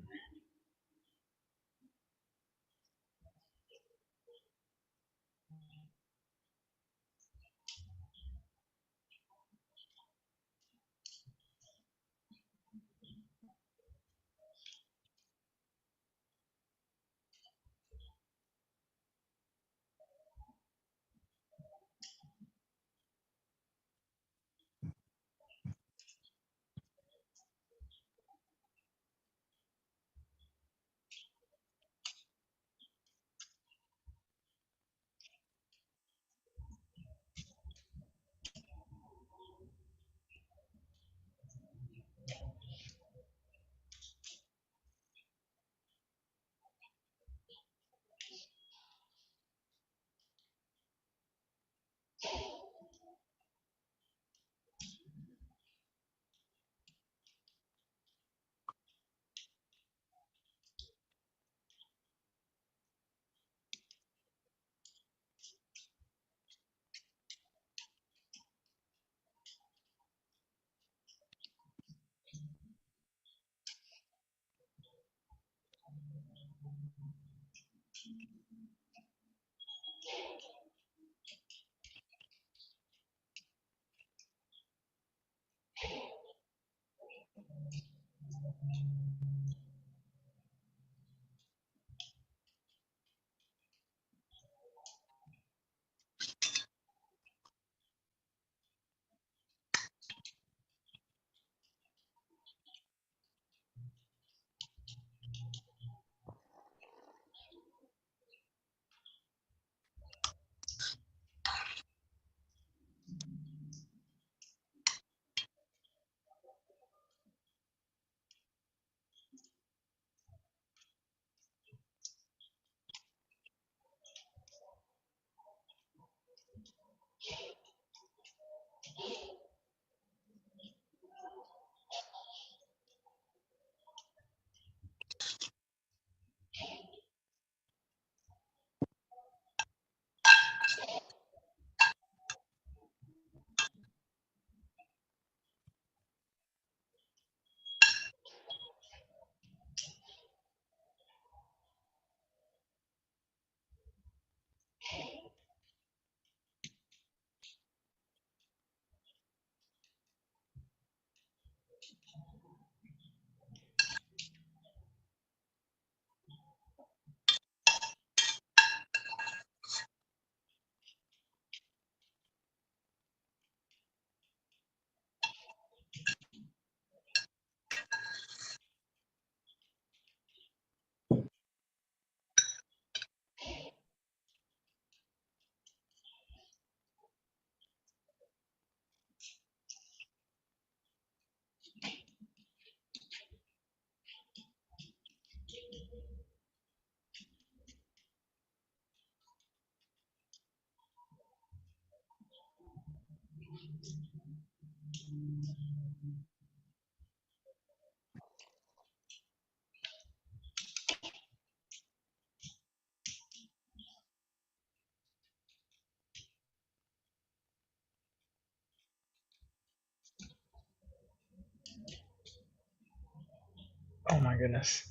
Oh my goodness.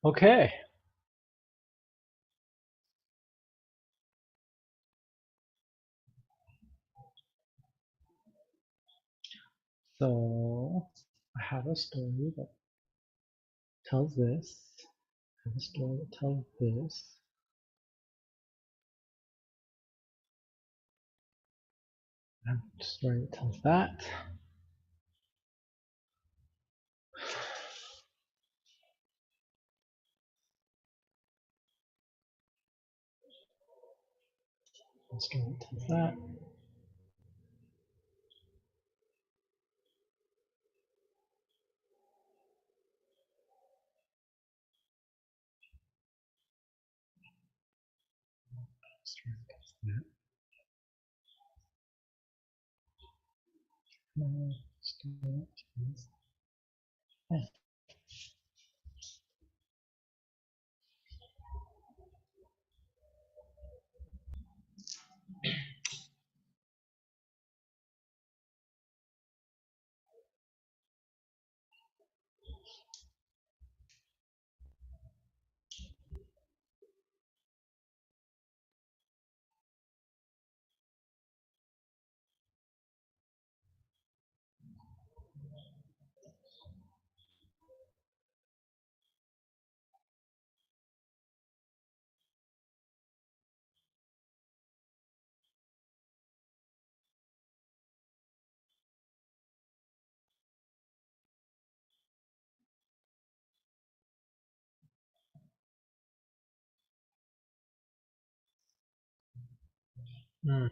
Okay. So I have a story that tells this. I have a story that tells this. Story that tells that. Story that tells that. Story that tells that. Story that tells that. Hmm.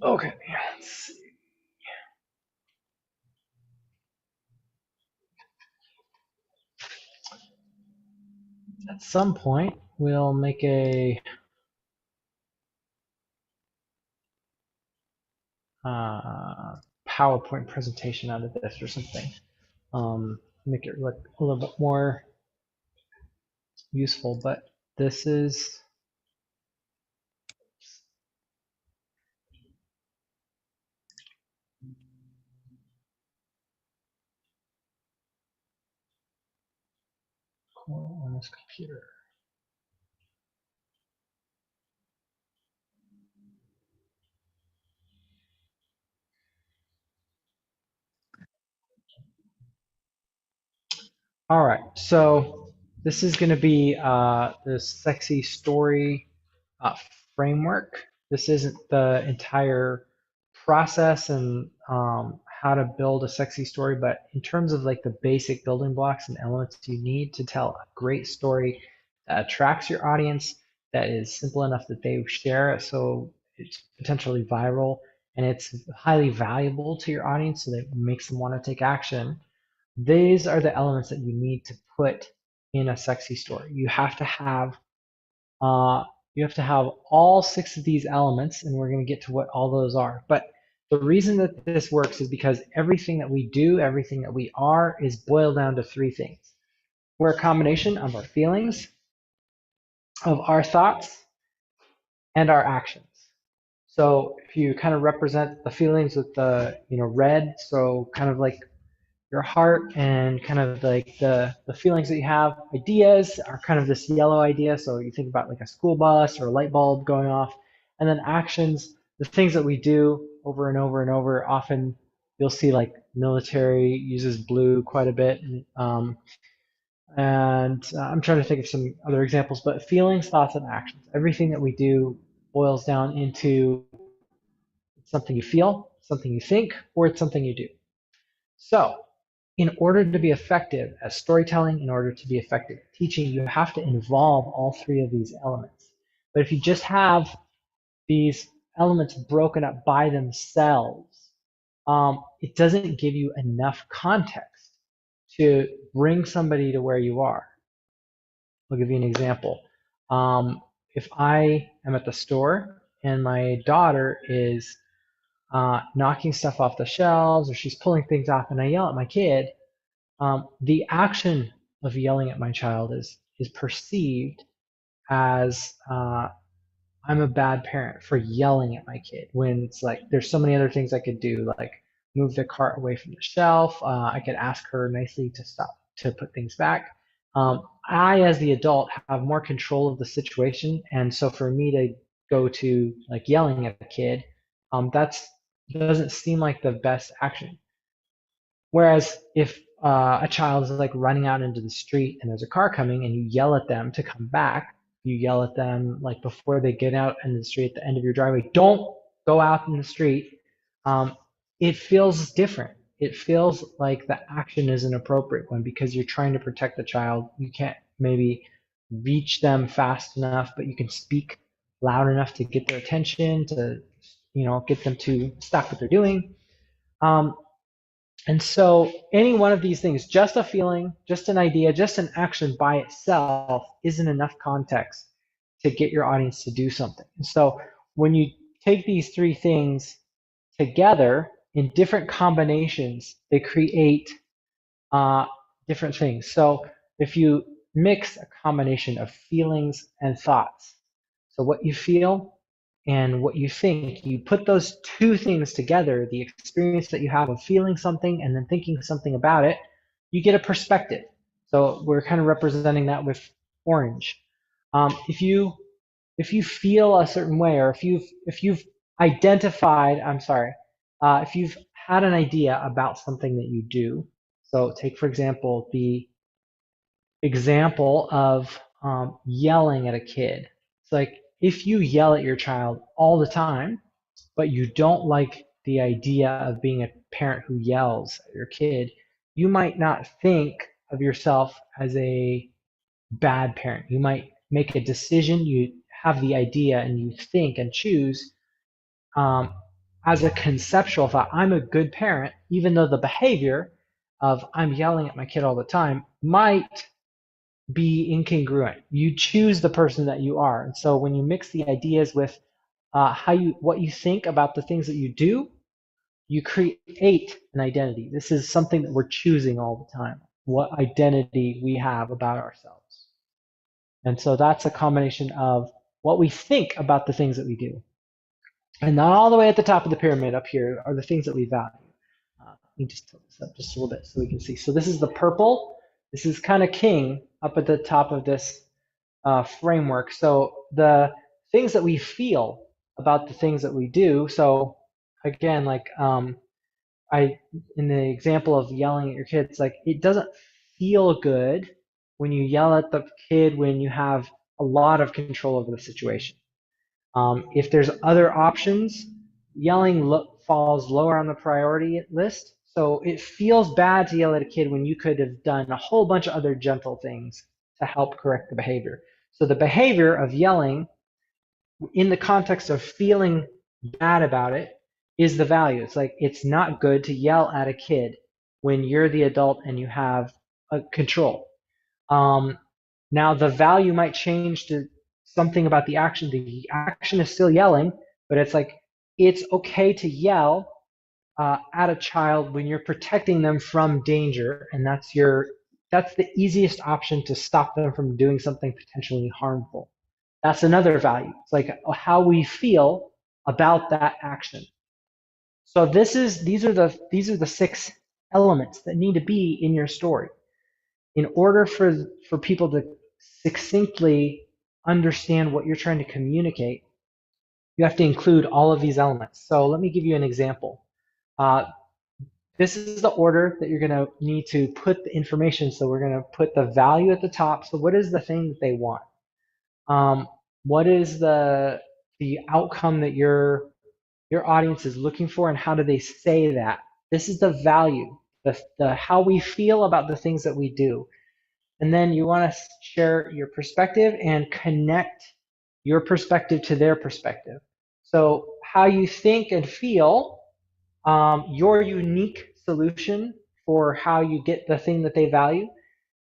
Okay, let's see. At some point, we'll make a PowerPoint presentation out of this or something. Make it look a little bit more useful, but this is cool on this computer. All right, so this is going to be the sexy story framework. This isn't the entire process and how to build a sexy story, but in terms of like the basic building blocks and elements you need to tell a great story that attracts your audience, that is simple enough that they share it, so it's potentially viral and it's highly valuable to your audience, so that it makes them want to take action. These are the elements that you need to put in a sexy story. Uh, you have to have all 6 of these elements, and we're going to get to what all those are. But the reason that this works is because everything that we do, everything that we are, is boiled down to 3 things. We're a combination of our feelings, of our thoughts, and our actions. So if you kind of represent the feelings with the red, so kind of like your heart and kind of like the feelings that you have. Ideas are kind of this yellow idea, so you think about like a school bus or a light bulb going off. And then actions, the things that we do over and over and over. Often you'll see like military uses blue quite a bit. And I'm trying to think of some other examples, but feelings, thoughts, and actions. Everything that we do boils down into something you feel, something you think, or it's something you do. So in order to be effective at storytelling, in order to be effective at teaching, you have to involve all 3 of these elements. But if you just have these elements broken up by themselves, it doesn't give you enough context to bring somebody to where you are. I'll give you an example. If I am at the store and my daughter is knocking stuff off the shelves or she's pulling things off and I yell at my kid, the action of yelling at my child is perceived as I'm a bad parent for yelling at my kid, when it's like there's so many other things I could do, like move the cart away from the shelf. I could ask her nicely to stop to put things back. I, as the adult, have more control of the situation, and so for me to go to like yelling at a kid, that's doesn't seem like the best action. Whereas if a child is like running out into the street and there's a car coming and you yell at them to come back, you yell at them like before they get out into the street at the end of your driveway, don't go out in the street. It feels different. It feels like the action is an appropriate one because you're trying to protect the child. You can't maybe reach them fast enough, but you can speak loud enough to get their attention, to get them to stop what they're doing. And so any one of these things, just a feeling, just an idea, just an action by itself isn't enough context to get your audience to do something. And so when you take these 3 things together in different combinations, they create different things. So if you mix a combination of feelings and thoughts, so what you feel and what you think, you put those 2 things together, the experience that you have of feeling something and then thinking something about it, you get a perspective. So we're kind of representing that with orange. If you feel a certain way, or if you've identified, if you've had an idea about something that you do. So take, for example, the example of yelling at a kid. It's like if you yell at your child all the time, but you don't like the idea of being a parent who yells at your kid, you might not think of yourself as a bad parent. You might make a decision, you have the idea, and you think and choose as a conceptual thought, I'm a good parent, even though the behavior of I'm yelling at my kid all the time might be incongruent. You choose the person that you are. And so when you mix the ideas with what you think about the things that you do, you create an identity. This is something that we're choosing all the time, what identity we have about ourselves. And so that's a combination of what we think about the things that we do. And not all the way at the top of the pyramid up here are the things that we value. Let me just tilt this up just a little bit so we can see. So this is the purple. This is kind of king up at the top of this framework. So the things that we feel about the things that we do. So again, like in the example of yelling at your kids, like it doesn't feel good when you yell at the kid when you have a lot of control over the situation. If there's other options, yelling falls lower on the priority list. So it feels bad to yell at a kid when you could have done a whole bunch of other gentle things to help correct the behavior. So the behavior of yelling in the context of feeling bad about it is the value. It's like it's not good to yell at a kid when you're the adult and you have control. Now the value might change to something about the action. The action is still yelling, but it's like it's okay to yell at a child when you're protecting them from danger, and that's the easiest option to stop them from doing something potentially harmful. That's another value. It's like how we feel about that action. So these are the 6 elements that need to be in your story in order for people to succinctly understand what you're trying to communicate. You have to include all of these elements. So let me give you an example. This is the order that you're going to need to put the information. So we're going to put the value at the top. So what is the thing that they want? What is the outcome that your audience is looking for, and how do they say that? This is the value, the how we feel about the things that we do. And then you want to share your perspective and connect your perspective to their perspective. So how you think and feel, your unique solution for how you get the thing that they value,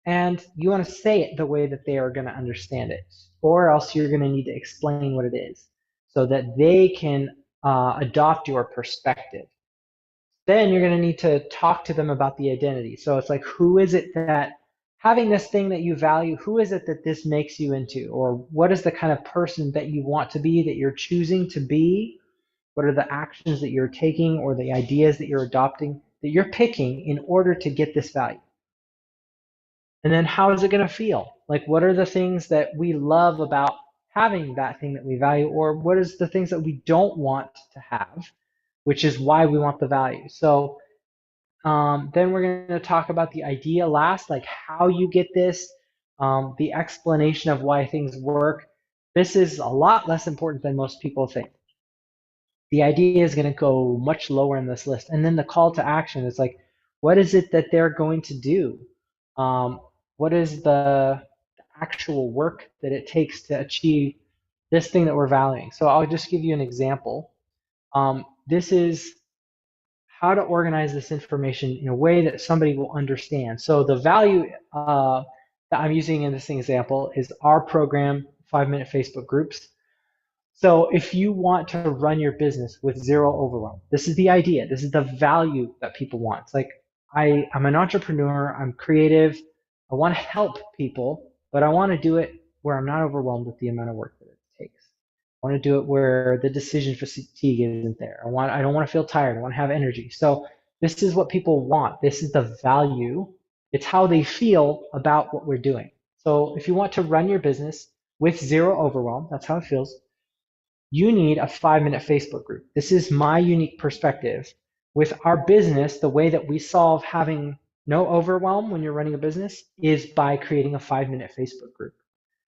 and you want to say it the way that they are going to understand it, or else you're going to need to explain what it is so that they can adopt your perspective. Then you're going to need to talk to them about the identity. So it's like, who is it that having this thing that you value, who is it that this makes you into? Or what is the kind of person that you want to be, that you're choosing to be? What are the actions that you're taking or the ideas that you're adopting, that you're picking in order to get this value? And then how is it going to feel? Like, what are the things that we love about having that thing that we value? Or what is the things that we don't want to have, which is why we want the value? So then we're going to talk about the idea last, like how you get this, the explanation of why things work. This is a lot less important than most people think. The idea is going to go much lower in this list. And then the call to action is like, what is it that they're going to do? What is the actual work that it takes to achieve this thing that we're valuing? So I'll just give you an example. This is how to organize this information in a way that somebody will understand. So the value that I'm using in this example is our program, 5-minute Facebook groups. So if you want to run your business with zero overwhelm, this is the idea. This is the value that people want. It's like, I'm an entrepreneur, I'm creative, I want to help people, but I want to do it where I'm not overwhelmed with the amount of work that it takes. I want to do it where the decision fatigue isn't there. I don't want to feel tired. I want to have energy. So this is what people want. This is the value. It's how they feel about what we're doing. So if you want to run your business with zero overwhelm, that's how it feels, you need a 5-minute Facebook group. This is my unique perspective. With our business, the way that we solve having no overwhelm when you're running a business is by creating a 5-minute Facebook group.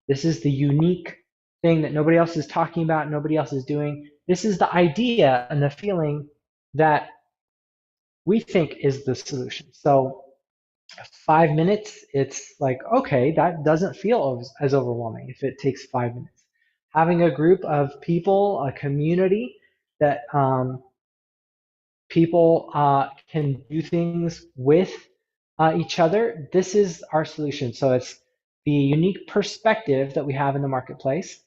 This is the unique thing that nobody else is talking about, nobody else is doing. This is the idea and the feeling that we think is the solution. So 5 minutes, it's like, okay, that doesn't feel as overwhelming if it takes 5 minutes. Having a group of people, a community that people can do things with each other. This is our solution. So it's the unique perspective that we have in the marketplace.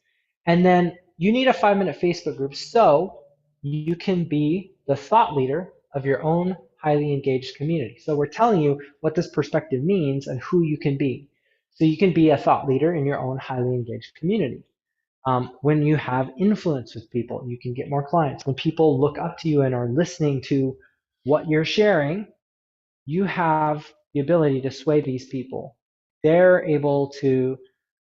And then you need a 5-minute Facebook group so you can be the thought leader of your own highly engaged community. So we're telling you what this perspective means and who you can be. So you can be a thought leader in your own highly engaged community. When you have influence with people, you can get more clients. When people look up to you and are listening to what you're sharing, you have the ability to sway these people. They're able to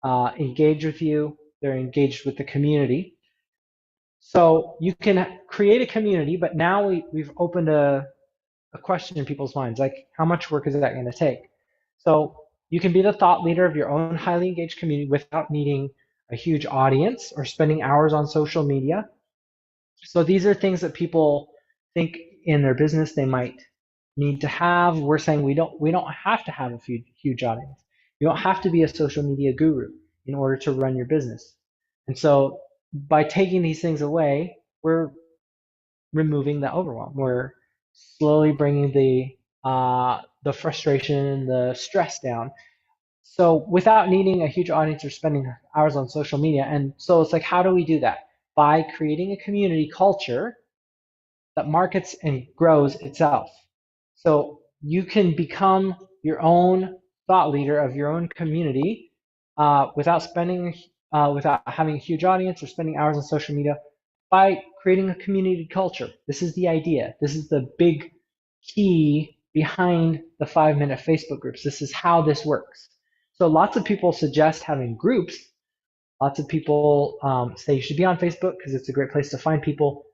engage with you. They're engaged with the community. So you can create a community, but now we've opened a question in people's minds, like how much work is that going to take? So you can be the thought leader of your own highly engaged community without needing a huge audience or spending hours on social media. So these are things that people think in their business they might need to have. We're saying we don't have to have a huge audience. You don't have to be a social media guru in order to run your business. And so by taking these things away, we're removing the overwhelm. We're slowly bringing the frustration, the stress down. So without needing a huge audience or spending hours on social media. And so it's like, how do we do that? By creating a community culture that markets and grows itself. So you can become your own thought leader of your own community without having a huge audience or spending hours on social media, by creating a community culture. This is the idea. This is the big key behind the 5-minute Facebook groups. This is how this works. So lots of people suggest having groups. Lots of people say you should be on Facebook because it's a great place to find people.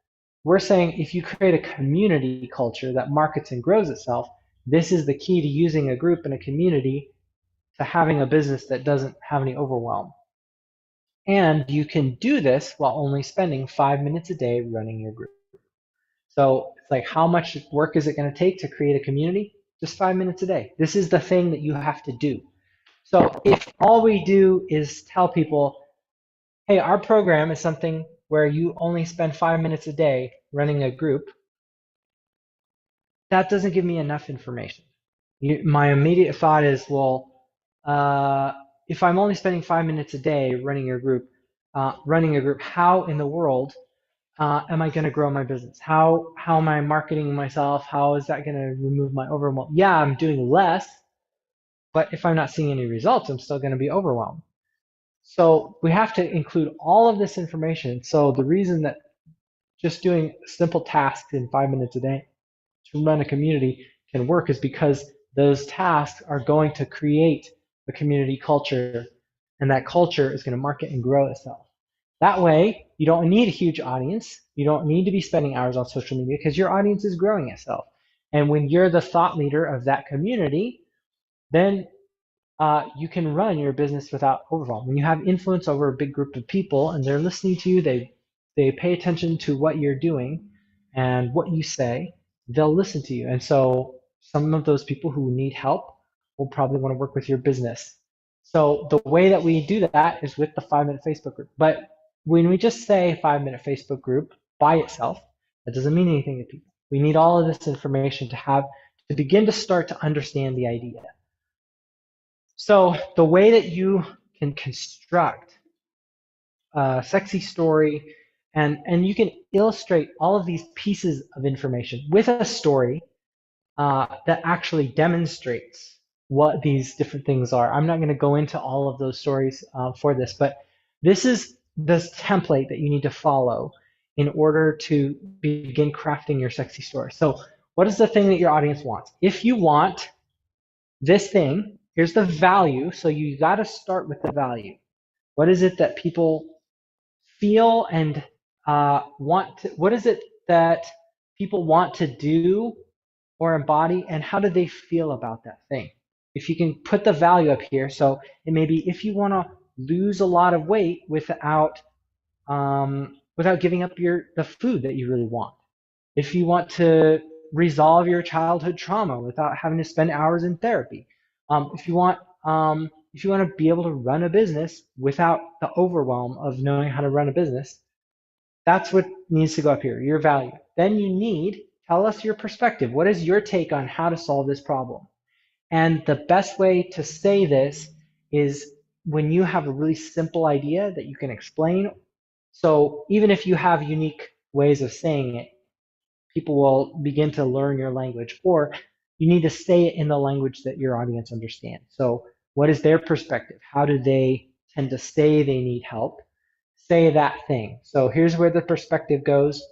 We're saying if you create a community culture that markets and grows itself, this is the key to using a group and a community to having a business that doesn't have any overwhelm. And you can do this while only spending 5 minutes a day running your group. So it's like, how much work is it going to take to create a community? Just 5 minutes a day. This is the thing that you have to do. So if all we do is tell people, hey, our program is something where you only spend 5 minutes a day running a group, that doesn't give me enough information. My immediate thought is, well, if I'm only spending 5 minutes a day running a group, how in the world am I going to grow my business? How am I marketing myself? How is that going to remove my overwhelm? Yeah, I'm doing less, but if I'm not seeing any results, I'm still going to be overwhelmed. So we have to include all of this information. So the reason that just doing simple tasks in 5 minutes a day to run a community can work is because those tasks are going to create a community culture, and that culture is going to market and grow itself. That way, you don't need a huge audience. You don't need to be spending hours on social media because your audience is growing itself. And when you're the thought leader of that community, then you can run your business without overwhelm. When you have influence over a big group of people and they're listening to you, they pay attention to what you're doing and what you say, they'll listen to you. And so some of those people who need help will probably want to work with your business. So the way that we do that is with the 5-minute Facebook group. But when we just say 5-minute Facebook group by itself, that doesn't mean anything to people. We need all of this information to begin to start to understand the idea. So the way that you can construct a sexy story, and you can illustrate all of these pieces of information with a story that actually demonstrates what these different things are. I'm not going to go into all of those stories for this, but this is this template that you need to follow in order to begin crafting your sexy story. So what is the thing that your audience wants? If you want this thing, here's the value. So you got to start with the value. What is it that people feel and want to, what is it that people want to do or embody, and how do they feel about that thing? If you can put the value up here, so it may be if you want to lose a lot of weight without giving up the food that you really want. If you want to resolve your childhood trauma without having to spend hours in therapy. If you want to be able to run a business without the overwhelm of knowing how to run a business, that's what needs to go up here, your value. Then you need tell us your perspective. What is your take on how to solve this problem? And the best way to say this is when you have a really simple idea that you can explain. So even if you have unique ways of saying it, people will begin to learn your language, or you need to say it in the language that your audience understands. So what is their perspective? How do they tend to say they need help? Say that thing. So here's where the perspective goes.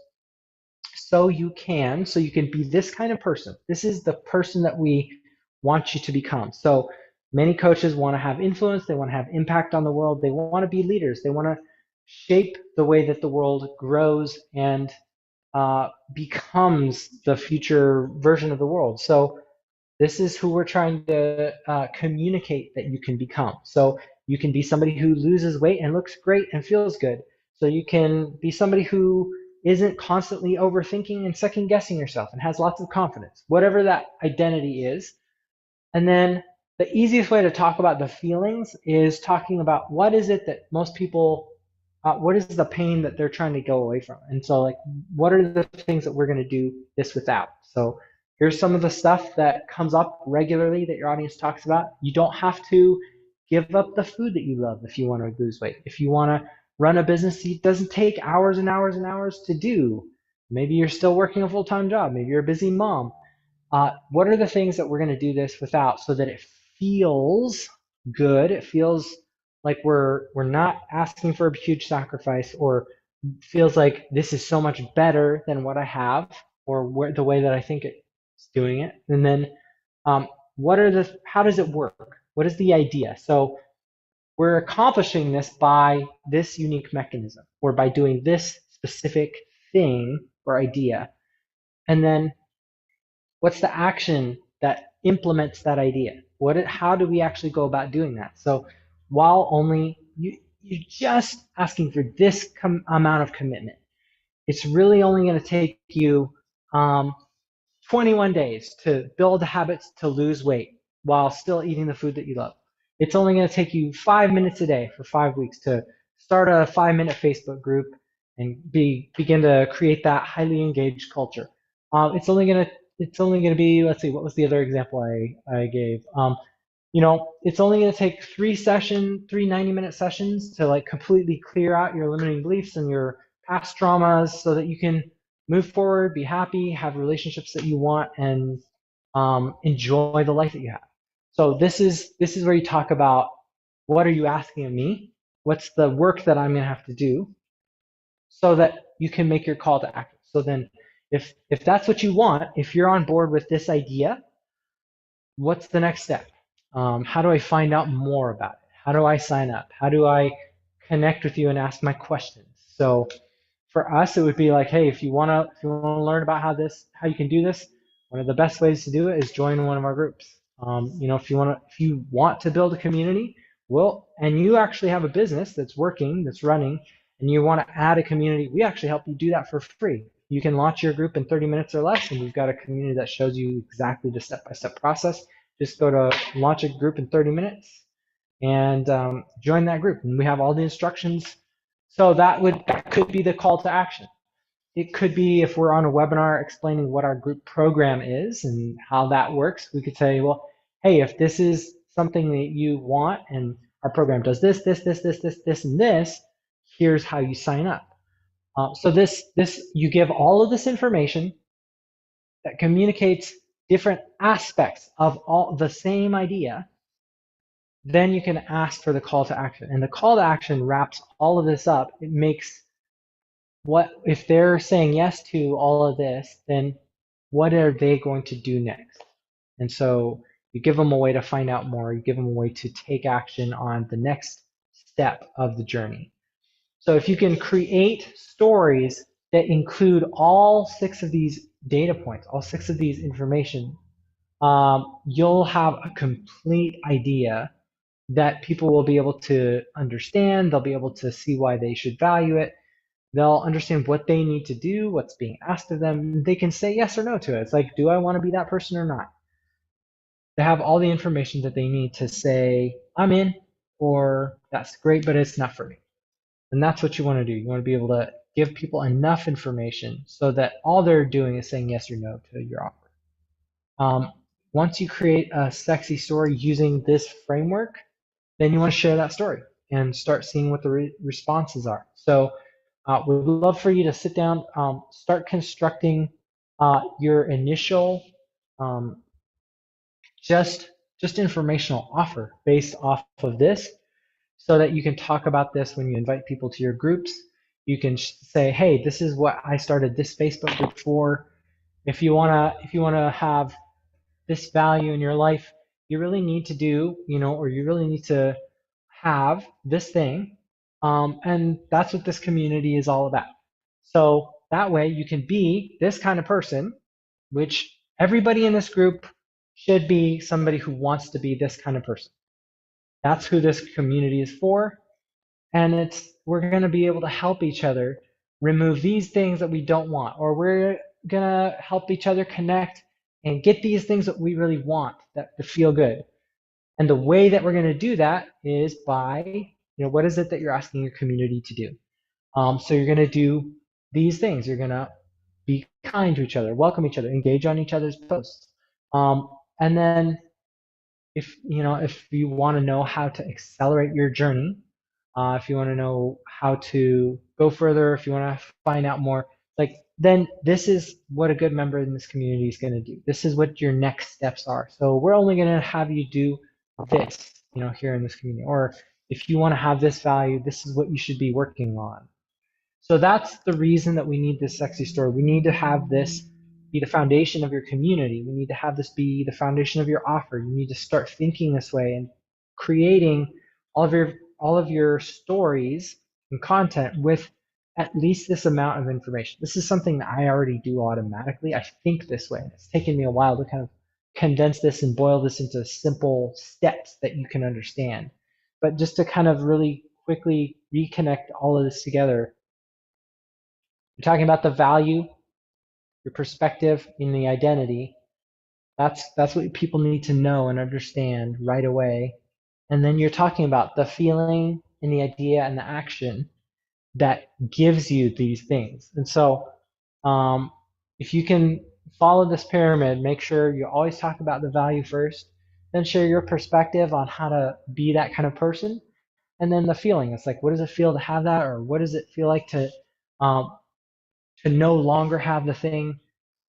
So you can be this kind of person. This is the person that we want you to become. So many coaches want to have influence. They want to have impact on the world. They want to be leaders. They want to shape the way that the world grows and becomes the future version of the world. So this is who we're trying to communicate that you can become. So you can be somebody who loses weight and looks great and feels good. So you can be somebody who isn't constantly overthinking and second guessing yourself and has lots of confidence, whatever that identity is. And then the easiest way to talk about the feelings is talking about what is it that most people, what is the pain that they're trying to go away from? And so like, what are the things that we're going to do this without? So here's some of the stuff that comes up regularly that your audience talks about. You don't have to give up the food that you love if you want to lose weight. If you want to run a business, it doesn't take hours and hours and hours to do. Maybe you're still working a full-time job. Maybe you're a busy mom. What are the things that we're going to do this without so that it feels good? It feels like we're not asking for a huge sacrifice, or feels like this is so much better than what I have, or the way that I think it's doing it. And then how does it work? What is the idea? So we're accomplishing this by this unique mechanism, or by doing this specific thing or idea. And then what's the action that implements that idea? How do we actually go about doing that? So while only you're just asking for this amount of commitment, it's really only going to take you 21 days to build habits to lose weight while still eating the food that you love. It's only going to take you 5 minutes a day for 5 weeks to start a 5-minute Facebook group and begin to create that highly engaged culture. It's only going to be, let's see, what was the other example I gave? It's only going to take 3 90-minute sessions to like completely clear out your limiting beliefs and your past traumas so that you can move forward, be happy, have relationships that you want, and enjoy the life that you have. So this is where you talk about, what are you asking of me? What's the work that I'm going to have to do so that you can make your call to action? So then if that's what you want, if you're on board with this idea, what's the next step? How do I find out more about it? How do I sign up? How do I connect with you and ask my questions? So for us, it would be like, hey, if you want to learn about how you can do this, one of the best ways to do it is join one of our groups. If you want to build a community, and you actually have a business that's working, that's running, and you want to add a community, we actually help you do that for free. You can launch your group in 30 minutes or less, and we've got a community that shows you exactly the step-by-step process. Just go to launch a group in 30 minutes and join that group. And we have all the instructions. So that could be the call to action. It could be, if we're on a webinar explaining what our group program is and how that works, we could say, well, hey, if this is something that you want and our program does this, and this, here's how you sign up. So you give all of this information that communicates different aspects of all the same idea. Then you can ask for the call to action, and the call to action wraps all of this up. It makes if they're saying yes to all of this, then what are they going to do next? And so you give them a way to find out more. You give them a way to take action on the next step of the journey. So if you can create stories that include all 6 of these data points, all 6 of these information, you'll have a complete idea that people will be able to understand. They'll be able to see why they should value it. They'll understand what they need to do, what's being asked of them. They can say yes or no to it. It's like, do I want to be that person or not? They have all the information that they need to say, I'm in, or that's great, but it's not for me. And that's what you want to do. You want to be able to give people enough information so that all they're doing is saying yes or no to your offer. Once you create a sexy story using this framework, then you want to share that story and start seeing what the responses are. So we'd love for you to sit down, start constructing your initial just informational offer based off of this, so that you can talk about this when you invite people to your groups. You can say, hey, this is what I started this Facebook group for. If you wanna have this value in your life, you really need to do, or you really need to have this thing. And that's what this community is all about. So that way you can be this kind of person, which everybody in this group should be somebody who wants to be this kind of person. That's who this community is for. And we're going to be able to help each other remove these things that we don't want, or we're going to help each other connect and get these things that we really want, that to feel good. And the way that we're going to do that is by, what is it that you're asking your community to do? So you're going to do these things. You're going to be kind to each other, welcome each other, engage on each other's posts. And then if you want to know how to accelerate your journey, if you want to know how to go further, if you want to find out more, then this is what a good member in this community is going to do. This is what your next steps are. So we're only going to have you do this, here in this community. Or if you want to have this value, this is what you should be working on. So that's the reason that we need this sexy story. We need to have this be the foundation of your community. We need to have this be the foundation of your offer. You need to start thinking this way and creating all of your stories and content with at least this amount of information. This is something that I already do automatically. I think this way. It's taken me a while to kind of condense this and boil this into simple steps that you can understand. But just to kind of really quickly reconnect all of this together, you're talking about the value, your perspective, and the identity. That's what people need to know and understand right away. And then you're talking about the feeling and the idea and the action that gives you these things. And so if you can follow this pyramid, make sure you always talk about the value first, then share your perspective on how to be that kind of person, and then the feeling. It's like, what does it feel to have that, or what does it feel like to no longer have the thing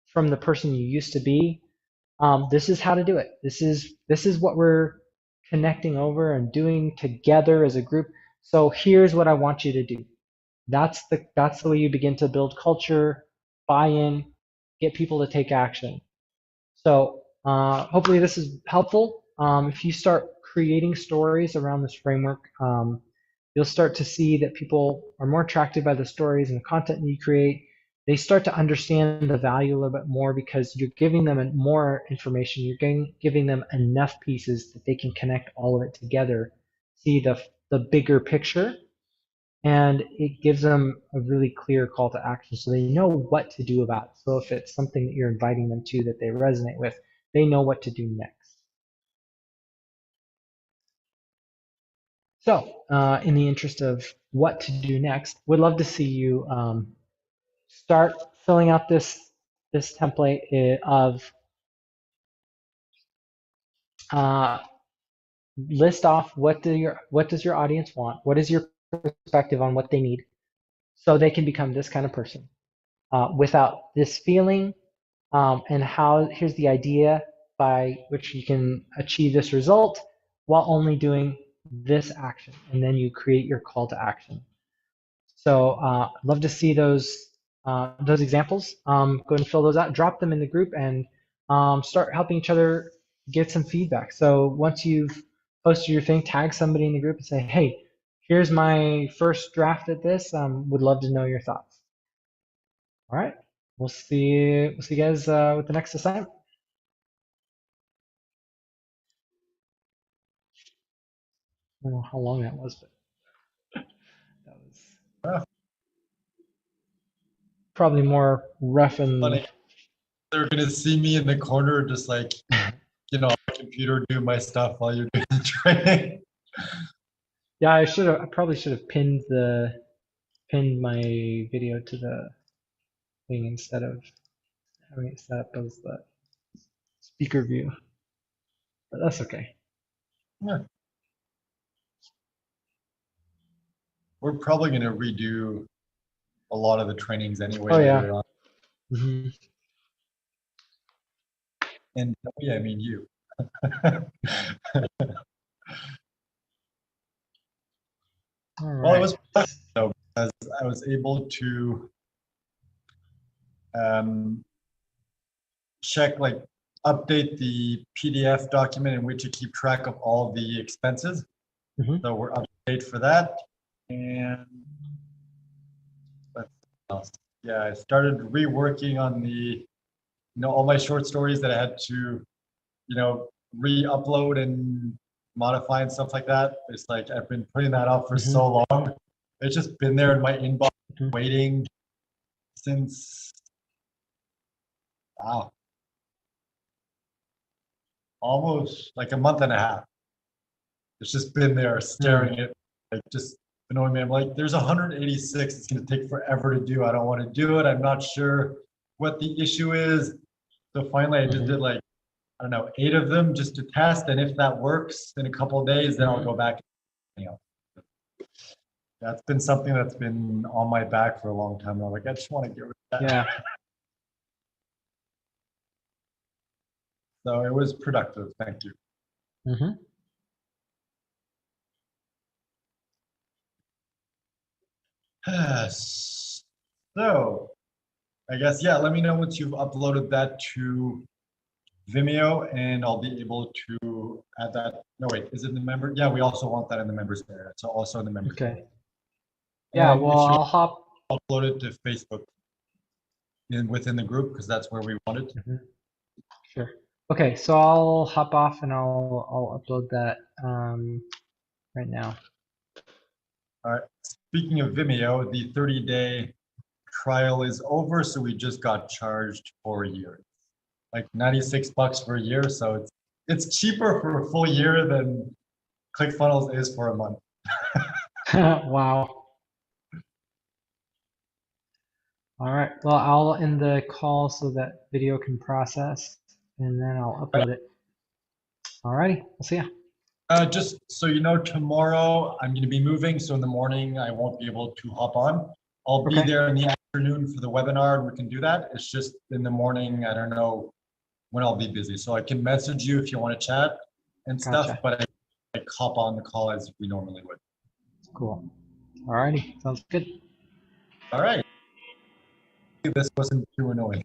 from the person you used to be? This is how to do it. This is what we're connecting over and doing together as a group. So here's what I want you to do. That's the way you begin to build culture, buy-in, get people to take action. So hopefully this is helpful. If you start creating stories around this framework, you'll start to see that people are more attracted by the stories and the content that you create. They start to understand the value a little bit more because you're giving them more information. You're giving them enough pieces that they can connect all of it together, see the bigger picture, and it gives them a really clear call to action so they know what to do about it. So if it's something that you're inviting them to that they resonate with, they know what to do next. So in the interest of what to do next, we'd love to see you start filling out this template of list off what does your audience want, what is your perspective on what they need, so they can become this kind of person without this feeling, and here's the idea by which you can achieve this result while only doing this action, and then you create your call to action. So I'd love to see those examples. Go ahead and fill those out, drop them in the group, and start helping each other get some feedback. So once you've posted your thing, tag somebody in the group and say, hey, here's my first draft at this. Would love to know your thoughts. All right, we'll see you guys with the next assignment. I don't know how long that was, but that was probably more rough and funny. They're gonna see me in the corner, just like, on the computer doing my stuff while you're doing the training. Yeah, I probably should have pinned the pinned my video to the thing instead of having it set up as the speaker view. But that's okay. Yeah. We're probably going to redo a lot of the trainings anyway Oh, yeah. later on. Hmm. And yeah, I mean you. All Well, it right. was fun, though, because I was able to check, like, update the PDF document in which you keep track of all the expenses. Mhm. So we're up to date for that. And what else? Yeah, I started reworking on the, all my short stories that I had to, re-upload and modify and stuff like that. It's like I've been putting that off for so long. It's just been there in my inbox waiting since, wow, almost like a month and a half. It's just been there staring at, like, just annoying me. I'm like, there's 186. It's going to take forever to do. I don't want to do it. I'm not sure what the issue is. So finally, I just did, like, I don't know, 8 of them just to test. And if that works in a couple of days, then I'll go back. That's been something that's been on my back for a long time. I'm like, I just want to get rid of that. Yeah. So it was productive. Thank you. Mm-hmm. So I guess, yeah, let me know once you've uploaded that to Vimeo, and I'll be able to add that. No, wait, is it in the member? Yeah, we also want that in the members area. So also in the members. Okay. Yeah, And well, if you I'll hop. upload it to Facebook within the group, because that's where we want it. Sure. Okay, so I'll hop off and I'll upload that right now. All right. Speaking of Vimeo, the 30-day trial is over, so we just got charged for a year. Like $96 for a year, so it's cheaper for a full year than ClickFunnels is for a month. Wow. All right. Well, I'll end the call so that video can process, and then I'll upload it. All righty. We'll see ya. Just so you know, tomorrow I'm going to be moving, so in the morning I won't be able to hop on. I'll be there in the afternoon for the webinar, and we can do that. It's just in the morning, I don't know when I'll be busy. So I can message you if you want to chat and stuff, but I hop on the call as we normally would. Cool. All righty. Sounds good. All right. This wasn't too annoying.